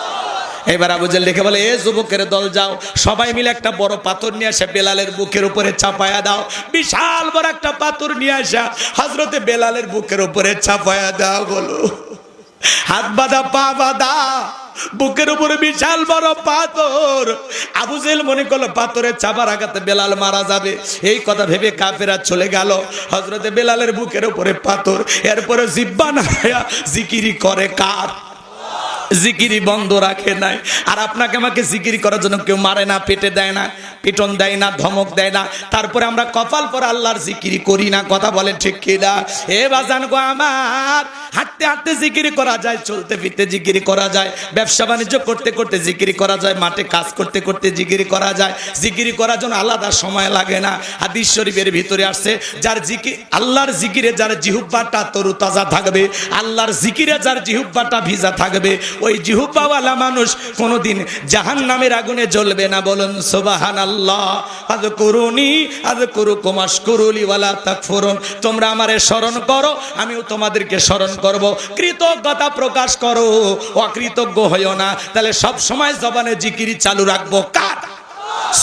এবার আবু জেহেল দেখে বলে, এ যুবকের দল, যাও সবাই মিলে একটা বড় পাথর নিয়ে আসে বেলালের বুকের উপরে চাপায়া দাও। বিশাল বড় একটা পাথর নিয়ে আসা হযরতে বেলালের বুকের উপরে চাপায়া দাও। বলো, হাত বাঁধা পা বাঁধা বুকের উপরে বিশাল বড় পাথর। আবু জেহেল মনে করলো পাথরের চাপার আঘাতে বেলাল মারা যাবে, এই কথা ভেবে কাফেররা চলে গেল। হযরতে বেলালের বুকের উপরে পাথর, এরপরে জিহ্বা নাড়ায়া জিকিরি করে কার? জিকিরি বন্ধ রাখে নাই। আর আপনাকে আমাকে জিকিরি করার জন্য কেউ মারে না, পেটে দেয় না, পিটন দেয় না, ধমক দেয় না, তারপরে আমরা কপাল পরে আল্লাহর জিকিরি করি না। কথা বলেন ঠিক কি না? এ বাজান গো আমার, হাঁটতে হাঁটতে জিকিরি করা যায়, চলতে ফিরতে জিকিরি করা যায়, ব্যবসা বাণিজ্য করতে করতে জিকিরি করা যায়, মাঠে কাজ করতে করতে জিকিরি করা যায়। জিকিরি করার জন্য আলাদা সময় লাগে না। হাদিস শরীফের ভিতরে আসছে, যার জিকির, আল্লাহর জিকিরে যার জিহ্বাটা তরুতাজা থাকবে, আল্লাহর জিকিরে যার জিহ্বাটা ভিজা থাকবে, ওই জিহ্বাওয়ালা মানুষ কোনোদিন জাহান্নামের আগুনে জ্বলবে না। বলুন সুবহানাল্লাহ। আযকুরুনি আযকুরুকুম আশকুরুলি ওয়ালা তাকফুরুন। তোমরা আমারে স্মরণ করো, আমিও তোমাদেরকে স্মরণ করব। কৃতজ্ঞতা প্রকাশ করো, অকৃতজ্ঞ হইও না। তাহলে সব সময় জবানে জিকিরি চালু রাখবো কার?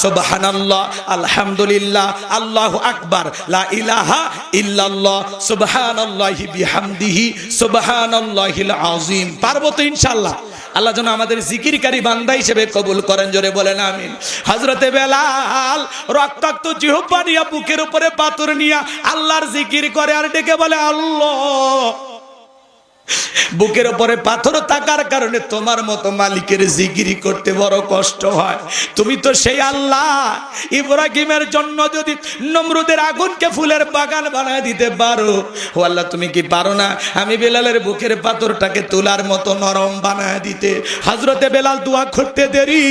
সুবহানাল্লাহ, আলহামদুলিল্লাহ, আল্লাহু আকবার, লা ইলাহা ইল্লাল্লাহ, সুবহানাল্লাহি বিহামদিহি, সুবহানাল্লাহিল আযীম। পারবো তো ইনশাআল্লাহ? আল্লাহ যেন আমাদের জিকিরকারী বান্দা হিসেবে কবুল করেন, জোরে বলেন আমিন। হযরতে বেলাল রক্তাক্ত জিহ্বা নিয়ে, বুকের উপরে পাথর নিয়ে আল্লাহর জিকির করে আর ডেকে বলে আল্লাহ। বুকের উপরে পাথর থাকার কারণে তোমার মতো মালিকের জিকিরি করতে বড় কষ্ট হয়। তুমি তো সেই আল্লাহ, ইব্রাহিমের জন্য যদি নমরুদের আগুনকে ফুলের বাগান বানায় দিতে পারো, ও আল্লাহ তুমি কি পারো না আমি বেলালের বুকের পাথরটাকে তুলার মতো নরম বানায় দিতে? হযরতে বেলাল দোয়া করতে দেরি,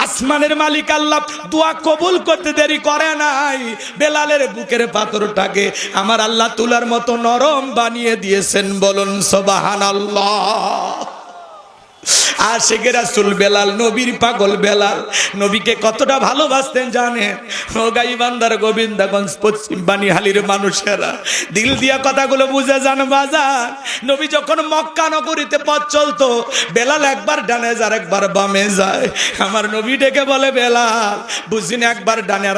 আসমানের মালিক আল্লাহ দোয়া কবুল করতে দেরি করে নাই। বেলালের বুকের পাথরটাকে আমার আল্লাহ তুলার মতো নরম বানিয়ে দিয়েছেন। বলুন সুবহানাল্লাহ। আশিকে রাসূল বেলাল, নবীর পাগল বেলাল, নবীকে কতটা ভালোবাসতেন জানেন? ও গাইবান্ধার গোবিন্দগঞ্জ পশ্চিম বানিহালির মানুষেরা, দিল দিয়া কথাগুলো বুঝে যান বাজার। নবী যখন মক্কা নগরীতে পথ চলতো, বেলাল একবার ডানে যায় একবার বামে যায়। আমার নবী ডেকে বলে বেলাল, বুঝিন একবার ডানে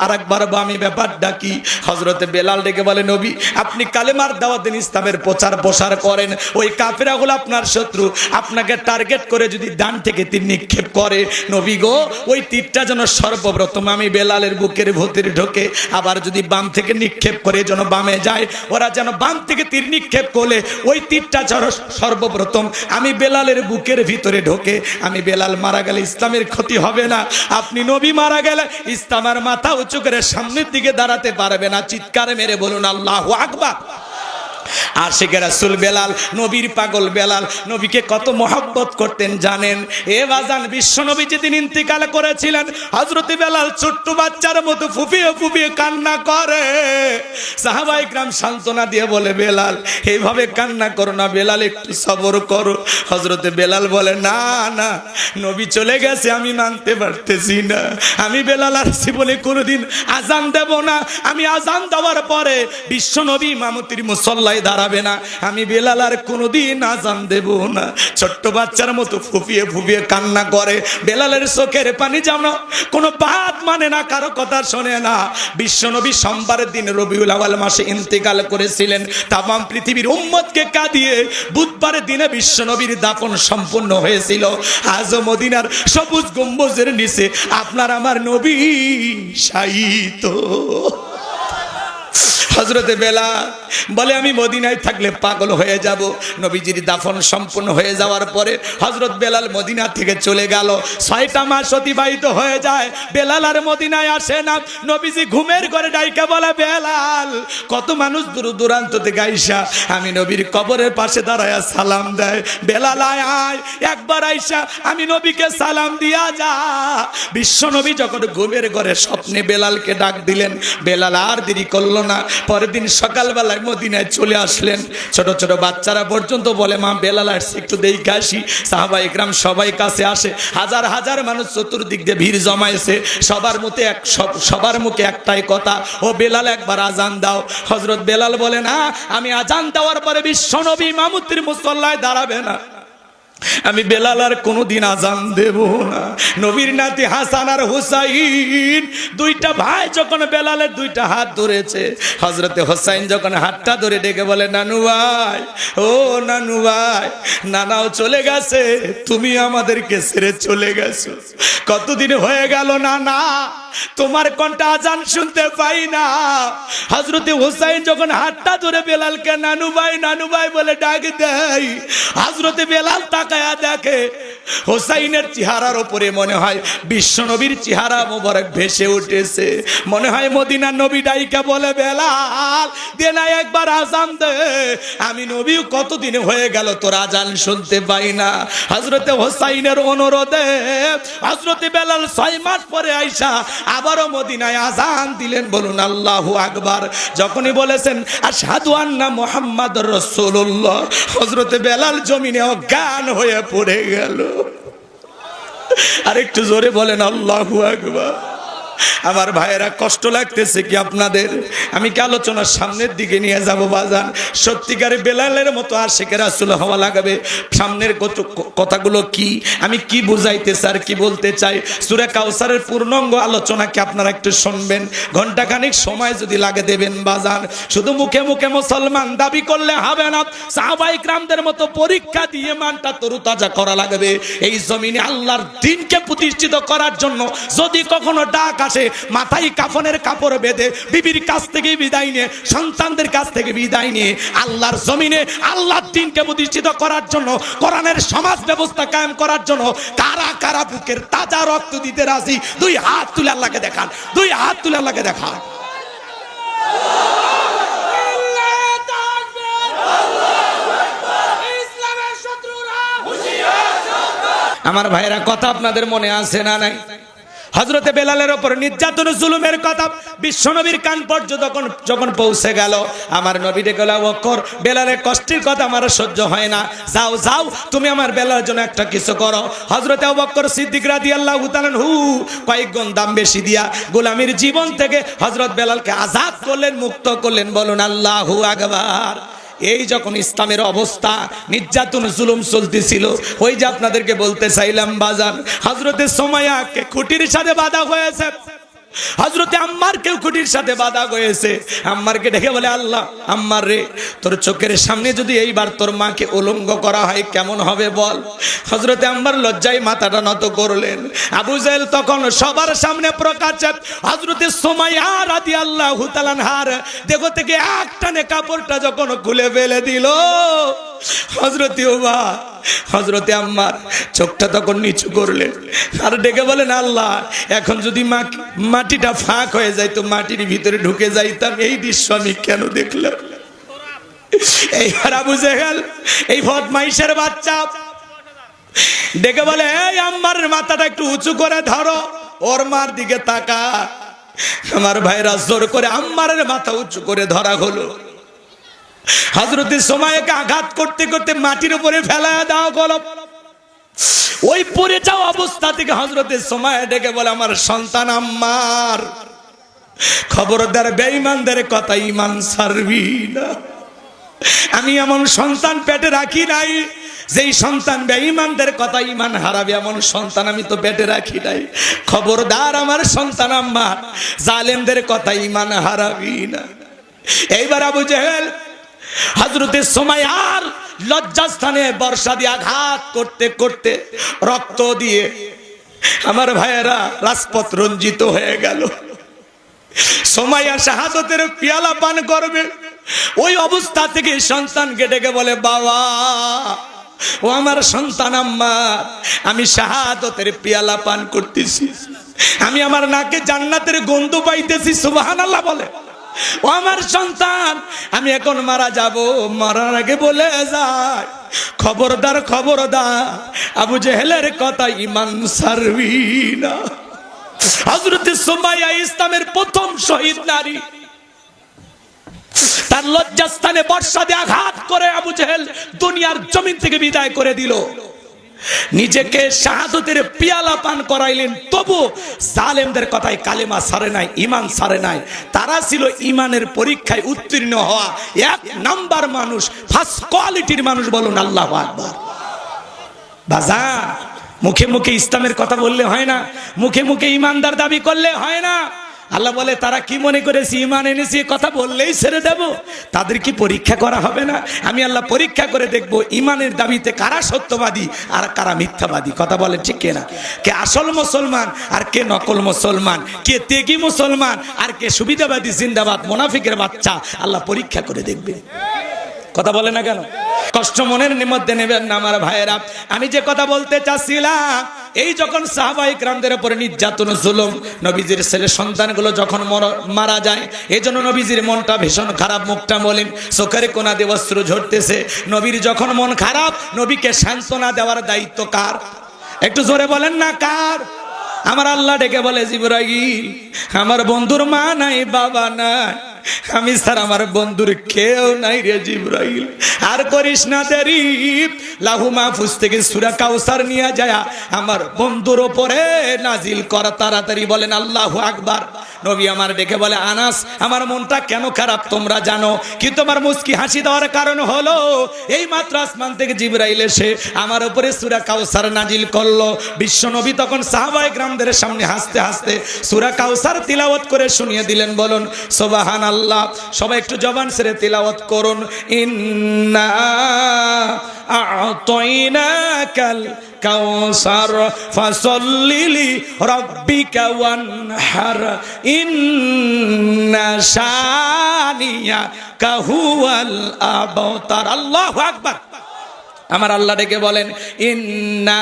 আর একবার বামে, ব্যাপারটা কি? হযরতে বেলাল ডেকে বলে নবী, আপনি কালেমার দাওয়াত দিন, ইসলামের প্রচার প্রসার করেন, ওই কাফেরা হলো আপনার শত্রু, আপনাকে টার্গেট করে যদি ডান থেকে তীর নিক্ষেপ করে, নবী গো ওই তীরটা যেন সর্বপ্রথম আমি বেলালের বুকের ভিতরে ঢোকে, আবার যদি বাম থেকে নিক্ষেপ করে যেন বামে যায়। ওরা যেন বাম থেকে তীর নিক্ষেপ করলে ওই তীরটা যেন সর্বপ্রথম আমি বেলালের বুকের ভিতরে ঢোকে। আমি বেলাল মারা গেলে ইসলামের ক্ষতি হবে না, আপনি নবী মারা গেলে ইসলামের মাথা উঁচু করে সামনের দিকে দাঁড়াতে পারবে না। চিৎকার মেরে বলুন আল্লাহু আকবার। আশিকে রাসূল বেলাল, নবীর পাগল বেলাল, নবীকে কত মহব্বত করতেন জানেন? এ বাজান, বিশ্ব নবী যেদিন ইন্তিকাল করেছিলেন, হযরত বেলাল ছোট্ট বাচ্চার মতো ফুপিয়ে ফুপিয়ে কান্না করে। সাহাবায়ে কেরাম সান্ত্বনা দিয়ে বলে বেলাল এইভাবে কান্না করো না, বেলাল একটু সবর করো। হযরত বেলাল বলে না না, নবী চলে গেছে আমি মানতে পারতেছি না, আমি বেলাল আর জীবনে কোনোদিন আজান দেব না। আমি আজান দেওয়ার পরে বিশ্ব নবী ইমামতির মুসল্লায় দাঁড়াবে না, আমি বেলাল আর কোনোদিন আজান দেব না। ছোট্ট বাচ্চার মতো ফুপিয়ে ফুপিয়ে কান্না করে। বেলালের চোখের পানি যেন কোনো বাত মানে না, কারো কথা শোনে না। বিশ্বনবী সোমবারের দিন রবিউল আউয়াল মাসে ইন্তেকাল করেছিলেন। তামাম পৃথিবীর উম্মতকে কাঁদিয়ে বুধবারের দিনে বিশ্বনবীর দাফন সম্পূর্ণ হয়েছিল। আজও মদিনার সবুজ গম্বুজের নিচে আপনার আমার নবী শায়িত। হযরতে বেলাল বলে আমি মদিনায় থাকলে পাগল হয়ে যাব। নবীজির দাফন সম্পূর্ণ হয়ে যাওয়ার পরে হযরত বেলাল মদিনা থেকে চলে গেল। 6টা মাস অতিবাহিত হয়ে যায়, বেলাল আর মদিনায় আসে না। নবীজি ঘুমের ঘরে ডাইকা বলে বেলাল, কত মানুষ দূর দূরান্ত থেকে আইসা আমি নবীর কবরের পাশে দাঁড়ায়া সালাম দেয়, বেলাল আয় আয় একবার আইসা আমি নবীকে সালাম দিয়া যা। বিশ্ব নবী যখন ঘুমের ঘরে স্বপ্নে বেলালকে ডাক দিলেন, বেলাল আর দেরি করলো না, পরের দিন সকালবেলায় মদিনায় চলে আসলেন। ছোট ছোট বাচ্চারা পর্যন্ত বলে মা বেলাল আসছে, একটু দেখে আসি। সাহাবায়ে কেরাম সবাই কাছে আসে, হাজার হাজার মানুষ চতুর্দিক দিয়ে ভিড় জমাইছে। সবার মুখে একটাই কথা, ও বেলাল একবার আজান দাও। হযরত বেলাল বলে না, আমি আজান দেওয়ার পরে বিশ্বনবী ইমামতির মুসল্লায় দাঁড়াবে না, আমি বেলাল আর কোনোদিন আজান দেব না। নবীর নাতি হাসান আর হুসাইন দুইটা ভাই যখন বেলালের দুইটা হাত ধরেছে, হযরতে হুসাইন যখন হাতটা ধরে ডেকে বলে, নানু ভাই, ও নানু ভাই, নানাও চলে গেছে, তুমি আমাদেরকে ছেড়ে চলে গেছো, কতদিন হয়ে গেল নানা তোমার কণ্ঠে আজান শুনতে পাই না। হযরতে হুসাইন যখন হাতটা ধরে বেলালকে নানু ভাই বলে ডাক দেয়, হযরতে বেলাল তাকায়া দেখে হুসাইনের চেহারার উপরে মনে হয় বিশ্বনবীর চেহারা মোবারক ভেসে উঠেছে। মনে হয় মদিনার নবী ডাইকা বলে, বেলাল দে না একবার আজান দে, আমি নবী কতদিন হয়ে গেল তোর আজান শুনতে পাই না। হযরতে হুসাইনের অনুরোধে হযরতে বেলাল 6 মাস পরে আইসা আবারও মদিনায় আজান দিলেন। বলুন আল্লাহু আকবার। যখনই বলেছেন আশহাদু আন্না মুহাম্মাদুর রাসূলুল্লাহ, হযরতে বেলাল জমিনে অজ্ঞান হয়ে পড়ে গেল। আরেকটু জোরে বলেন আল্লাহু আকবার। আমার ভাইয়েরা, কষ্ট লাগতেছে কি আপনাদের? আমি কি আলোচনার সামনের দিকে নিয়ে যাব বাজান? সত্যিকারে বেলালের মতো আশিকে রাসূল হওয়া লাগবে। সামনের কথাগুলো কি, আমি কি বুঝাইতে চাই, কি বলতে চাই, সূরা কাউসারের পূর্ণাঙ্গ আলোচনা কি আপনারা একটু শুনবেন? ঘন্টাখানিক সময় যদি লাগে দেবেন বাজান। শুধু মুখে মুখে মুসলমান দাবি করলে হবে না, সাহাবায়ে কিরামদের মতো পরীক্ষা দিয়ে মানটা তরুতাজা করা লাগবে। এই জমিনে আল্লাহর দ্বীনকে প্রতিষ্ঠিত করার জন্য যদি কখনো ডাক আসে, মাথায় কাফনের কাপড় বেঁধে বিবির কাছ থেকে বিদায় নিয়ে, সন্তানদের কাছ থেকে বিদায় নিয়ে আল্লাহর জমিনে আল্লাহর দ্বীনকে প্রতিষ্ঠিত করার জন্য, কোরআনের সমাজ ব্যবস্থা কায়েম করার জন্য কারা কারা বুকের তাজা রক্ত দিতে রাজি? 2 হাত তুলে আল্লাহকে দেখান, 2 হাত তুলে আল্লাহকে দেখান। আমার ভাইরা, কথা আপনাদের মনে আছে না নাই? হযরতে বেলালের উপর নির্যাতন জুলুমের কথা বিশ্বনবীর কান পর্যন্ত যখন পৌঁছে গেল, আমার নবী ডেকে বলল, আবু বকর, বেলালের কষ্টের কথা আমার সহ্য হয় না, যাও যাও তুমি আমার বেলালের জন্য একটা কিছু করো। হযরতে আবু বকর সিদ্দিক রাদিয়াল্লাহু তাআলা আনহু কয়েক গুণ দাম বেশি দিয়া গোলামীর জীবন থেকে হযরত বেলালকে আজাদ করলেন, মুক্ত করলেন। বলুন আল্লাহু আকবার। এই যখন ইসলামের অবস্থা, নির্যাতন জুলুম চলতেছিল, ওই যে আপনাদেরকে বলতে চাইলাম বাজান, হযরতে সুমাইয়াকে খুঁটির সাথে বাঁধা হয়েছে, হযরতে আম্মারকেও খুঁটির সাথে বাঁধা হয়েছে। আম্মারকে ডেকে বলে, আল্লাহ আম্মার রে, তোর চোখের সামনে যদি এইবার তোর মাকে উলঙ্গ করা হয় কেমন হবে বল? হযরতে আম্মার লজ্জায় মাথাটা নত করলেন। আবু জাহেল তখন সবার সামনে প্রকাশ্যে হযরতে সুমাইয়া রাদিয়াল্লাহু তাআলা আনহার দেহ থেকে একটানে কাপড়টা যখন খুলে ফেলে দিল, হযরতে ওমর, হযরতে আম্মার চোখটা তখন নিচু করলেন আর ডেকে বলেন, আল্লাহ এখন যদি মাটিটা ফাঁক হয়ে যায় তো মাটির ভিতরে ঢুকে যাইতাম, এই দৃশ্য আমি কেন দেখলাম? এইবার আবু জেহেল, এই বদমাইশের বাচ্চা, ডেকে বলে, এই আম্মারের মাথাটা একটু উঁচু করে ধরো, ওর মার দিকে তাকা। আমার ভাইরা জোর করে আম্মারের মাথা উঁচু করে ধরা হলো। হযরতে সুমাইয়াকে আঘাত করতে করতে মাটির উপরে ফেলায়া দেওয়া হলো। ওই পড়ে যাওয়া অবস্থা থেকে হযরতে সুমাইয়া ডেকে বলে, আমার সন্তান আম্মার, খবরদার বেঈমানদের কথা ঈমান ছাড়বি না। আমি এমন সন্তান পেটে রাখি নাই যেই সন্তান বেঈমানদের কথা ঈমান হারাবে, এমন সন্তান আমি তো পেটে রাখি নাই। খবরদার আমার সন্তান আম্মার, জালেমদের কথা ঈমান হারাবি না। এইবার আবু জেহেল হযরতে সুমাইয়ার লজ্জাস্থানে বর্ষা দিয়ে আঘাত করতে করতে রক্ত দিয়ে আমার ভাইয়েরা রাজপথ রঞ্জিত হয়ে গেল। সুমাইয়া শাহাদাতের পেয়ালা পান করবে, ওই অবস্থা থেকে সন্তানকে ডেকে বলে, বাবা ও আমার সন্তান আম্মার, আমি শাহাদাতের পেয়ালা পান করতেছি, আমি আমার নাকে জান্নাতের গন্ধ পাইতেছি। সুবহানাল্লাহ বলে। ও আমার সন্তান, আমি এখন মারা যাব, মরার আগে বলে যায়, খবরদার খবরদার আবু জেহেলের কথা ঈমান ছাড়বি না। হযরতে সুমাইয়া ইসলামের প্রথম শহীদ নারী, তার লজ্জাস্থানে বর্ষা দিয়ে আঘাত করে আবু জেহেল দুনিয়ার জমিন থেকে বিদায় করে দিল। নিজেকে শাহাদাতের পেয়ালা পান করাইলেন, তবু জালেমদের কথায় কালেমা ছাড়ে নাই, ঈমান ছাড়ে নাই। তারা ছিল ঈমানের পরীক্ষায় উত্তীর্ণ হওয়া 1 নাম্বার মানুষ, ফার্স্ট কোয়ালিটির মানুষ। বলুন আল্লাহু আকবার। বাজার মুখে মুখে ইসলামের কথা বললে হয় না, মুখে মুখে ইমানদার দাবি করলে হয় না। আল্লাহ বলে তারা কি মনে করেছে ঈমান এনেছে কথা বললেই ছেড়ে দেব? তাদের কি পরীক্ষা করা হবে না? আমি আল্লাহ পরীক্ষা করে দেখব ঈমানের দাবিতে কারা সত্যবাদী আর কারা মিথ্যাবাদী। কথা বলে ঠিক কিনা? কে আসল মুসলমান আর কে নকল মুসলমান, কে তেগি মুসলমান আর কে সুবিধাবাদী জিন্দাবাদ মুনাফিকের বাচ্চা, আল্লাহ পরীক্ষা করে দেখবে। কথা বলে না কেন? কষ্ট মনের মধ্যে নেবেন না আমার ভাইয়েরা। আমি যে কথা বলতে চাচ্ছিলাম, এই যখন সাহাবায়ে কেরামদের উপরে নির্যাতন জুলুম, নবীজির ছেলে সন্তানগুলো যখন মারা যায়, এই জন্য নবীজির মনটা ভীষণ খারাপ, মুখটা মলিন, চোখের কোনা দিয়ে অশ্রু ঝরতেছে। নবীর যখন মন খারাপ, নবীকে সান্ত্বনা দেওয়ার দায়িত্ব কার? একটু জোরে বলেন না কার? আমার আল্লাহ ডেকে বলে জিবরাইল, আমার বন্ধুর মা নাই, বাবা নাই, আমি স্যার আমার বন্ধুর কেউ নাই রে জিবরাইল, আর করিস না দেরি, লাহু মাহফুজ থেকে সূরা কাউসার নিয়ে যায় আমার বন্ধুর উপরে নাজিল কর তাড়াতাড়ি। বলেন আল্লাহু আকবার। নবী আমার ডেকে বলে, আনাস আমার মনটা কেন খারাপ তোমরা জানো, কিন্তু আমার মুস্কি হাসি দেওয়ার কারণ হলো এই মাত্র আসমান থেকে জিবরাইল এসে আমার উপরে সূরা কাউসার নাজিল করলো। বিশ্ব নবী তখন সাহাবায়ে কেরামদের সামনে হাসতে হাসতে সূরা কাউসার তিলাওয়াত করে শুনিয়ে দিলেন। বলুন সুবহানাল্লাহ। সবাই একটু জবান ছেড়ে তিলাওয়াত করুন। ইন্না আ'তাইনাকাল কাউসার ফাসাল্লি লিরাব্বিকা ওয়ানহার ইন্না শানিয়াকা হুয়াল আবতার। আল্লাহু আকবার। আমার আল্লাহ ডেকে বলেন, ইন্না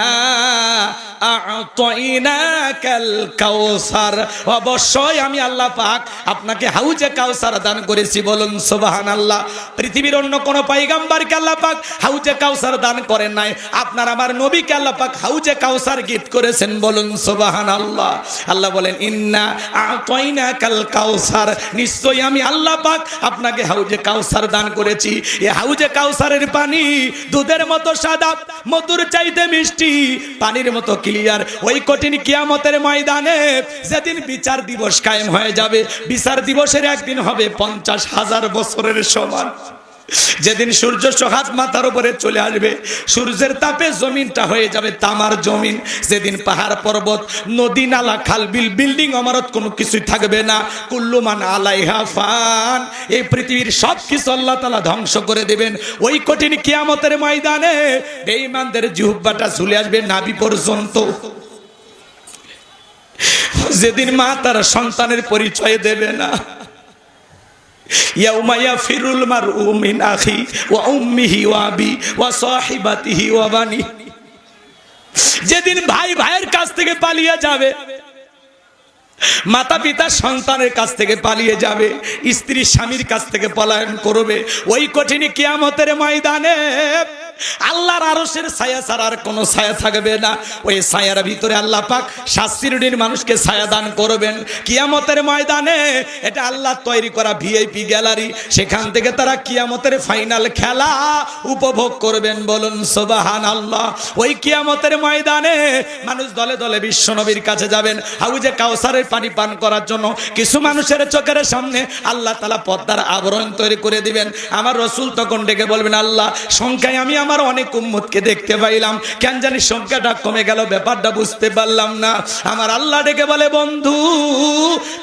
আ'তাইনাকাল কাউসার, অবশ্যই আমি আল্লাহ পাক আপনাকে হাউজে কাউসার দান করেছি। বলুন সুবহানাল্লাহ। পৃথিবীর অন্য কোন পয়গম্বরকে আল্লাহ পাক হাউজে কাউসার দান করেন নাই, আপনার আমার নবীকে আল্লাহ পাক হাউজে কাউসার গিফট করেছেন। বলুন সুবহানাল্লাহ। আল্লাহ বলেন, ইন্না আ'তাইনাকাল কাউসার, নিশ্চয়ই আমি আল্লাহ পাক আপনাকে হাউজে কাউসার দান করেছি। এই হাউজে কাউসারের পানি দুধের মতো সাদা, মধুর চাইতে মিষ্টি, পানির মতো ক্লিয়ার। ওই কঠিন কিয়ামতের ময়দানে যেদিন বিচার দিবস কায়েম হয়ে যাবে, বিচার দিবসের একদিন হবে 50,000 বছরের সমান। যেদিন সূর্য সোহাত মাথার উপরে চলে আসবে, সূর্যের তাপে জমিনটা হয়ে যাবে তামার জমিন। যেদিন পাহাড় পর্বত নদী নালা খাল বিল বিল্ডিং ইমারত কোনো কিছুই থাকবে না। কুল্লু মান আলাইহা ফান, এই পৃথিবীর সব কিছু আল্লাহ তাআলা ধ্বংস করে দেবেন। ওই কঠিন কিয়ামতের ময়দানে বেঈমানদের জিহ্বাটা ঝুলে আসবে নাভি পর্যন্ত। যেদিন মা তার সন্তানের পরিচয় দেবে না, ইয়াউমা ইয়াফিরুল মারউ মিন আখি ওয়া উম্মিহি ওয়া আবি ওয়া সাহিবাতিহি ওয়া বানি, যেদিন ভাই ভাইয়ের কাছ থেকে পালিয়ে যাবে, মাতা পিতা সন্তানের কাছ থেকে পালিয়ে যাবে, স্ত্রী স্বামীর কাছ থেকে পলায়ন করবে। ওই কঠিন কিয়ামতের ময়দানে আল্লাহর আরশের ছায়া ছাড়া আর কোনো ছায়া থাকবে না। ওই ছায়ার ভিতরে আল্লাহ পাক 7 শ্রেণীর মানুষকে ছায়া দান করবেন কিয়ামতের ময়দানে। এটা আল্লাহ তৈরি করা ভিআইপি গ্যালারি, সেখান থেকে তারা কিয়ামতের ফাইনাল খেলা উপভোগ করবেন। বলুন সুবহানাল্লাহ। ওই কিয়ামতের ময়দানে মানুষ দলে দলে বিশ্ব নবীর কাছে যাবেন হাউজে কাউসারের পানি পান করার জন্য। কিছু মানুষের চোখের সামনে আল্লাহ তাআলা পর্দার আবরণ তৈরি করে দিবেন। আমার রাসূল তখন ডেকে বলবেন, আল্লাহ সংখ্যায় আমি আমার অনেক উম্মতকে দেখতে পাইলাম, কেন জানি সংখ্যাটা কমে গেল, ব্যাপারটা বুঝতে পারলাম না। আমার আল্লাহ ডেকে বলে, বন্ধু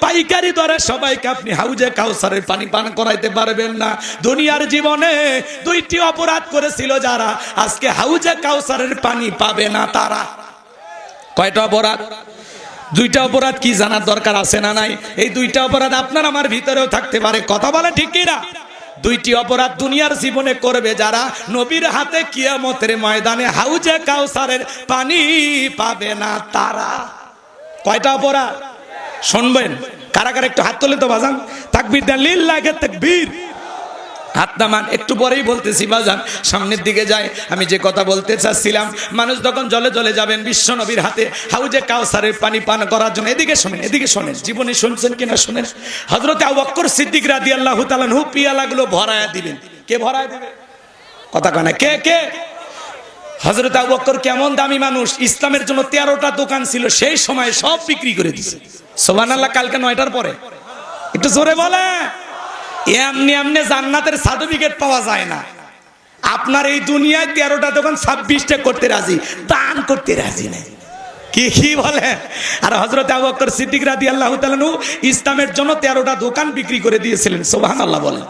পাইকারি দরে সবাইকে আপনি হাউজে কাউসারের পানি পান করাইতে পারবেন না। দুনিয়ার জীবনে 2টি অপরাধ করেছিল যারা, আজকে হাউজে কাউসারের পানি পাবে না তারা। কয়টা অপরাধ? 2টা অপরাধ কি জানার দরকার আছে না নাই? এই 2টা অপরাধ আপনার আমার ভিতরেও থাকতে পারে। কথা বলে ঠিক কি না? 2টি অপরাধ দুনিয়ার জীবনে করবে যারা, নবীর হাতে কিয়ামতের ময়দানে হাউজে কাউসারের পানি পাবে না তারা। কয়টা অপরাধ শুনবেন? কারা কারা একটু হাত তোলে তো বাজান, তাকবীর দেন, লিল্লাহি তাকবীর। হাত নামান, একটু পরেই বলতেছি বাজান, সামনের দিকে যায়। আমি যে কথা বলতে চাচ্ছিলাম, মানুষ যখন জলে জলে যাবেন বিশ্ব নবীর হাতে হাউজে কাউসারের পানি পান করার জন্য। এদিকে শোনেন, এদিকে শোনেন, জীবনে শুনছেন কিনা শোনেন। হযরত আবু বকর সিদ্দিক রাদিয়াল্লাহু তাআলা আনহু পিয়ালাগুলো ভরায়া দিবেন। কে ভরায়া দিবে? কথা কয় না, কে কে? হযরত আবু বকর কেমন দামি মানুষ, ইসলামের জন্য 13টা দোকান ছিল, সেই সময় সব বিক্রি করে দিয়েছে। সুবহানাল্লাহ। কালকে 9টার পরে একটু জোরে বলে। এমনি এমনি জান্নাতের সার্টিফিকেট পাওয়া যায় না। আপনার এই দুনিয়ায় 13টা দোকান 26টা করতে রাজি, দান করতে রাজি নাই। কি বলে? আর হযরত আবু বকর সিদ্দিক রাদিয়াল্লাহু তাআলা আনহু ইসলামের জন্য 13টা দোকান বিক্রি করে দিয়েছিলেন। সুবহানাল্লাহ বলেন।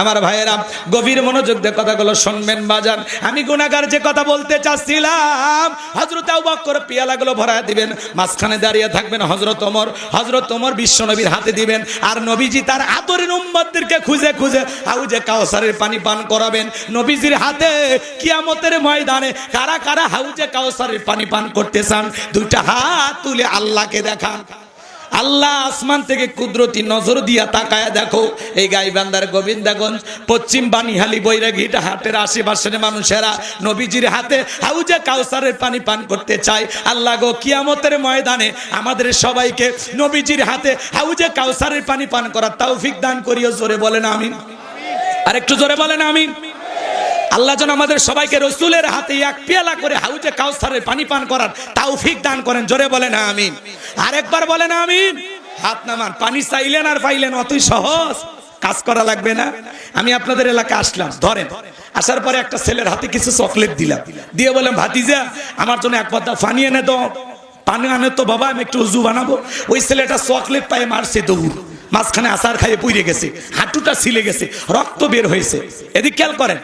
আমার ভাইয়েরা গভীর মনোযোগ দিয়ে কথাগুলো শুনবেন বাজান। আমি গুনাহগার যে কথা বলতে চাচ্ছিলাম, হযরত আবু বকর পেয়ালাগুলো ভরায় দিবেন, মাঝখানে দাঁড়িয়ে থাকবেন হযরত ওমর বিশ্ব নবীর হাতে দিবেন, আর নবীজি তার আদরের উম্মতদেরকে খুঁজে খুঁজে হাউজে কাউসারের পানি পান করাবেন। নবীজির হাতে কিয়ামতের ময়দানে কারা কারা হাউজে কাউসারের পানি পান করতে চান, দুইটা হাত তুলে আল্লাহকে দেখান। আল্লাহ আসমান থেকে কুদরতি নজর দিয়া তাকায় দেখো, এই গাইবান্ধার গোবিন্দাগঞ্জ পশ্চিম বানিহালি বৈরাগীটা হাটের আশেপাশের মানুষেরা নবীজির হাতে হাউজে কাউসারের পানি পান করতে চায়। আল্লাহ গো কিয়ামতের ময়দানে আমাদের সবাইকে নবীজির হাতে হাউজে কাউসারের পানি পান করার তৌফিক দান করিও। জোরে বলেন আমিন। আর একটু জোরে বলেন আমিন। আল্লাহ যেন আমাদের সবাইকে রসুলের হাতে এক পেয়ালা করে হাউজে কাউসারের পানি পান করার তৌফিক দান করেন। জোরে বলেন আমিন। আরেকবার বলেন আমিন। হাত নামান। পানি চাইলেন আর পাইলেন, অতই সহজ, কাজ করা লাগবে না। আমি আপনাদের এলাকায় আসলাম, ধরেন আসার পরে একটা ছেলের হাতে কিছু চকলেট দিলাম, দিয়ে বললাম ভাতিজা আমার জন্য এক পাতা পানি এনে দাও। পানি আনে তো বাবা, আমি একটু উজু বানাবো। ওই ছেলেটা চকলেট পায়ে মারছে দৌড়, মাঝখানে আসার খাইয়ে পুড়ে গেছে, হাঁটুটা ছিলে গেছে, রক্ত বের হয়েছে। এদিক খেয়াল করেন।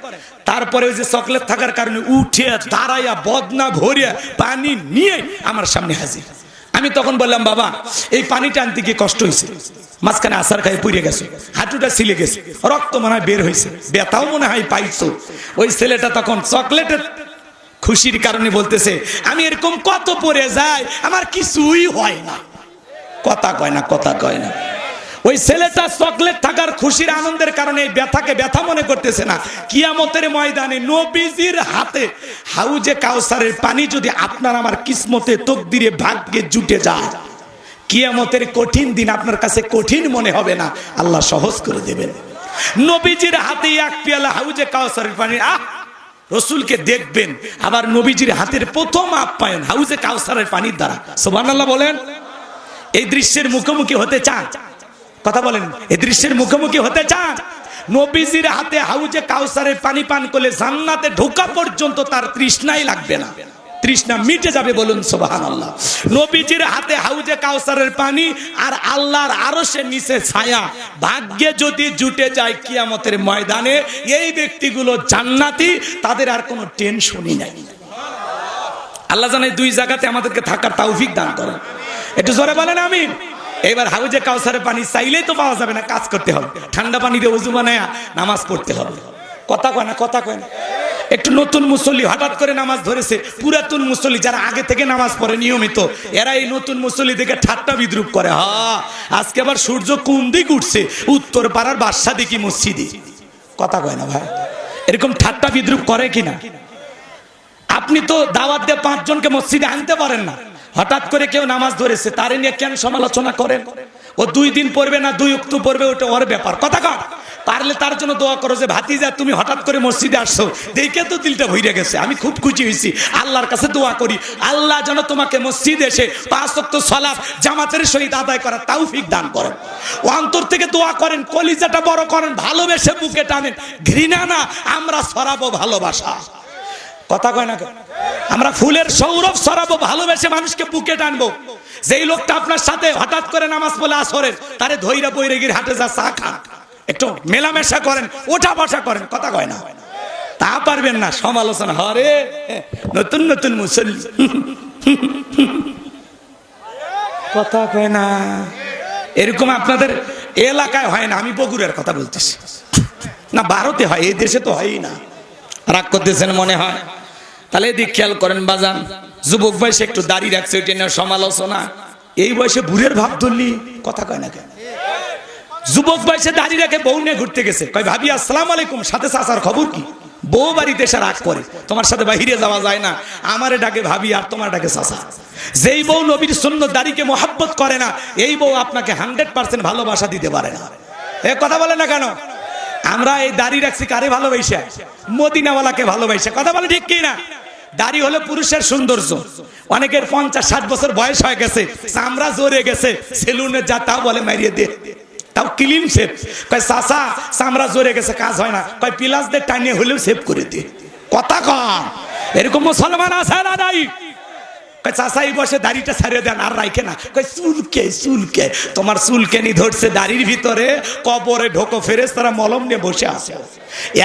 তারপরে ওই যে চকলেট থাকার কারণে উঠে দাঁড়াইয়া বদনা ভরিয়া পানি নিয়ে আমার সামনে হাজির। আমি তখন বললাম বাবা এই পানিটা আনতে গিয়ে কষ্ট হয়েছে, মাঝখানে আসার খাইয়ে পুড়ে গেছে, হাঁটুটা ছিলে গেছে, রক্ত মনে হয় বের হয়েছে, ব্যথাও মনে হয় পাইছো। ওই ছেলেটা তখন চকলেটের খুশির কারণে বলতেছে আমি এরকম কত পরে যাই, আমার কিছুই হয় না। কথা কয় না, কথা কয় না। ওই ছেলেটা চকলেট থাকার খুশির আনন্দের কারণে এই ব্যথাকে ব্যথা মনে করতেছে না। কিয়ামতের ময়দানে নবীজির হাতে হাউজে কাউসারের পানি যদি আপনার আমার কিসমতে তকদিরে ভাগ্যে জুটে যায়, কিয়ামতের কঠিন দিন আপনার কাছে কঠিন মনে হবে না, আল্লাহ সহজ করে দেবেন। নবীজির হাতে এক পেয়ালা হাউজে কাউসারের পানি, রসুলকে দেখবেন, আবার নবীজির হাতের প্রথম আপ্যায়ন হাউজে কাউসারের পানির দ্বারা। সুবহানাল্লাহ বলেন। এই দৃশ্যের মুখোমুখি হতে চান? কথা বলেন, এই দৃশ্যের মুখোমুখি হতে চান? নবীজির হাতে হাউজে কাউসারের পানি পান করলে জান্নাতে ঢোকা পর্যন্ত তার তৃষ্ণাই লাগবে না, তৃষ্ণা মিটে যাবে। বলুন সুবহানাল্লাহ। নবীজির হাতে হাউজে কাউসারের পানি আর আল্লাহর আরশের নিচে ছায়া, ভাগ্যে যদি জুটে যায় কিয়ামতের ময়দানে এই ব্যক্তিগুলো জান্নাতি, তাদের আর কোনো টেনশনই নাই। আল্লাহ জানে দুই জায়গাতে আমাদেরকে থাকার তৌফিক দান করেন। একটু জোরে বলেন আমিন। এবার হাউজে কাউসারের পানি চাইলেই তো পাওয়া যাবে না, কাজ করতে হবে, ঠান্ডা পানিতে ওযু বানায় নামাজ পড়তে হবে। কথা কয় না, কথা কয় না। একটু নতুন মুসল্লি হঠাৎ করে নামাজ ধরেছে, পুরাতন মুসল্লি যারা আগে থেকে নামাজ পড়ে নিয়মিত, এরা এই নতুন মুসল্লি দেখে ঠাট্টা বিদ্রুপ করে। আজকে আবার সূর্য কোন দিক উঠছে, উত্তর পাড়ার বাদশা দেখি মসজিদে। কথা কয় না ভাই, এরকম ঠাট্টা বিদ্রুপ করে কিনা? আপনি তো দাওয়াত দিয়ে 5 জনকে মসজিদে আনতে পারেন না, হঠাৎ করে কেউ নামাজ ধরেছে, তারে নিয়ে কেন সমালোচনা করেন? ও 2 দিন পড়বে না 2 ওয়াক্ত পড়বে, ওটা ওর ব্যাপার। কথা কর। পারলে তার জন্য দোয়া করো যে ভাতিজা তুমি হঠাৎ করে মসজিদে আসছো, দেখে তো দিলটা ভরে গেছে, আমি খুব খুশি হয়েছি। আল্লাহর কাছে দোয়া করি আল্লাহ যেন তোমাকে মসজিদে এসে 5 ওয়াক্ত সালাত জামাতের সহিত আদায় করার তৌফিক দান করেন। ও অন্তর থেকে দোয়া করেন, কলিজাটা বড় করেন, ভালোবেসে বুকে টানেন, ঘৃণা না, আমরা ছড়াবো ভালোবাসা। কথা কয় না, আমরা ফুলের সৌরভ ছড়াবো, ভালোবেসে মানুষকে বুকে টানবো। যেই লোকটা আপনার সাথে হঠাৎ করে নামাজ পড়লে আসরের, তারে ধইরা বৈরাগীর হাটে যা চা খান, একটু মেলামেশা করেন, ওঠা বসা করেন। কথা কয় না, তা পারবেন না, সমালোচনা হরে নতুন নতুন মুসল্লি। কথা কয় না, এরকম আপনাদের এলাকায় হয় না, আমি বগুড়ার কথা বলতেছি না, ভারতে হয়, এই দেশে তো হয়ই না। রাগ করতেছেন মনে হয়? তাহলে এদিক খেয়াল করেন বাজান। যুবক বয়সে একটু দাড়ি রাখছে, ওইটা নিয়ে সমালোচনা। এই বয়সে বুড়ের ভাব ধরলি, কথা কয় না কেন? যুবক বয়সে দাড়ি রেখে বউ নিয়ে ঘুরতে গেছে, কয় ভাবি আসসালামু আলাইকুম, সাথে চাচার খবর কি? বউ বাড়িতে এসে রাগ করে, তোমার সাথে বাহিরে যাওয়া যায় না, আমারে ডাকে ভাবি আর তোমার ডাকে চাচা। যেই বউ নবীর সুন্নত দাড়িকে মহব্বত করে না, এই বউ আপনাকে 100% ভালোবাসা দিতে পারে না। এ কথা বলে না কেন? আমরা এই দাড়ি রাখছি কারে ভালোবাসা? মদিনাওয়ালাকে ভালোবাসা। কথা বলে ঠিক কি না? দাড়ি হলো পুরুষের সৌন্দর্য। অনেকের 50-60 বছর বয়স হয়ে গেছে, চামড়া জড়ে গেছে, সেলুনে যা তা বলে মারিয়ে দে। তাও ক্লিন শেপ। কয় চাচা চামড়া জড়ে গেছে, কাজ হয় না। কয় পিলাস দিয়ে টানিয়ে হলেও শেপ করে দিয়ে। কথা কম, এরকম মুসলমান আছে না নাই? কয় চাচা এই বসে দাড়িটা ছাড়িয়ে দেন, আর রাখে না। কয় চুলকে তোমার চুলকেনি ধরছে দাড়ির ভিতরে, কবরে ঢোকো, ফেরেশতারা মলম নিয়ে বসে আছে।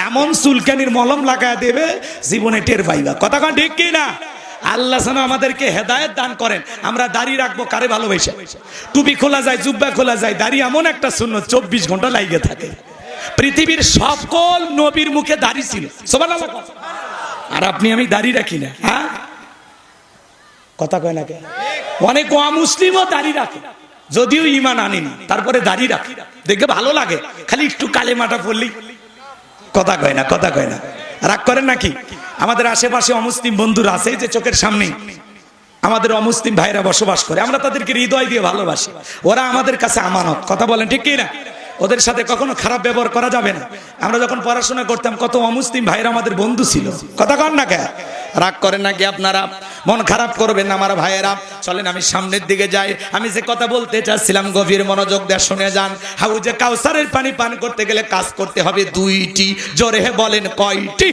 এমন চুলকানির মলম লাগায় দেবে, জীবনে টের পাইবা। কথা কন ঠিক কি না? আল্লাহ যেন আমাদেরকে হেদায়েত দান করেন। আমরা দাড়ি রাখবো কারে ভালোবেসে। টুপি খোলা যায়, জুব্বা খোলা যায়, দাড়ি এমন একটা সুন্নত 24 ঘন্টা লাগিয়ে থাকে। পৃথিবীর সকল নবীর মুখে দাড়ি ছিল, সুবহানাল্লাহ। আর আপনি আমি দাড়ি রাখি না, হ্যাঁ? কথা কয় না কে? অনেক অমুসলিমও দাড়ি রাখে, যদিও ঈমান আনেনি, তারপরে দাড়ি রাখে, দেখে ভালো লাগে, খালি একটু কালেমাটা পড়লেই। কথা কয় না, কথা কয় না, রাগ করেন নাকি? আমাদের আশেপাশে অমুসলিম বন্ধুরা আছে, যে চোখের সামনে আমাদের অমুসলিম ভাইরা বসবাস করে, আমরা তাদেরকে হৃদয় দিয়ে ভালোবাসি, ওরা আমাদের কাছে আমানত। কথা বলেন ঠিক কি না? ওদের সাথে কখনো খারাপ ব্যবহার করা যাবে না। আমরা যখন পড়াশোনা করতাম, কত অমুসলিম ভাইরা আমাদের বন্ধু ছিল। কথা কন না কে? রাগ করেন নাকি আপনারা? মন খারাপ করবেন না আমার ভাইয়েরা। চলেন আমি সামনের দিকে যাই। আমি যে কথা বলতে চাচ্ছিলাম, গভীর মনোযোগ দিয়ে শুনে যান। হাউজে কাউসারের পানি পান করতে গেলে কাজ করতে হবে দুইটি। জোরে বলেন কয়টি?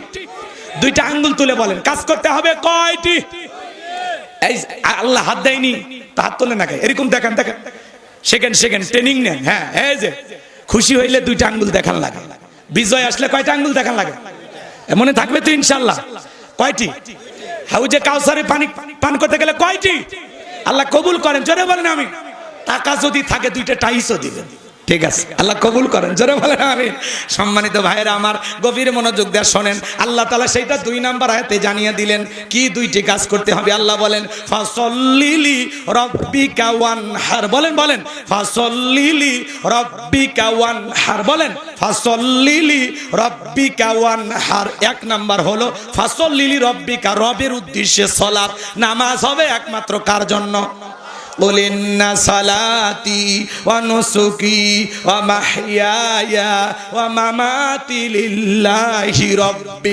দুইটা আঙ্গুল তুলে বলেন, কাজ করতে হবে কয়টি? এই আল্লাহ হাত দেয়নি, তা হাত তোলে না কে? এরকম দেখান, দেখেন, সেকেন্ড ট্রেনিং নেন। হ্যাঁ, এই যে খুশি হইলে দুইটা আঙ্গুল দেখান লাগে, বিজয় আসলে কয়টা আঙ্গুল দেখান লাগে? মনে থাকবে তো ইনশাল্লাহ? কয়টি? হাউজে কাউসারে পানি পান করতে গেলে কয়টি? আল্লাহ কবুল করেন, জোরে বলেন আমি। টাকা যদি থাকে দুইটা টাইসও দিবেন, ঠিক আছে? আল্লাহ কবুল করেন, জোরে বলেন আমি। সম্মানিত ভাইয়েরা আমার, গভীর মনোযোগ দিয়ে শোনেন। আল্লাহ তাআলা সেইটা 2 নাম্বার আয়াতে জানিয়ে দিলেন কি দুইটি কাজ করতে হবে। আল্লাহ বলেন, ফাসল্লিলি রাব্বিকা ওয়ানহার। বলেন ফাসল্লিলি রাব্বিকা ওয়ানহার। বলেন ফাসল্লিলি রাব্বিকা ওয়ানহার। 1 নাম্বার হলো ফাসল্লিলি রাব্বিকা, রবের উদ্দেশ্যে সালাত, নামাজ হবে একমাত্র কার জন্য? قل إن صلاتي ونسكي ومحياي ومماتي لله رب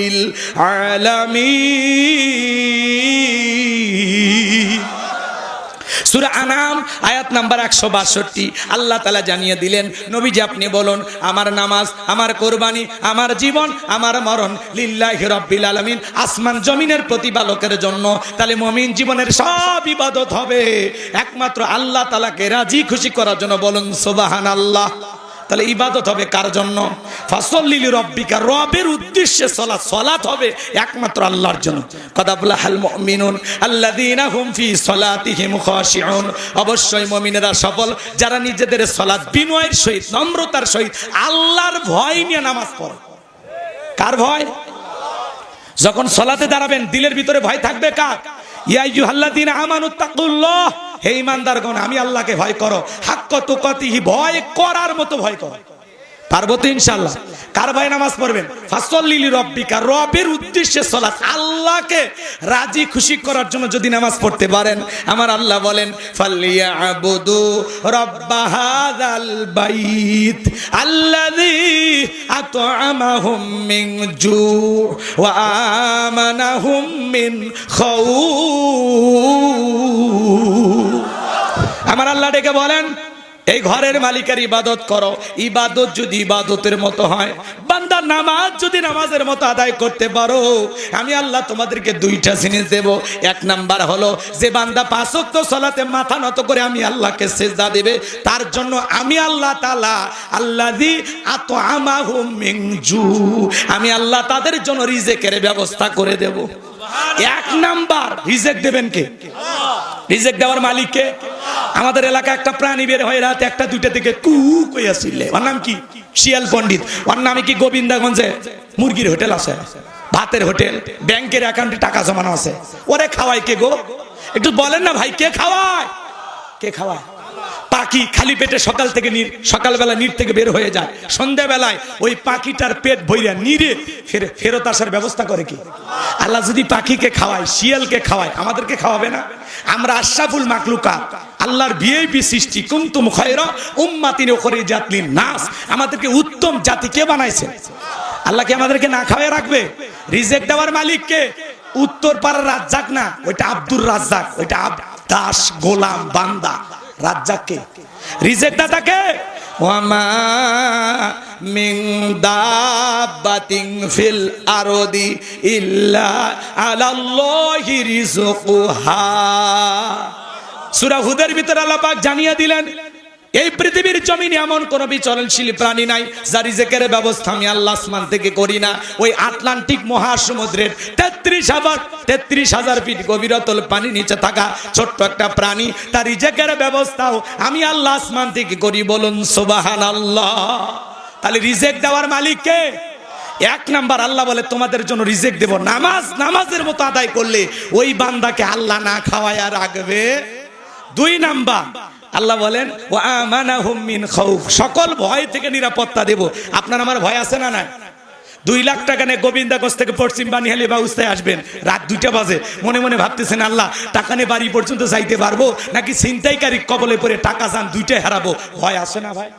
العالمين। সূরা আনাম আয়াত নাম্বার 162। আল্লাহ তাআলা জানিয়ে দিলেন, নবীজি আপনি বলুন, আমার নামাজ, আমার কোরবানি, আমার জীবন, আমার মরণ লিল্লাহি রাব্বিল আলামিন, আসমান জমিনের প্রতিপালকের জন্য। তাহলে মুমিন জীবনের সব ইবাদত হবে একমাত্র আল্লাহ তাআলাকে রাজি খুশি করার জন্য। বলুন সুবহানাল্লাহ। তাহলে ইবাদত হবে কার জন্য? ফাসল্লিলি রাব্বিকা, রবের উদ্দেশ্যে সালাত। সালাত হবে একমাত্র আল্লাহর জন্য। কদ আফলাহাল মুমিনুন আল্লাযীনা হুম ফি সালাতিহিম খাশিউন। অবশ্যই মুমিনেরা সফল, যারা নিজেদের সালাত বিনয়ের সহিত, নম্রতার সহিত, আল্লাহর ভয় নিয়ে নামাজ পড়ে। কার ভয়? যখন সালাতে দাঁড়াবেন দিলের ভিতরে ভয় থাকবে কার? ইয়া আইয়ুহাল্লাযীনা আমানুত্তাকুল্লাহ, হে ঈমানদারগণ আমি আল্লাহকে ভয় করো। হাক্কা তুকাতিহি, ভয় করার মতো ভয় করো। পারবো তো ইনশাআল্লাহ? কার ভয়ে নামাজ পড়বেন? ফাসল্লিলি রাব্বিকা, রবের উদ্দেশ্যে সালাত, আল্লাহকে রাজি খুশি করার জন্য যদি নামাজ পড়তে পারেন, আমার আল্লাহ বলেন ফালিয়াবুদু রাব্বা হাযাল বাইত আল্লাযী আত'আমাহুম মিন জু' ওয়া আমানাহুম মিন খাউফ। আমার আল্লাহ ডেকে বলেন, এই ঘরের মালিকের ইবাদত করো। ইবাদত যদি ইবাদতের মতো হয়, বান্দা নামাজ যদি নামাজের মতো আদায় করতে পারো, আমি আল্লাহ তোমাদেরকে 2টা জিনিস দেব। 1 নাম্বার হলো, যে বান্দা 5 ওয়াক্ত সালাতে মাথা নত করে আমি আল্লাহকে সিজদা দেবে, তার জন্য আমি আল্লাহ তাআলা আল্লাযী আত'আমাহুম মিন জু', আমি আল্লাহ তাদের জন্য রিজিকের ব্যবস্থা করে দেব। 1 নাম্বার রিজিক দেবেন কে? রিজিক দেওয়ার মালিক কে? আমাদের এলাকায় একটা প্রাণী বের হয় রাত 1টা 2টা থেকে কু কইয়াছিলে, ওর নাম কি? শিয়াল পণ্ডিত। ওর নামে কি গোবিন্দাগঞ্জে মুরগির হোটেল আছে, ভাতের হোটেল, ব্যাংকের অ্যাকাউন্টে টাকা জমানো আছে। ওরে খাওয়ায় কে গো? একটু বলেন না ভাই, কে খাওয়ায়? কে খাওয়ায়? পাখি খালি পেটে সকালবেলা নীর থেকে বের হয়ে যায়, সন্ধ্যাবেলায় ওই পাখিটার পেট ভইরা নীরে ফেরত আসার ব্যবস্থা করে কি? আল্লাহ যদি পাখিকে খাওয়ায়, শিয়ালকে খাওয়ায়, আমাদেরকে খাওয়াবে না? আমরা আশরাফুল মাখলুকাত, আল্লাহর ভিআইপি সৃষ্টি। কুনতুম খায়রা উম্মাতিন উখরিজাত লিন-নাস, আমাদেরকে উত্তম জাতি কে বানাইছে? আল্লাহ কি আমাদেরকে না খাওয়ায় রাখবে? রিজিক দেওয়ার মালিক কে? উত্তর পাড়ার রাজ্জাক না, ওইটা আব্দুর রাজ্জাক, ওইটা দাস, গোলাম, বান্দা। রাজ্জাক কে? রিজিক দাতা কে? ওয়া মা মিন দাব্বাতিন ফিল আরদি ইল্লা আলাল্লাহি রিজকুহা। সূরা হুদের ভিতরে আল্লাহ পাক জানিয়ে দিলেন এই পৃথিবীর জমিনে এমন কোন বিচরণশীল প্রাণী নাই যার রিজেকের ব্যবস্থা আমি আল্লাহ আসমান থেকে করি না। ওই আটলান্টিক মহাসমুদ্রের ৩৩,০০০ ফিট গভীরতল পানি নিচে থাকা ছোট্ট একটা প্রাণী, তার রিজেকের ব্যবস্থাও আমি আল্লাহ আসমান থেকে করি। বলুন সুবহানাল্লাহ। তাহলে রিজেক দেওয়ার মালিক কে? এক নাম্বার আল্লাহ বলে তোমাদের জন্য রিজেক দেব, নামাজের মতো আদায় করলে ওই বান্দাকে আল্লাহ না খাওয়ায়া রাখবে। দুই নাম্বার আল্লাহ বলেন ওয়া আমানাহুম মিন খাউফ, সকল ভয় থেকে নিরাপত্তা দেব। আপনার আমার ভয় আছে না নাই? 2 লাখ টাকা নিয়ে গোবিন্দাগঞ্জ থেকে পশ্চিম বানিহালি ব্যবস্থায় আসবেন, রাত 2টা বাজে, মনে মনে ভাবতেছেন আল্লাহ টাকা নিয়ে বাড়ি পর্যন্ত যাইতে পারবো নাকি ছিনতাইকারী কবলে পড়ে টাকা যান 2টাই হারাবো? ভয় আছে না ভাই?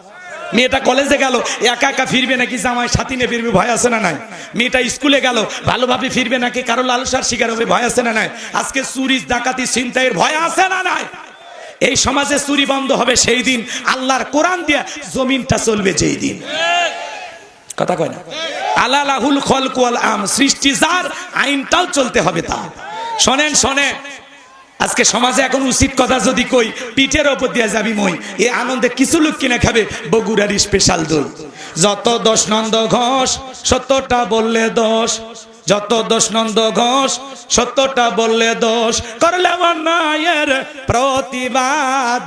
মেয়েটা কলেজে গেল একা একা ফিরবে নাকি জামাই সাথী নিয়ে ফিরবে? ভয় আছে না নাই? মেয়েটা স্কুলে গেল ভালোভাবে ফিরবে নাকি কারো লালসার শিকার হবে? ভয় আছে না নাই? আজকে চুরি ডাকাতি ছিনতাইয়ের ভয় আছে না নাই? এই সমাজে চুরি বন্ধ হবে সেই দিন, আল্লাহর কোরআন দিয়া জমিনটা চলবে যেই দিন। কথা কয় না? আলা লাহুল খলকু ওয়াল আম, সৃষ্টি যার, আইনটাও চলতে হবে তার। শোনেন আজকে সমাজে এখন উচিত কথা যদি কই পিঠের ওপর দিয়ে যাবি মই, এই আনন্দে কিছু লোক কিনে খাবে বগুড়ার স্পেশাল দই। যত দোষ নন্দ ঘোষ 70টা বললে দোষ, যত দোষ নন্দ ঘোষ 70টা বললে দোষ, করলে অন্যায়ের প্রতিবাদ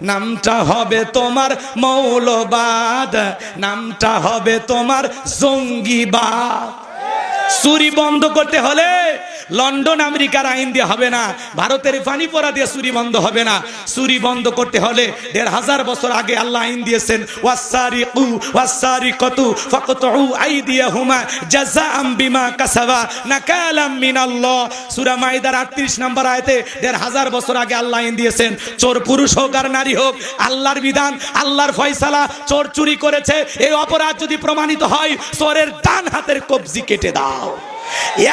নামটা হবে তোমার মৌলবাদ, নামটা হবে তোমার জঙ্গিবাদ। চুরি বন্ধ করতে হলে লন্ডন আমেরিকার আইন দিয়ে হবে না, ভারতের পানি পড়া দিয়ে চুরি বন্ধ হবে না। চুরি বন্ধ করতে হলে ১৫০০ বছর আগে আল্লাহ আইন দিয়েছেন ওয়াসসারিকু ওয়াসসারিকাতু ফাকতুউ আইদিয়াহুমা জাযাআম বিমা কাসাবা নাকালাম মিনাল্লাহ। সূরা মাইদার ৩৮ নম্বর আয়াতে ১৫০০ বছর আগে আল্লাহ আইন দিয়েছেন চোর পুরুষ হোক আর নারী হোক, আল্লাহর বিধান, আল্লাহর ফয়সালা। চোর চুরি করেছে, এই অপরাধ যদি প্রমাণিত হয় চোরের ডান হাতের কবজি কেটে দাও।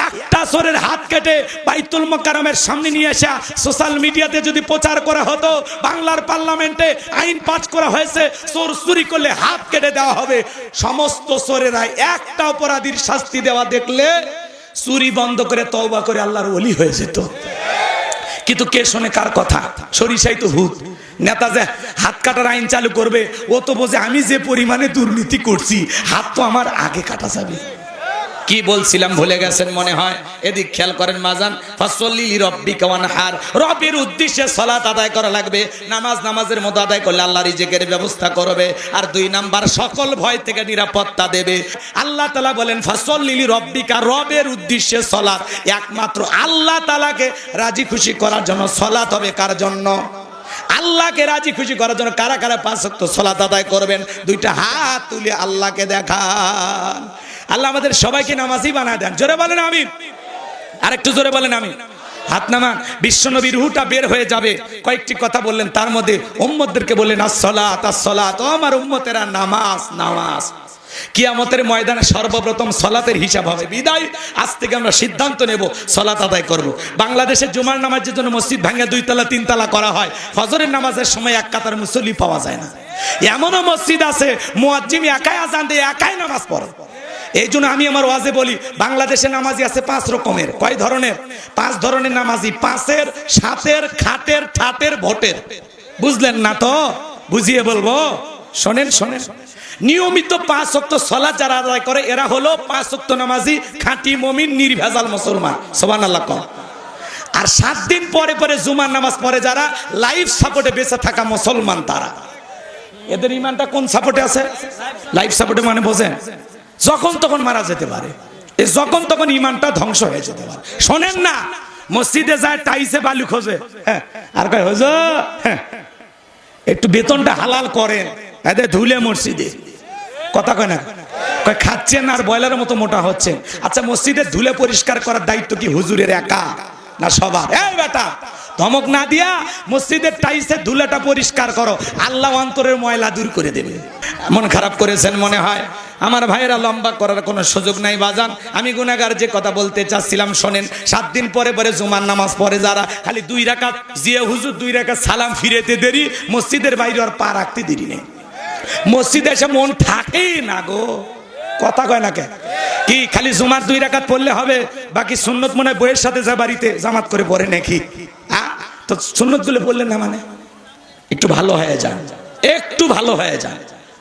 একটা চোরের হাত কেটে বাইতুল মুকাররমের সামনে নিয়ে এসে সোশ্যাল মিডিয়াতে যদি প্রচার করা হতো, বাংলার পার্লামেন্টে আইন পাস করা হয়েছে চোর চুরি করলে হাত কেটে দেওয়া হবে, সমস্ত চোরেরা একটা অপরাধীর শাস্তি দেওয়া দেখলে চুরি বন্ধ করে তওবা করে আল্লাহর ওলি হয়ে যেত। কিন্তু কে শোনে কার কথা? সরিষাই তো ভূত। নেতা যে হাত কাটার আইন চালু করবে ও তো বোঝে আমি যে পরিমাণে দুর্নীতি করছি হাত তো আমার আগে কাটা যাবে। কি বলছিলাম ভুলে গেছেন মনে হয়? এদিক খেয়াল করেন মাজান। ফাসল্লি লিরাব্বিকা ওয়ানহার, রবের উদ্দেশ্যে সালাত আদায় করা লাগবে। নামাজের মতো আদায় করলে আল্লাহ রিজিকের ব্যবস্থা করবে। আর 2 নাম্বার সকল ভয় থেকে নিরাপত্তা দেবে। আল্লাহ তাআলা বলেন ফাসল্লি লিরাব্বিকা, রবের উদ্দেশ্যে সালাত, একমাত্র আল্লাহ তাআলাকে রাজি খুশি করার জন্য সালাত হবে। কার জন্য? আল্লাহকে রাজি খুশি করার জন্য। কারা কারা 5 ওয়াক্ত সালাত আদায় করবেন? 2টা হাত তুলে আল্লাহকে দেখান। আল্লাহ আমাদের সবাইকে নামাজি বানায় দেন। জোরে বলেন আমিন। আরেকটু জোরে বলেন আমিন। হাত নামান। বিশ্বনবীর রূহটা বের হয়ে যাবে। কয়েকটি কথা বললেন, তার মধ্যে উম্মতদেরকে বললেন আসসালাত আসসালাত, ও আমার উম্মতেরা নামাজ নামাজ। কিয়ামতের ময়দানে সর্বপ্রথম সালাতের হিসাব হবে। বিদায় আজ থেকে আমরা সিদ্ধান্ত নেব সালাত আদায় করব। বাংলাদেশে জুমার নামাজের জন্য মসজিদ ভাঙা 2 তলা 3 তলা করা হয়, ফজরের নামাজের সময় এক কাতার মুসল্লি পাওয়া যায় না। এমনও মসজিদ আছে মুয়াজ্জিম একাই আজান দিয়ে একাই নামাজ পড়ে। এই জন্য আমি আমার ওয়াজে বলি বাংলাদেশে নামাজি আছে 5 রকমের। কয় ধরনের? 5 ধরনের নামাজি। 5-এর, 7-এর, খাটের, ঠাটের, ভোটের। বুঝলেন না তো? বুঝিয়ে বলবো, শোনেন। নিয়মিত 5 ওয়াক্ত সালাত যারা আদায় করে এরা হলো 5 ওয়াক্ত নামাজি, খাঁটি মুমিন, নির্ভেজাল মুসলমান। সুবহানাল্লাহ কও। আর 7 দিন পরে পরে জুমার নামাজ পড়ে যারা, লাইফ সাপোর্টে বেঁচে থাকা মুসলমান তারা। এদের ইমানটা কোন সাপোর্টে আছে? লাইফ সাপোর্টে মানে বোঝেন? যখন তখন মারা যেতে পারে, যখন তখন ইমানটা ধ্বংস হয়ে যেতে পারে। শোনেন না, মসজিদে যায় টাইসে বালু খোঁজে, আর কয় হুজুর একটু বেতনটা হালাল করেন, এদের ধুলে মসজিদে। কথা কয় না? কয় খাচ্ছেন আর বয়লারের মতো মোটা হচ্ছেন। আচ্ছা, মসজিদের ধুলে পরিষ্কার করার দায়িত্ব কি হুজুরের একা না সবার? এই বেটা, ধমক না দিয়া মসজিদের টাইসের ধুলাটা পরিষ্কার করো, আল্লাহ অন্তরের ময়লা দূর করে দেবে। মন খারাপ করেছেন মনে হয়। আমার ভাইয়েরা, লম্বা করার কোনো সুযোগ নাই বাজান। আমি গুনাহগার যে কথা বলতে চাচ্ছিলাম শোনেন। 7 দিন পরে পরে জুমার নামাজ পড়ে যারা, খালি 2 রাকাত জিয়া হুজুর 2 রাকাত সালাম ফিরেতে দেরি, মসজিদের বাইরে আর পা রাখতে দেরি নেই। মসজিদে এসে মন থাকে না গো, কথা কয় না কে? কি খালি জুমার 2 রাকাত পড়লে হবে, বাকি সুন্নত মনে হয় বইয়ের সাথে যা বাড়িতে জামাত করে পড়ে নাকি? তো সুন্নত গুলো পড়লেন না মানে একটু ভালো হয়ে যান, একটু ভালো হয়ে যান,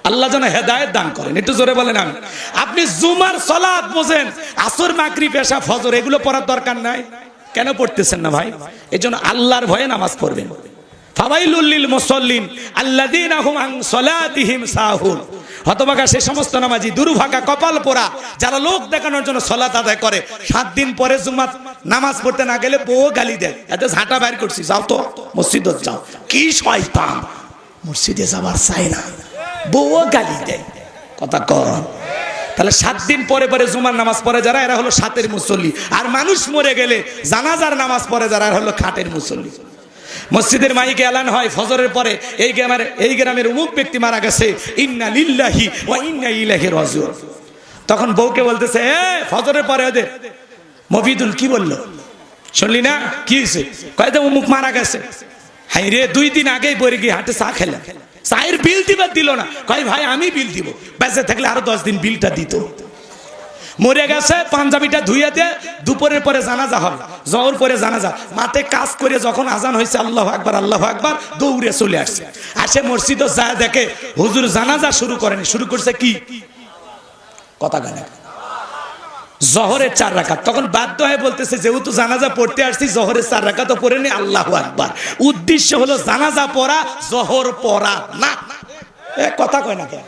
আল্লাহ যেন হেদায়েত দান করেন। একটু জোরে বলেন আমি। আপনি জুমার সালাত বোঝেন, আসর মাগরিব এশা ফজর এগুলো পড়ার দরকার নাই, কেন পড়তেছেন না ভাই? এজন্য আল্লাহর ভয়ে নামাজ পড়বেন। ফাওয়াইলুল লিল মুসাল্লিন আল্লাযীনা হুম আন সালাতিহিম সাহুন। হতভাগা সে সমস্ত নামাজি, দুর্ভাগা কপাল পোড়া যারা লোক দেখানোর জন্য সালাত আদায় করে, 7 দিন পরে জুমাত নামাজ পড়তে না গেলে বউ গালি দেয়, এত ঝাঁটা বাইর করছি, যাও তো মসজিদে যাও। কি শয়তান, মসজিদে যাবার চাই না, বউ গালি দেয়, কথা কর। তাহলে 7 দিন পরে পরে জুমার নামাজ পড়ে যারা, এরা হলো সাতের মুসল্লি। আর মানুষ মরে গেলে জানাজার নামাজ পড়ে যারা, এরা হলো খাটের মুসল্লি। মসজিদের মাইকে এলান হয় ফজরের পরে, এই গ্রামের অমুক ব্যক্তি মারা গেছে, ইন্না লিল্লাহি ওয়া ইন্না ইলাইহি রাজিউন। তখন বউকে বলতেছে, ফজরের পরে ওদের মফিদুল কি বললো শুনলি না? কি হয়েছে? কয় তো অমুক মারা গেছে। হাই রে, 2 দিন আগেই পরে গিয়ে হাটে চা খেলাম, চায়ের বিল দিবার দিল না। কয় ভাই আমি বিল দিব, বেঁচে থাকলে আরো 10 দিন বিলটা দিত। মরে গেছে, পাঞ্জাবিটা ধুইয়ে দিয়ে দুপুরের পরে জানাজা হবে, জহর পরে জানাজা। মাঠে কাজ করে যখন আজান হয়েছে আল্লাহু আকবার আল্লাহু আকবার, দৌড়ে চলে আসছে। আসে মসজিদে যায় দেখে হুজুর জানাজা শুরু করেনি, শুরু করছে কি? কথা গানে জহরের 4 রাকাত। তখন বাধ্য হয়ে বলতেছে, যেহেতু জানাজা পড়তে আসছি, জহরের 4 রাকাত পড়ে নি, আল্লাহু আকবার। উদ্দেশ্য হলো জানাজা পড়া, জহর পড়া না। কথা কয় না কেন?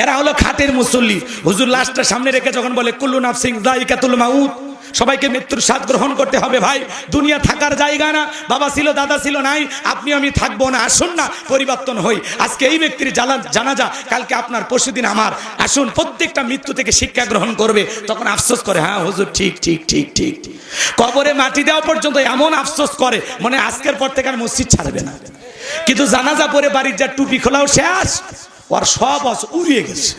এরা হলো খাটের মুসল্লি। হুজুর লাশটা সামনে রেখে যখন বলে কুল্লু নাফসিন যায়িকাতুল মাউত, সবাইকে মৃত্যুর স্বাদ গ্রহণ করতে হবে। ভাই দুনিয়া থাকার জায়গা না, বাবা ছিল দাদা ছিল নাই, আপনি আমি থাকবো না, আসুন না পরিবর্তন হই। আজকে এই ব্যক্তির জানাজা, কালকে আপনার, পরশুদিন আমার। আসুন প্রত্যেকটা মৃত্যু থেকে শিক্ষা গ্রহণ করবে। তখন আফসোস করে, হ্যাঁ হুজুর ঠিক ঠিক ঠিক ঠিক। কবরে মাটি দেওয়া পর্যন্ত এমন আফসোস করে, মনে আজকের পর থেকে আর মসজিদ ছাড়বে না। কিন্তু জানাজা পরে বাড়ির যা টুপি খোলাও শেষ, ওর সব উড়িয়ে গেছে।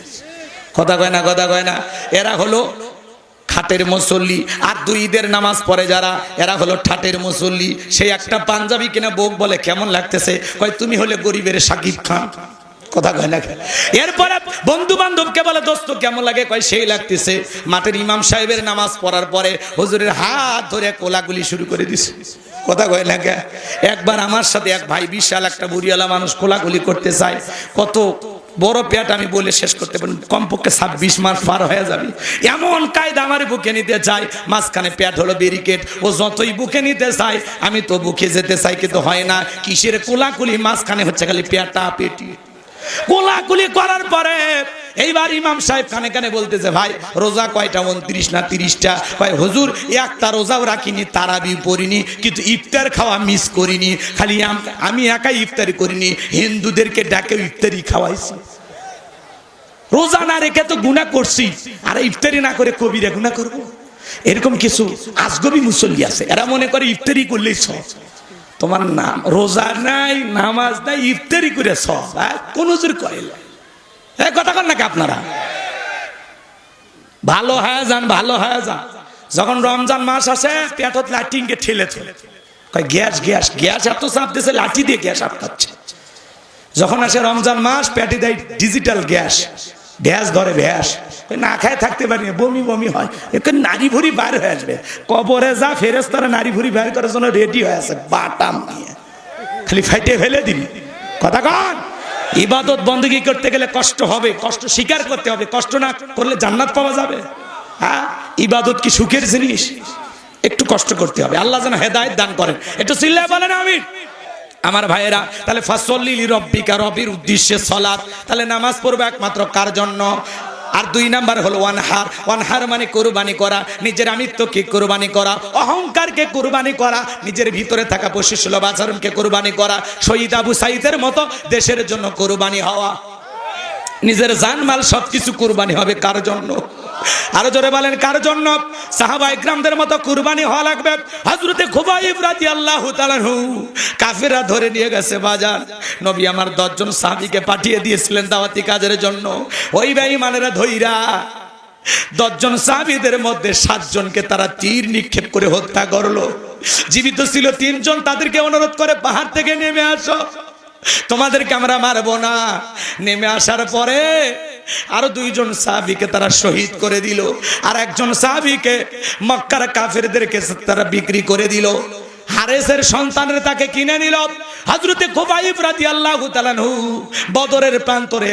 কথা কয় না, কথা কয় না। এরা হলো খাটের মুসল্লি। আর 2 ঈদের নামাজ পড়ে যারা, এরা হলো ঠাটের মুসল্লি। সেই একটা পাঞ্জাবি কিনা বউ বলে কেমন লাগতেছে, কয় তুমি হলে গরিবের শাকিব খান। কথা কয় না। এরপরে বন্ধু বান্ধবকে বলে দোস্ত কেমন লাগে, কয় সেই লাগতেছে। মাঠের ইমাম সাহেবের নামাজ পড়ার পরে হুজুরের হাত ধরে কোলাকুলি শুরু করে দিছে। কথা কয় না। একবার আমার সাথে এক ভাই, বিশাল একটা বুড়িওয়ালা মানুষ, কোলাকুলি করতে চায়। কত বড় পেট আমি বলে শেষ করতে পারি, কমপক্ষে 26 মাস পার হয়ে যাবে। এমন কায়দা আমার বুকে নিতে চাই, মাঝখানে পেট হলো ব্যারিকেড। ও যতই বুকে নিতে চায়, আমি তো বুকে যেতে চাই, কিন্তু হয় না। কিসের কোলাকুলি, মাঝখানে হচ্ছে খালি পেটা পেটি। কোলাকুলি করার পরে এইবার ইমাম সাহেব কানে কানে বলতেছে, ভাই রোজা কয়টা? 29 না 30টা? ভাই হুজুর একটা রোজাও রাখিনি, তারাবি পড়িনি, কিন্তু ইফতার খাওয়া মিস করিনি। খালি আমি একাই ইফতারি করিনি, হিন্দুদেরকে ডাকে ইফতারি খাওয়াইছি। রোজা না রেখে তো গুনাহ করছি, আর ইফতারি না করে কবিরা গুনাহ করব? এরকম কিছু আজগবি মুসল্লি আছে, এরা মনে করে ইফতারি করলেই সব। তোমার নাম রোজা নাই, নামাজ নাই, ইফতারি করে সব। কোন হুজুর কইল? কথা কন নাকি আপনারা? ভালো হয়ে যান, ভালো হয়ে যান। যখন রমজান মাস আসে, পেটত লাঠিকে ঠেলে ঠেলে কয় গ্যাস গ্যাস গ্যাস, এত চাপ দিয়েছে লাঠি দিয়ে গ্যাস আটকাচ্ছে। যখন আসে রমজান মাস, পেটে দেয় ডিজিটাল গ্যাস, ভ্যাস ধরে ভ্যাস, না খায় থাকতে পারি না, বমি বমি হয়, একে নারী ভুরি বাইর হয়ে আসবে। কবরে যা ফেরেশতারা নারী ভুরি বাইর করার জন্য রেডি হয়ে আছে, বাটাম নিয়ে খালি ফাইটে ফেলে দিবি। কথা কন। ইবাদত বন্দেগী করতে গেলে কষ্ট হবে, কষ্ট স্বীকার করতে হবে। কষ্ট না করলে জান্নাত পাওয়া যাবে? হ্যাঁ, ইবাদত কি সুখের জিনিস? একটু কষ্ট করতে হবে। আল্লাহ যেন হেদায়েত দান করেন। একটু চিল্লায় বলেন আমিন। আমার ভাইয়েরা, তাহলে ফাসল্লি লিরাব্বিকা, রবির উদ্দেশ্যে সালাত। তাহলে নামাজ পড়বে একমাত্র কার জন্য? আর 2 নাম্বার হলো ওয়ানহার। ওয়ানহার মানে কুরবানি করা, নিজের আমিত্বকে কুরবানি করা, অহংকারকে কুরবানি করা, নিজের ভিতরে থাকা পশুসুলভ আচরণকে কুরবানি করা। শহীদ আবু সাঈদের মতো দেশের জন্য কুরবানি হওয়া। নিজের জানমাল সবকিছু কুরবানি হবে কার জন্য? আরো জোরে বলেন কার জন্য? সাহাবা ইকরামদের মতো কুরবানি হওয়া লাগবে। হযরতে খুবাইব রাদিয়াল্লাহু তাআলা কাফেররা ধরে নিয়ে গেছে বাজার। নবী আমার 10 জন সাহাবীকে পাঠিয়ে দিয়েছিলেন দাওয়াতি কাজের জন্য। ওই বেঈমানেরা ধইরা 10 জন সাহাবীদের মধ্যে 7 জনকে তারা তীর নিক্ষেপ করে হত্যা করলো। জীবিত ছিল 3 জন, তাদেরকে অনুরোধ করে পাহাড় থেকে নেমে আসো। তোমাদেরকে আমরা মারবো না। নেমে আসার পরে আরো দুইজন সাহাবীকে তারা শহীদ করে দিল, আর একজন সাহাবীকে মক্কার কাফেরদেরকে তারা বিক্রি করে দিল। হারেসের সন্তানরা তাকে কিনে নিল। হযরতে খুবাইব রাদিয়াল্লাহু তাআলা আনহু বদরের প্রান্তরে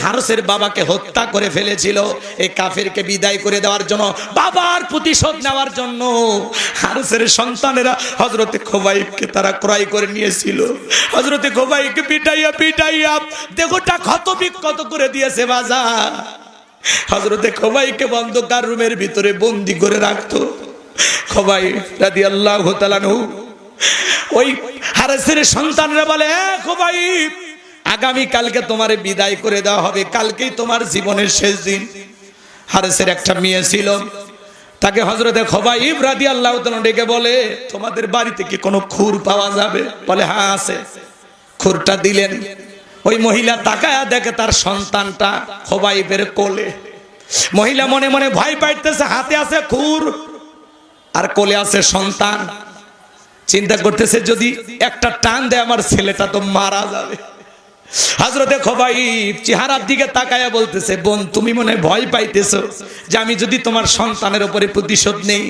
হারেসের বাবাকে হত্যা করে ফেলেছিল। এই কাফেরকে বিদায় করে দেওয়ার জন্য, বাবার প্রতিশোধ নেওয়ার জন্য হারেসের সন্তানেরা হযরতে খুবাইবকে তারা ক্রয় করে নিয়েছিল। হযরতে খুবাইবকে পিটাইয়া দেহটা ক্ষত বিক্ষত করে দিয়েছে বাজার। হযরতে খুবাইবকে অন্ধকার রুমের ভিতরে বন্দী করে রাখতো। খুবাইব রাদিয়াল্লাহু তাআলা আনহু ওই হারেসের সন্তানরা বলে, খুবাইব আগামী কালকে তোমারে বিদায় করে দেওয়া হবে, কালকেই তোমার জীবনের শেষ দিন। হারেসের একটা মেয়ে ছিল, তাকে হযরতে খুবাইব রাদিয়াল্লাহু তাআলা ডেকে বলে, তোমাদের বাড়িতে কি কোনো খুর পাওয়া যাবে? বলে হ্যাঁ আছে। খুরটা দিলেন। ওই মহিলা তাকায়া দেখে তার সন্তানটা খুবাইবের কোলে। মহিলা মনে মনে ভয় পাইতেছে, হাতে আছে খুর আর কোলে আছে সন্তান। চিন্তা করতেছে যদি একটা টান দেয় আমার ছেলেটা তো মারা যাবে। হযরতে খুবাইব চেহারার দিকে তাকায়া বলতেছে, বোন তুমি মনে ভয় পাইতেছো যে আমি যদি তোমার সন্তানের উপরে প্রতিশোধ নেই।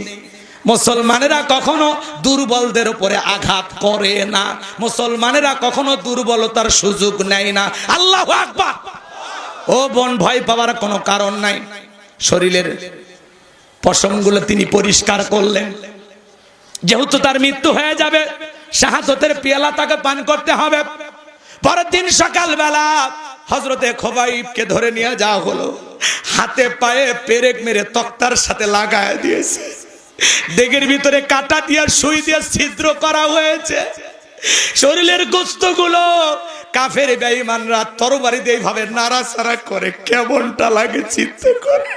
মুসলমানেরা কখনো দুর্বলদের উপরে আঘাত করে না, মুসলমানেরা কখনো দুর্বলতার সুযোগ নেয় না। আল্লাহু আকবার। ও বোন ভয় পাওয়ার কোনো কারণ নাই। শরীরের পশমগুলো তিনি পরিষ্কার করলেন। যেহেতু তার মৃত্যু হয়ে যাবে, শাহাদাতের পেয়ালা তাকে পান করতে হবে। পরের দিন সকালবেলা হযরতে খুবাইবকে ধরে নিয়ে যাওয়া হলো। হাতে পায়ে পেরেক মেরে তক্তার সাথে লাগায় দিয়েছে। দেগের ভিতরে কাটা দিয়ে সুই দিয়ে ছিদ্র করা হয়েছে। শরীরের গোশতগুলো কাফের বেঈমানরা তরবারি দিয়ে এইভাবে নাড়াচাড়া করে, কেমনটা লাগে চিন্তা করে।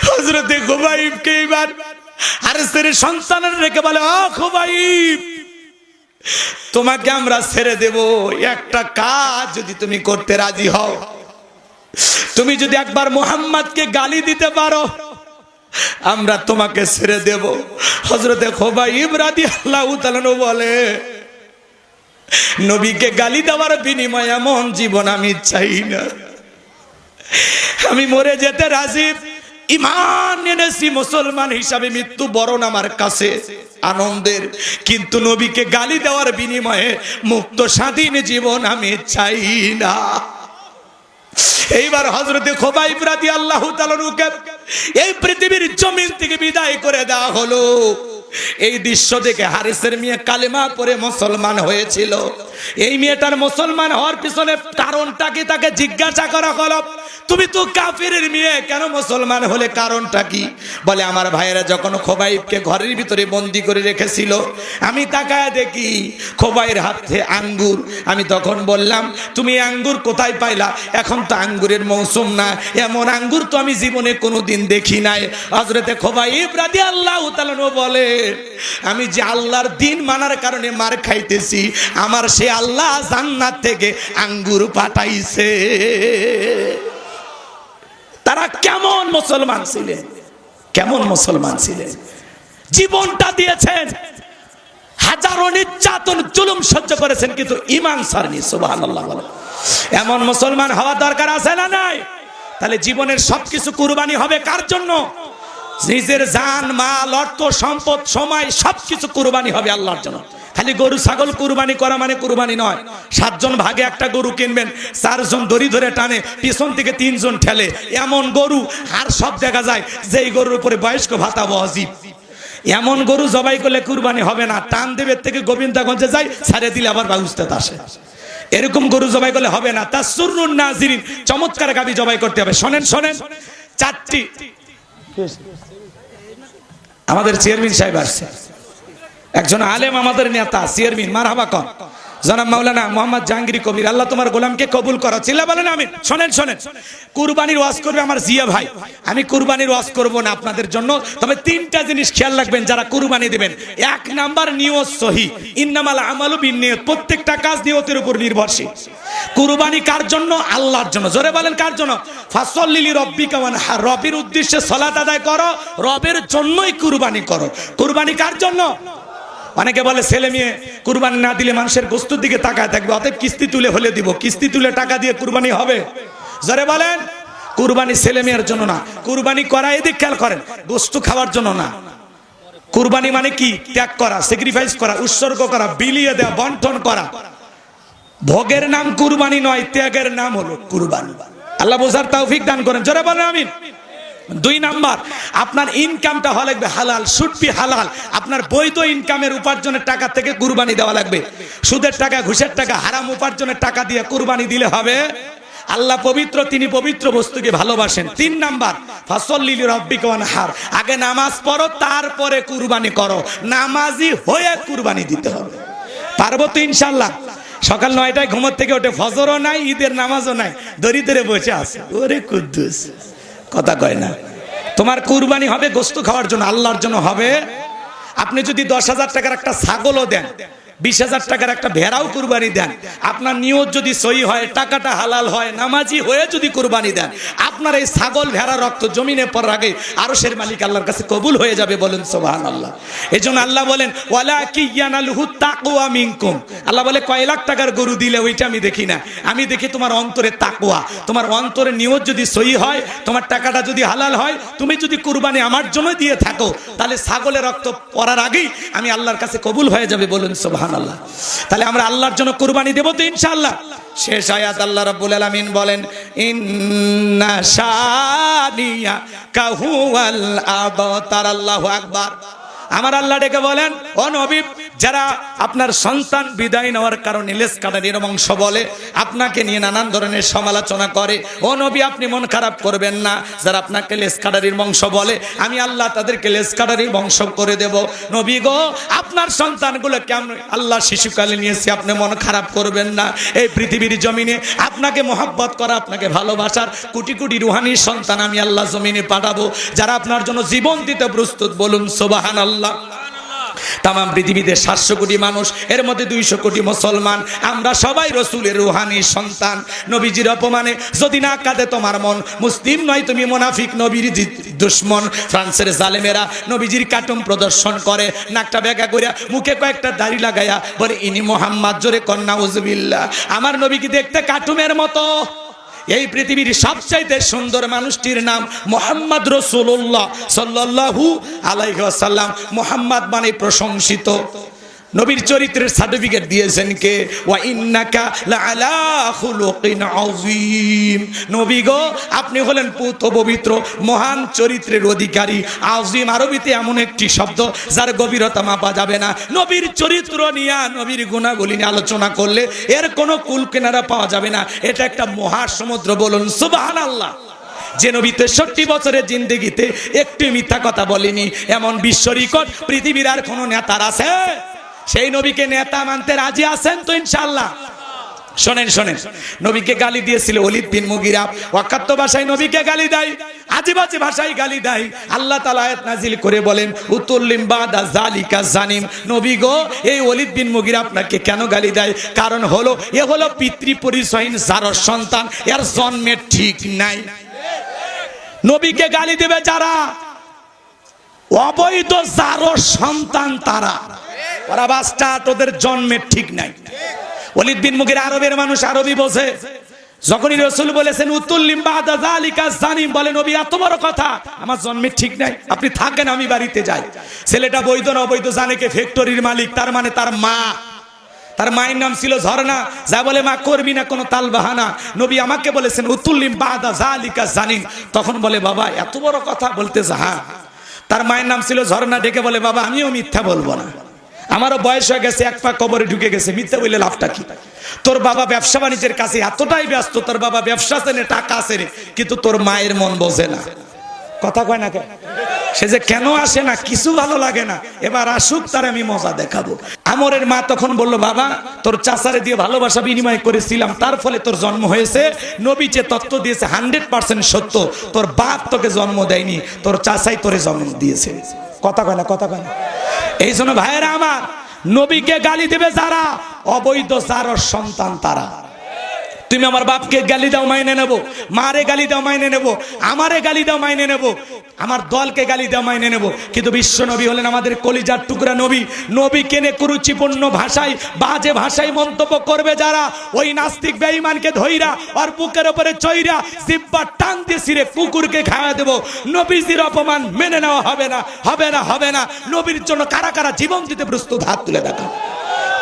হযরতে খুবাইবকে এবার হারেসের সন্তানের রেখে বলে, ও খুবাইব তোমাকে আমরা ছেড়ে দেব, একটা কাজ যদি তুমি করতে রাজি হও। তুমি যদি একবার মুহাম্মদকে গালি দিতে পারো, আমরা তোমাকে ছেড়ে দেব। হযরতে খুবাইব রাদিয়াল্লাহু তাআলা বলে, নবীকে গালি দেওয়ার বিনিময়ে এমন জীবন আমি চাই না। আমি মরে যেতে রাজি, ঈমান এনেছি, মুসলমান হিসাবে মৃত্যু বরণ আমার কাছে আনন্দের, কিন্তু নবীকে গালি দেওয়ার বিনিময়ে মুক্ত স্বাধীন জীবন আমি চাই না। এইবার হযরতে খুবাইব রাদিয়াল্লাহু তাআলা এই পৃথিবীর জমিন থেকে বিদায় করে দেওয়া হলো। এই দৃশ্য দেখে হারেসের মেয়ে কালেমা পড়ে মুসলমান হয়েছিল। এই মেয়েটার মুসলমান হওয়ার পিছনে কারণটা কি তাকে জিজ্ঞাসা করা হলো, তুমি তো কাফিরের মেয়ে, কেন মুসলমান হলে কারণটা কি? বলে আমার ভাইয়েরা যখন খুবাইবকে ঘরের ভিতরে বন্দি করে রেখেছিল, আমি তাকায় দেখি খুবাইবের হাতে আঙ্গুর। আমি তখন বললাম, তুমি আঙ্গুর কোথায় পাইলা? এখন তো আঙ্গুরের মৌসুম না, এমন আঙ্গুর তো আমি জীবনে কোনোদিন দেখি নাই। হযরতে খুবাইব রাদিয়াল্লাহু তাআলা বলে, আমি যে আল্লাহর দিন মানার কারণে মার খাইতেছি, আমার সে আল্লাহ জান্নাত থেকে আঙ্গুর পাঠাইছে। তারা কেমন মুসলমান ছিলেন, কেমন মুসলমান ছিলেন, জীবনটা দিয়েছেন, হাজারো নির্যাতন জুলুম সহ্য করেছেন, কিন্তু ঈমান ছাড়েননি। সুবহানাল্লাহ। এমন মুসলমান হওয়া দরকার আছে না নাই? তাহলে জীবনের সবকিছু কুরবানি হবে কার জন্য? নিজের জান মাল অর্থ সম্পদ সময় সবকিছু কুরবানি হবে আল্লাহর জন্য। খালি গরু ছাগল কুরবানি করা মানে কুরবানি নয়। 7 জন ভাগে একটা গরু কিনবেন, 4 জন দড়ি ধরে টানে, পিছন থেকে 3 জন ঠেলে, এমন গরু আর সব দেখা যায় যেই গরুর উপরে বয়স্ক ভাতা ওয়াজিব। এমন গরু জবাই করলে কুরবানি হবে না। টান দেবে থেকে গোবিন্দগঞ্জে যায়, ছাড়ে দিলে আবার বাউস্তাত আসে। এরকম গরু জবাই করলে হবে না। তাসরুন নাজিরিন, চমৎকার গাবি জবাই করতে হবে। শোনেন 4টি। আমাদের চেয়ারম্যান সাহেব আসছে, একজন আলেম, আমাদের নেতা চেয়ারম্যান, মারহাবা কর জনাব মাওলানা মোহাম্মদ জাহাঙ্গীর কবির। আল্লাহ তোমার গোলামকে কবুল করো। চিল্লা বলেন আমিন। শোনেন কুরবানির ওয়াজ করবে আমার জিয়া ভাই। আমি কুরবানির ওয়াজ করব না আপনাদের জন্য, তবে 3টা জিনিস খেয়াল রাখবেন যারা কুরবানি দিবেন। 1 নাম্বার, নিয়ত সহি। ইন্নামাল আমালু বিন্নিয়াত, প্রত্যেকটা কাজ নিয়তের উপর নির্ভরশীল। কুরবানি কার জন্য? আল্লাহর জন্য। জোরে বলেন কার জন্য? ফাসল্লি লিরাব্বিকা ওয়ানহার, রবের উদ্দেশ্যে সালাত আদায় করো, রবের জন্যই কুরবানি করো। কুরবানি কার জন্য? অনেকে বলে ছেলে মেয়ে কুরবানি না দিলে মানুষের গোস্তুর দিকে তাকায় থাকবে, অতএব কিস্তি তুলে হলে দিব। কিস্তি তুলে টাকা দিয়ে কুরবানি হবে? জোরে বলেন। কুরবানি ছেলে মেয়ের জন্য না, কুরবানি করা এদিক খেয়াল করেন, গোস্ত খাওয়ার জন্য না। কুরবানি মানে কি? ত্যাগ করা, স্যাক্রিফাইস করা, উৎসর্গ করা, বিলিয়ে দেওয়া, বন্টন করা। ভোগের নাম কুরবানি নয়, ত্যাগের নাম হলো কুরবানি। আল্লাহ বোঝার তৌফিক দান করেন, জোরে বলেন আমিন। 2 নাম্বার, আপনার ইনকামটা হওয়া লাগবে হালাল, শুড বি হালাল। আপনার বৈধ ইনকামের উপার্জনের টাকা থেকে কুরবানি দেওয়া লাগবে। সুদের টাকা, ঘুষের টাকা, হারাম উপার্জনের টাকা দিয়ে কুরবানি দিলে হবে? আল্লাহ পবিত্র, তিনি পবিত্র বস্তুকে ভালোবাসেন। 3 নাম্বার, ফাসল্লি লিরাব্বিকা ওয়ানহার, আগে নামাজ পড়ো তারপরে কুরবানি করো। নামাজি হয়ে কুরবানি দিতে হবে। পারবো তো ইনশাআল্লাহ? সকাল 9টায় ঘুমোর থেকে ওঠে, ফজরও নাই, ঈদের নামাজও নাই, দরিদ্রে বসে আছে। ওরে কুদ্দুস, কথা কয় না। তোমার কুরবানি হবে গোস্ত খাওয়ার জন্য, আল্লাহর জন্য হবে। আপনি যদি 10,000 টাকার একটা ছাগলও দেন, 20,000 টাকার একটা ভেড়াও কুরবানি দেন, আপনার নিয়ত যদি সহি হয়, টাকাটা হালাল হয়, নামাজি হয়ে যদি কুরবানি দেন, আপনার এই ছাগল ভেড়া রক্ত জমিনে পড়ার আগে আরশের মালিক আল্লাহর কাছে কবুল হয়ে যাবে। বলেন সুবহানাল্লাহ। এজন্য আল্লাহ বলেন ওয়ালাকি ইয়ানালুহু তাকওয়া মিনকুম। আল্লাহ বলে কয় লাখ টাকার গরু দিলে ওইটা আমি দেখি না, আমি দেখি তোমার অন্তরে তাকওয়া। তোমার অন্তরে নিয়ত যদি সহি হয়, তোমার টাকাটা যদি হালাল হয়, তুমি যদি কুরবানি আমার জন্য দিয়ে থাকো, তাহলে ছাগলের রক্ত পড়ার আগেই আমি আল্লাহর কাছে কবুল হয়ে যাবে। বলুন সুবহানাল্লাহ। তাহলে আমরা আল্লাহর জন্য কুরবানি দেব তো ইনশাআল্লাহ। শেষ আয়াত আল্লাহ রাব্বুল আলামিন বলেন ইন্না শানিয়াকা হুয়াল আবতার। আল্লাহু আকবার। আমার আল্লাহ ডেকে বলেন, ও নবী, যারা আপনার সন্তান বিদায় নেওয়ার কারণে লেজ কাটারির বংশ বলে, আপনাকে নিয়ে নানান ধরনের সমালোচনা করে, ও নবী আপনি মন খারাপ করবেন না। যারা আপনাকে লেজ কাটারির বংশ বলে, আমি আল্লাহ তাদেরকে লেজ কাটারির বংশ করে দেব। নবী গো, আপনার সন্তানগুলো কেমন আল্লাহ শিশুকালে নিয়েছে, আপনি মন খারাপ করবেন না। এই পৃথিবীর জমিনে আপনাকে মহব্বত করা, আপনাকে ভালোবাসার কোটি কোটি রুহানি সন্তান আমি আল্লাহ জমিনে পাঠাবো, যারা আপনার জন্য জীবন দিতে প্রস্তুত। বলুন সুবহানাল্লাহ। তাম পৃথিবীতে 700 কোটি মানুষ, এর মধ্যে 200 কোটি মুসলমান, আমরা সবাই রসুলের রুহানি সন্তান। নবীজির অপমানে যদি না কাঁদে তোমার মন, মুসলিম নয় তুমি মুনাফিক, নবীর দুশ্মন। ফ্রান্সের জালেমেরা নবীজির কার্টুন প্রদর্শন করে, নাকটা বেঁকা করিয়া, মুখে কয়েকটা দাড়ি লাগাইয়া বলে ইনি মোহাম্মদ। জোরে কন্যা উজবিল্লাহ। আমার নবীকে দেখতে কার্টুনের মতো। এই পৃথিবীর সবচাইতে সুন্দর মানুষটির নাম মুহাম্মদ রাসূলুল্লাহ সাল্লাল্লাহু আলাইহি ওয়াসাল্লাম। মুহাম্মদ মানে প্রশংসিত। নবীর চরিত্রের সার্টিফিকেট দিয়েছেন কে? ওয়া ইন্নাকা লাআলা খুলুকিন আযীম। নবী গো, আপনি হলেন পুত পবিত্র মহান চরিত্রের অধিকারী। আযীম আরবিতে এমন একটি শব্দ যার গভীরতা মাপা যাবে না। নবীর চরিত্র নিয়ে, নবীর গুণাবলী নিয়ে আলোচনা করলে এর কোনো কুল কিনারা পাওয়া যাবে না। এটা একটা মহাসমুদ্র। বলুন সুবহানাল্লাহ। যে নবী 63 বছরের জিন্দেগিতে একটু মিথ্যা কথা বলেনি, এমন বিশ্ব রেকর্ড পৃথিবীর আর কোনো নেতার আছে? সেই নবীকে নেতা মানতে রাজি আছেন তো ইনশাআল্লাহ? শোনেন শোনেন, নবীকে গালি দিয়েছিল ওলীদ বিন মুগিরা। ওয়াকাত্ত ভাষায় নবীকে গালি দেয়, আজেবাজে ভাষায় গালি দেয়। আল্লাহ তাআলা আয়াত নাজিল করে বলেন উতুল্লিম বাদা যালিকা জানিম। নবী গো, এই ওলীদ বিন মুগিরা আপনাকে কেন গালি দেয়? কারণ হলো এ হলো পিতৃ পরিচয়হীন জারর সন্তান, এর জন্মের ঠিক নাই। নবীকে গালি দেবে যারা অবৈধ জারর সন্তান, তারা ওরা বাচ্চা, তোদের জন্মের ঠিক নাই। ওলীদ বিন মুগিরা আরবের মানুষ, আরবি বোঝে। যখনই রাসূল বলেছেন উতুল্লিম বাদা যালিকা জানিম, বলে নবী এত বড় কথা, আমার জন্মের ঠিক নাই, আপনি থাকেন আমি বাড়িতে যাই। ছেলেটা বৈধ না অবৈধ জানে কে? ফ্যাক্টরির মালিক, তার মানে তার মা। তার মায়ের নাম ছিল ঝর্ণা। যা বলে মা করবি না কোনো তাল বাহানা। নবী আমাকে বলেছেন উতুল্লিম বাদা যালিকা জানিম। তখন বলে বাবা এত বড় কথা বলতেছে? হ্যাঁ। তার মায়ের নাম ছিল ঝর্ণা। ডেকে বলে বাবা আমিও মিথ্যা বলবো না, আমারও বয়স হয়ে গেছে, এক পা কবরে ঢুকে গেছে, মিথ্যা বললে লাভটা কি? তোর বাবা ব্যবসা বাণিজ্যের কাছে এতটাই ব্যস্ত, তোর বাবা ব্যবসা আছে না, টাকা আছে রে, কিন্তু তোর মায়ের মন বোঝে না। কথা কয় না? সে যে কেন আসে না, কিছু ভালো লাগে না, এবার আসুক, তার আমি মজা দেখাবো। আমরের মা তখন বলল বাবা তোর চাচারে দিয়ে ভালোবাসা বিনিময় করেছিলাম, তার ফলে তোর জন্ম হয়েছে। নবী যে তত্ত্ব দিয়েছে 100% সত্য। তোর বাপ তোকে জন্ম দেয়নি, তোর চাচাই তোরে জন্ম দিয়েছে। কথা কয় না? কথা কয় না? এই জন্য ভাইয়েরা আমার, নবীকে গালি দেবে যারা অবৈধ জারর সন্তান, তারা তুমি আমার বাপকে গালি দাও মাইনে নেব, মারে গালি দাও মাইনে নেব, আমারে গালি দাও মাইনে নেব, আমার দলকে গালি দাও মাইনে নেব, কিন্তু বিশ্ব নবী হলেন আমাদের কলিজার টুকরা নবী। নবীকে নিয়ে কুরুচিপূর্ণ ভাষায় বাজে ভাষায় মন্তব্য করবে যারা, ওই নাস্তিক বেঈমানকে ধইরা আর বুকের উপরে চইরা জিব্বা টান দিয়ে ছিঁড়ে কুকুরকে খাওয়া দেব। নবীজির অপমান মেনে নেওয়া হবে না, হবে না, হবে না। নবীর জন্য কারা কারা জীবন দিতে প্রস্তুত হাত তুলে দেখা।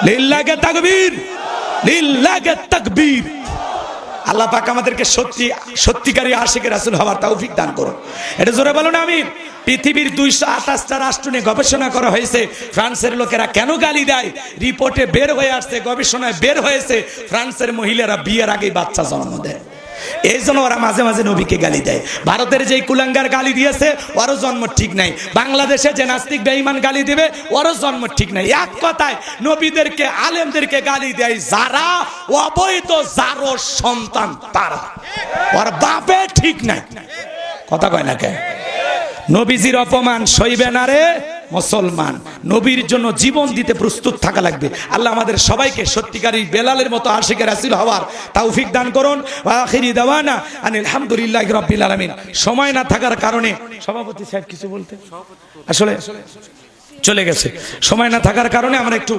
লিল্লাহে তাকবীর, লিল্লাহে তাকবীর। আল্লাহ পাক আমাদেরকে সত্যিকারী আশিকের রাসূল হওয়ার তৌফিক দান করুন। এটা জোরে বলুন আমিন। পৃথিবীর 228টা রাষ্ট্র নিয়ে গবেষণা করা হয়েছে ফ্রান্সের লোকেরা কেন গালি দেয়। রিপোর্টে বের হয়ে আসছে, গবেষণায় বের হয়েছে ফ্রান্সের মহিলারা বিয়ের আগেই বাচ্চা জন্ম দেয়। এই জন্য ওরা মাঝে মাঝে নবীকে গালি দেয়। ভারতের যে কুলাঙ্গার গালি দিয়েছে ওরও জন্ম ঠিক নাই, বাংলাদেশে যে নাস্তিক বেঈমান গালি দিবে ওরও জন্ম ঠিক নাই। এক কথায় নবীদেরকে আলেমদেরকে গালি দেয় যারা অবৈধ যারও সন্তান তারা, ওর বাপে ঠিক নাই। কথা কয় না কে? নবীজির অপমান সইবে না রে মুসলমান। নবীর জন্য জীবন দিতে প্রস্তুত থাকা লাগবে। আল্লাহ আমাদের সবাইকে সত্যিকারী বেলালের মতো আশিকে রাসূল হওয়ার তৌফিক দান করুন। ওয়া আখিরি দাওয়ানা আনিল হামদুলিল্লাহি রাব্বিল আলামিন। সময় না থাকার কারণে সভাপতি সাহেব কিছু বলতে আসলে চলে গেছে, সময় না থাকার কারণে আমরা একটু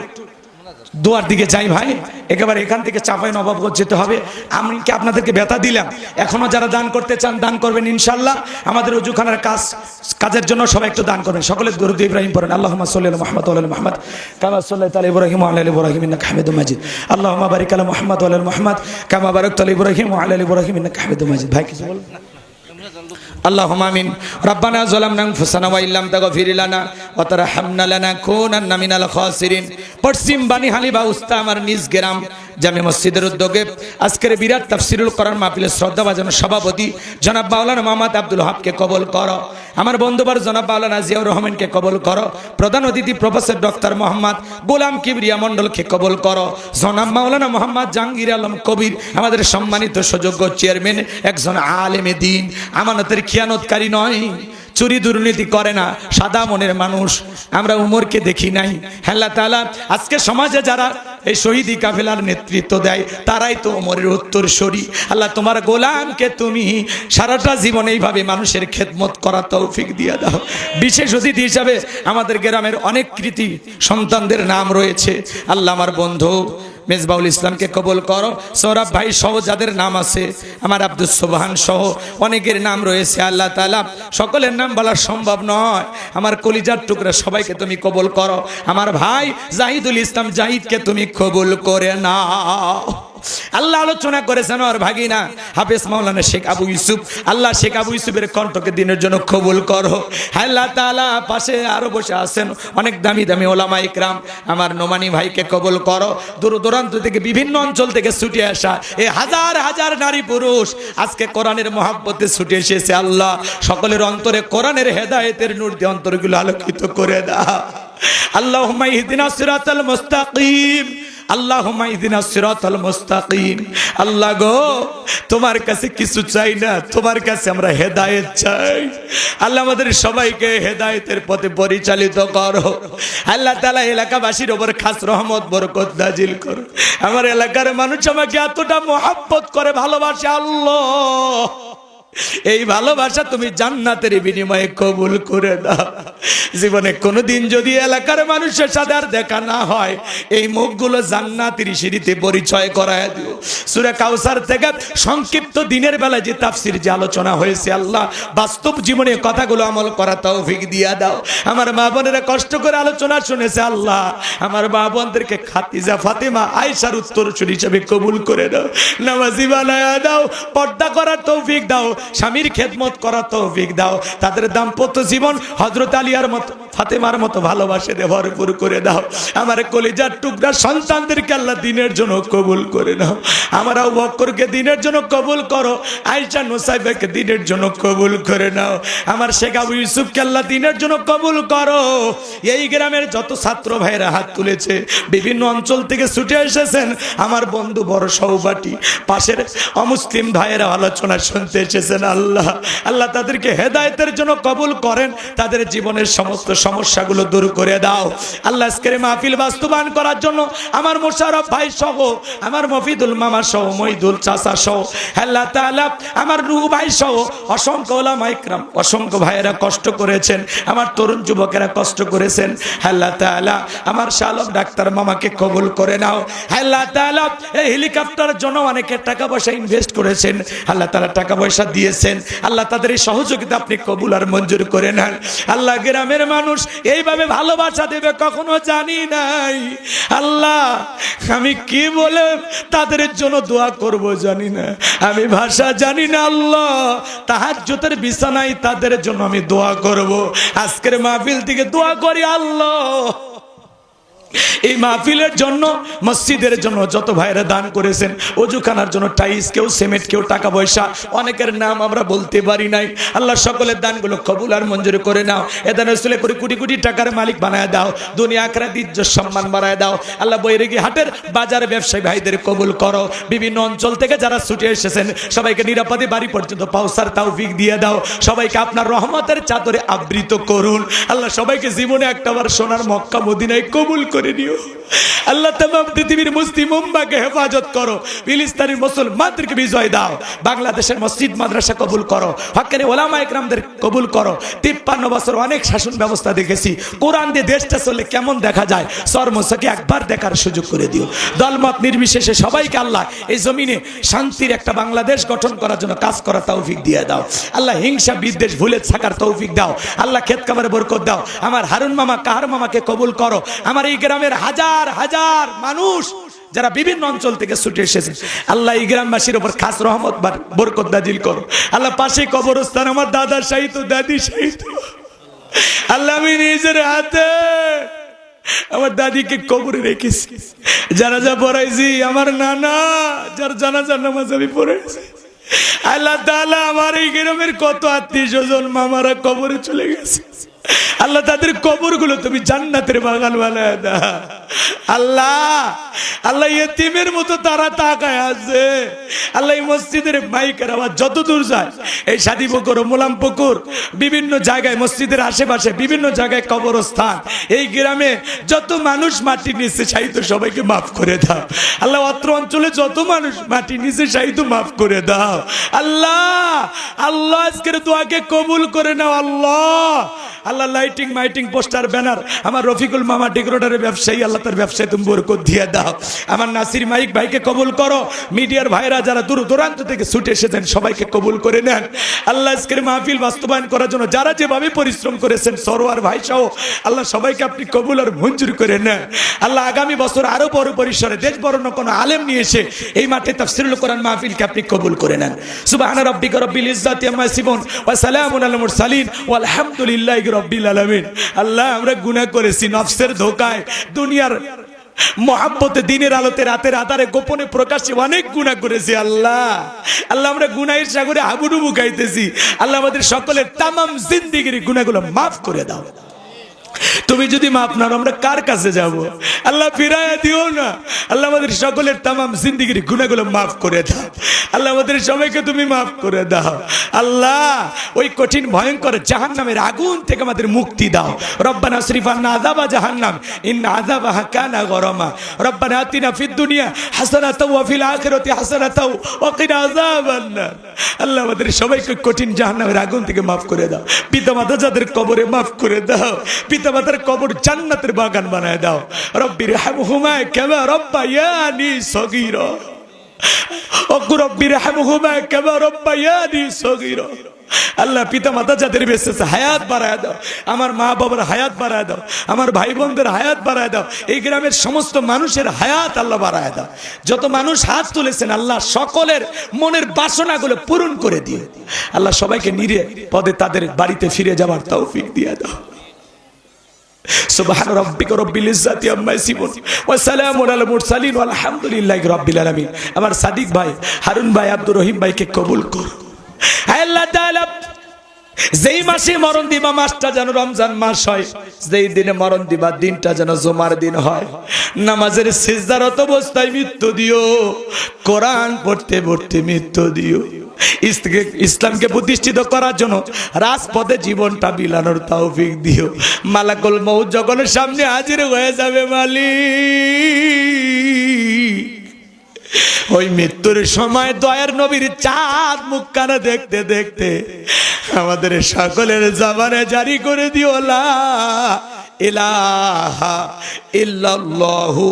দোয়ার দিকে যাই ভাই। একেবারে এখান থেকে চাপাই নবাবগঞ্জ যেতে হবে। আমি কি আপনাদেরকে ব্যথা দিলাম? এখনো যারা দান করতে চান দান করবেন ইনশাআল্লাহ। আমাদের ওযুখানার কাজের জন্য সবাই একটু দান করবেন। সকলে দরুদ ইব্রাহিম পড়েন। আল্লাহুম্মা সাল্লি আলা মুহাম্মাদ ওয়া আলা মুহাম্মাদ কামা সাল্লাইতা আলা ইব্রাহিম ওয়া আলা আলি ইব্রাহিম ইন্নাকা হামিদুম মাজিদ। আল্লাহুম্মা বারিক আলা মুহাম্মাদ ওয়া আলা মুহাম্মাদ কামা বারাকতা আলা ইব্রাহিম ওয়া আলা আলি ইব্রাহিম ইন্নাকা হামিদুম মাজিদ। ভাই কিছু বল। اللهم آمين ربنا ظلمنا أنفسنا وإن لم تغفر لنا وترحمنا لنكونن من الخاسرين। পশ্চিম বানিহালি বা উস্তা আমার নিজ গ্রাম জামে মসজিদের উদ্যোগে আজকের বিরাট তাফসিরুল কোরআন মাহফিলের শ্রদ্ধাভাজন সভাপতি জনাব মাওলানা মোহাম্মদ আব্দুল ওয়াহাবকে কবুল করো। আমার বন্ধুবার জনাব মাওলানা জিয়াউর রহমানকে কবুল করো। প্রধান অতিথি প্রফেসর ডক্টর মোহাম্মদ গোলাম কিবরিয়া মণ্ডলকে কবুল করো। জনাব মাওলানা মোহাম্মদ জাহাঙ্গীর আলম কবির আমাদের সম্মানিত সুযোগ্য চেয়ারম্যান, একজন আলেমে দ্বীন, আমানতের খিয়ানতকারী নয়, চুরি দুর্নীতি করে না, সাদা মনের মানুষ। আমরা উমরকে দেখি নাই। আল্লাহ তাআলা আজকে সমাজে যারা এই শহীদি কাফেলার নেতৃত্ব দেয় তারাই তো ওমরের উত্তরসূরি। আল্লাহ তোমার গোলামকে তুমি সারাটা জীবন এইভাবে মানুষের খেদমত করার তৌফিক দিয়ে দাও। বিশেষ অতিথি হিসাবে আমাদের গ্রামের অনেক কৃতি সন্তানদের নাম রয়েছে। আল্লাহ আমার বন্ধু মেজবাউল ইসলামকে কবুল করো। সৌরভ ভাই সহ যাদের নাম আছে, আমার আব্দুল সোবহান সহ অনেকের নাম রয়েছে। আল্লাহ তাআলা সকলের নাম বলা সম্ভব নয়। আমার কলিজার টুকরা সবাইকে তুমি কবুল করো। আমার ভাই জাহিদুল ইসলাম জাহিদকে তুমি কবুল করে নাও। আল্লাহ আলোচনা করেছেন আর ভাগিনা হাফেজ মাওলানা শেখ আবু ইউসুফ। আল্লাহ শেখ আবু ইউসুফের কণ্ঠকে দিনের জন্য কবুল করো। আল্লাহ তাআলা পাশে আরো বসে আছেন অনেক দামি দামি ওলামা ইকরাম, আমার নোমানি ভাইকে কবুল করো। দূর দূরান্ত থেকে বিভিন্ন অঞ্চল থেকে ছুটে আসা এই হাজার হাজার নারী পুরুষ আজকে কোরআনের মহব্বতে ছুটে এসেছে। আল্লাহ সকলের অন্তরে কোরআনের হেদায়েতের নূর দিয়ে অন্তরগুলো আলোকিত করে দাও। আল্লাহুম্মা ইহদিনাস সিরাতাল মুস্তাকিম, আল্লাহুম্মা ইহদিনাস সিরাতাল মুস্তাকিম। আল্লাহ গো, তোমার কাছে কিছু চাই না, তোমার কাছে আমরা হেদায়েত চাই। আল্লাহ আমাদের সবাইকে হেদায়েতের পথে পরিচালিত করো। আল্লাহ তাআলা এলাকাবাসীর উপর খাস রহমত বরকত নাজিল করো। আমার এলাকার মানুষ আমাকে এতটা মহব্বত করে ভালোবাসে আল্লাহ, এই ভালোবাসা তুমি জান্নাতের বিনিময়ে কবুল করে দাও। জীবনে কোনোদিন যদি এলাকার মানুষের সাথে আর দেখা না হয়, এই মুখগুলো জান্নাতের সিঁড়িতে পরিচয় করায় দিও। সূরা কাউসার থেকে সংক্ষিপ্ত দিনের বেলা যে তাফসীর যে আলোচনা হয়েছে, আল্লাহ বাস্তব জীবনে কথাগুলো আমল করা তৌফিক দিয়া দাও। আমার মা বোনেরা কষ্ট করে আলোচনা শুনেছে, আল্লাহ আমার মা বোনদেরকে খাদিজা ফাতেমা আয়েশার উত্তরসূরি হিসেবে কবুল করে দাও। নামাজি বানায়া দাও, পর্দা করার তৌফিক দাও, স্বামীর খেদমত করার তৌফিক দাও। তাদের দাম্পত্য জীবন হযরত আলিয়ার মতো ফাতেমার মতো ভালোবাসে দিয়ে ভরপুর করে দাও। আমার কলিজার টুকরা সন্তানদেরকে আল্লাহ দ্বীনের জন্য কবুল করে নাও। আমার আবু বকরকে দ্বীনের জন্য কবুল করো, আয়েশা নুসাইবাকে দ্বীনের জন্য কবুল করে নাও। আমার শেখ আবু ইউসুফকে আল্লাহ দ্বীনের জন্য কবুল করো। এই গ্রামের যত ছাত্র ভাইরা হাত তুলেছে, বিভিন্ন অঞ্চল থেকে ছুটে এসেছেন, আমার বন্ধু বড় সহপাঠী পাশের অমুসলিম ভাইয়েরা আলোচনা শুনতে এসেছে, এসেছেন আল্লাহ, আল্লাহ তাদেরকে হেদায়েতের জন্য কবুল করেন, তাদের জীবনের সমস্ত সমস্যাগুলো দূর করে দাও আল্লাহ। আজকের মাহফিল বাস্তবায়ন করার জন্য আমার মোশাররফ ভাই সহ, আমার মফিদুল মামা সহ, মহিদুল চাচা সহ, আল্লাহ তাআলা আমার রুহ ভাই সহ অসংখ্য ওলামা ইকরাম, অসংখ্য ভাইয়েরা কষ্ট করেছেন, আমার তরুণ যুবকেরা কষ্ট করেছেন। আল্লাহ তাআলা আমার শালম ডাক্তার মামাকে কবুল করে নাও আল্লাহ তাআলা। এই হেলিকপ্টারের জন্য অনেকে টাকা পয়সা ইনভেস্ট করেছেন, আল্লাহ তাআলা টাকা পয়সা দিয়েছেন, আল্লাহ তাদের এই সহযোগিতা আপনি কবুল আর মঞ্জুর করে নেন আল্লাহ। গ্রামের মানুষ এইভাবে ভালোবাসা দেবে কখনো জানি নাই আল্লাহ। আমি কি বলে তাদের জন্য দোয়া করব জানি না, আমি ভাষা জানি না আল্লাহ। তাহাজ্জুদের বিছানায় তাদের জন্য আমি দোয়া করব। আজকের মাহফিল থেকে দোয়া করি আল্লাহ, এই মাহফিলের জন্য, মসজিদের জন্য যত ভাইরা দান করেছেন, ওযুখানার জন্য টাইস, কেউ সিমেন্ট, কেউ টাকা পয়সা, অনেকের নাম আমরা বলতে পারি নাই আল্লাহ। সকলের দানগুলো কবুল আর মঞ্জুর করে নাও। এদান রসুলে করে কোটি কোটি টাকার মালিক বানায় দাও, দুনিয়া আখিরাত ইজ্জত সম্মান বাড়ায় দাও আল্লাহ। বৈরাগী হাটের বাজার ব্যবসায়ী ভাইদের কবুল করো, বিভিন্ন অঞ্চল থেকে যারা ছুটে এসেছেন সবাইকে নিরাপদে বাড়ি পর্যন্ত পৌঁছার তৌফিক দিয়ে দাও, সবাইকে আপনার রহমতের চাদরে আবৃত করুন আল্লাহ। সবাইকে জীবনে একটাবার সোনার মক্কা মদিনায় কবুল করে নিও আল্লাহ। तमाम পৃথিবীর মুসলিম উম্মাহকে হেফাজত করো, ফিলিস্তিনের মুসলমানদেরকে বিজয় দাও, বাংলাদেশের মসজিদ মাদ্রাসা কবুল করো, হক্কানি ওলামা ইকরামদের কবুল করো। 53 বছর অনেক শাসন ব্যবস্থা দেখেছি, কোরআন দিয়ে দেশটা চলে কেমন দেখা যায়, সরমসাকে একবার দেখার সুযোগ করে দিও। দলমত নির্বিশেষে সবাইকে আল্লাহ এই জমিনে শান্তির একটা বাংলাদেশ গঠন করার জন্য কাজ করার তৌফিক দিয়ে দাও আল্লাহ। হিংসা বিদ্বেষ ভুলে থাকার তৌফিক দাও আল্লাহ। খেত খামারে বরকত দাও। আমার হারুন মামা, কাহার মামাকে কবুল করো। আমার এই গ্রামের হাজার হাজার মানুষ যারা বিভিন্ন অঞ্চল থেকে ছুটে এসেছে আল্লাহ, এই গ্রামবাসীর উপর খাস রহমত বরকত নাজিল করো আল্লাহ। পাশে কবরস্থান আমার দাদা শাহিদ, দাদি শাহিদ আল্লাহ, আমি নিজের হাতে আমার দাদিকে কবরে রেখেছি, জানাজা পড়াইছি। আমার নানা যার জানাজার নামাজ আমি পড়াইছি আল্লাহ তাআলা। আমার এই গ্রামের কত আত্মীয় স্বজন মামারা কবরে চলে গেছে আল্লাহ, তাদের কবরগুলো তুমি জান্নাতের বাগান বানায় দাও আল্লাহ। আল্লাহ ইতিমের মতো তারা তাকায় আছে আল্লাহ। এই মসজিদের মাইকের আওয়াজ যত দূর যায়, এই শাদীপুকুর, মোলামপুকুর, বিভিন্ন জায়গায় মসজিদের আশেপাশে বিভিন্ন জায়গায় কবরস্থান, এই গ্রামে যত মানুষ মাটি নিচে শায়িত সবাইকে মাফ করে দাও আল্লাহ। অত্র অঞ্চলে যত মানুষ মাটি নিচে শায়িত মাফ করে দাও আল্লাহ। আল্লাহ আজকের দোয়াকে কবুল করে নাও আল্লাহ। আল্লাহ লাইটিং মাইটিং পোস্টার ব্যানার আমার রফিকুল মামা ডেকোরেটরের ব্যবসায়ী আল্লাহ, তার ব্যবসায় তুমি বরকত দিয়ে দাও। আমার নাসির মাইক ভাইকে কবুল করো। মিডিয়ার ভাইরা যারা দূর দূরান্ত থেকে ছুটে এসেছেন সবাইকে কবুল করে নেন আল্লাহ। আজকের মাহফিল বাস্তবায়ন করার জন্য যারা যেভাবে পরিশ্রম করেছেন সরোয়ার ভাই সহ আল্লাহ, সবাইকে আপনি কবুল আর মঞ্জুর করে নেন আল্লাহ। আগামী বছর আরো বড় পরিসরে দেশ বরণ্য কোনো আলেম নিয়ে এসে এই মাঠে তাফসীরুল কোরআন মাহফিলকে আপনি কবুল করে নেন। সুবহান রাব্বিকা রাব্বিল ইজ্জাতি আম্মা ইয়াসিফুন ওয়া সালামুন আলাল মুরসালিন ওয়া আলহামদুলিল্লাহি রাব্বিল আলামিন। আল্লাহ, আমরা গুনাহ করেছি নফসের ধোঁকায়, দুনিয়ার মোহাব্বতে, দিনের আলোতে, রাতের আধারে, গোপনে প্রকাশ্যে অনেক গুনাহ করেছি আল্লাহ। আল্লাহ, আমরা গুনাহের সাগরে হাবুডুবু খাইতেছি আল্লাহ। আমাদের সকলের তামাম জিন্দেগির গুনাহগুলো মাফ করে দাও। তুমি যদি মাফ না, আমরা কার কাছে যাব আল্লাহ? ফিরায়া দিও না আল্লাহ। আমাদের সকলের তামাম জিন্দেগির গুনাহগুলো মাফ করে দাও আল্লাহ। আমাদের সবাইকে তুমি মাফ করে দাও আল্লাহ। ওই কঠিন ভয়ঙ্কর জাহান্নামের আগুন থেকে আমাদের মুক্তি দাও। রব্বানা আসরিফ আন্না আযাবা জাহান্নাম ইন্না আযাবাহা কানা গরামা। রব্বানা আতিনা ফিদ দুনিয়া হাসানাতাও ওয়া ফিল আখিরাতি হাসানাতাও ওয়া কিনা আযাবান নার। আল্লাহ, আমাদের সবাইকে কঠিন জাহান্নামের আগুন থেকে মাফ করে দাও। পিতামাতা যাদের কবরে মাফ করে দাও, পিতামাতার কবর জান্নাতের বাগান বানায় দাও। রব্বির হামহুমা কামা রব্বায়ানি সগীরা। ওগো রব্বির হামহুমা কামা রব্বায়ানি সগীরা। আল্লাহ, পিতামাতা যাদের বেঁচে আছে হায়াত বাড়ায় দাও, আমার মা বাবার হায়াত বাড়ায় দাও, আমার ভাই বোনদের হায়াত বাড়ায় দাও, এই গ্রামের সমস্ত মানুষের হায়াত আল্লাহ বাড়ায় দাও। যত মানুষ হাত তুলেছেন আল্লাহ, সকলের মনের বাসনাগুলো পূরণ করে দিও আল্লাহ। সবাইকে নিরাপদে তাদের বাড়িতে ফিরে যাওয়ার তৌফিক দিয়ে দাও। সুবহান রাব্বিকা রাব্বিল ইজ্জাতি আম্মা ইয়াসিফুন ওয়া সালামুন আলাল মুরসালিন ওয়া আলহামদুলিল্লাহি রাব্বিল আলামিন। আমার সাদিক ভাই, হারুন ভাই, আব্দুর রহিম ভাইকে কবুল করো আল্লাহ তাআলা। যেই মাসে মরণ দিবা মাসটা যেন রমজান মাস হয়, যেই দিনে মরণ দিবা দিনটা যেন জুমার দিন হয়। নামাজের সিজদারত অবস্থায় মৃত্যু দিও, কোরআন পড়তে পড়তে মৃত্যু দিও। ইসলামকে প্রতিষ্ঠিত করার জন্য রাজপথে জীবনটা বিলানোর তৌফিক দিও। মালাকুল মউত যখন সামনে হাজির হয়ে যাবে মালিক, ওই মৃত্যুর সময় দয়ার নবীর চাঁদ মুখখানা দেখতে দেখতে আমাদের সকলের জবানে জারি করে দিও লা ইলাহা ইল্লাল্লাহু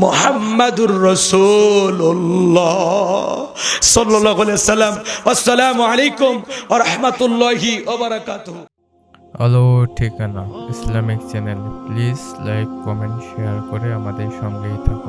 মুহাম্মাদুর রাসূলুল্লাহ সাল্লাল্লাহু আলাইহি সাল্লাম। আসসালামু আলাইকুম ওয়া রাহমাতুল্লাহি ওয়া বারাকাতুহু। আলো ঠিকানা Islamic channel, please like comment share করে আমাদের সঙ্গেই থাকুন।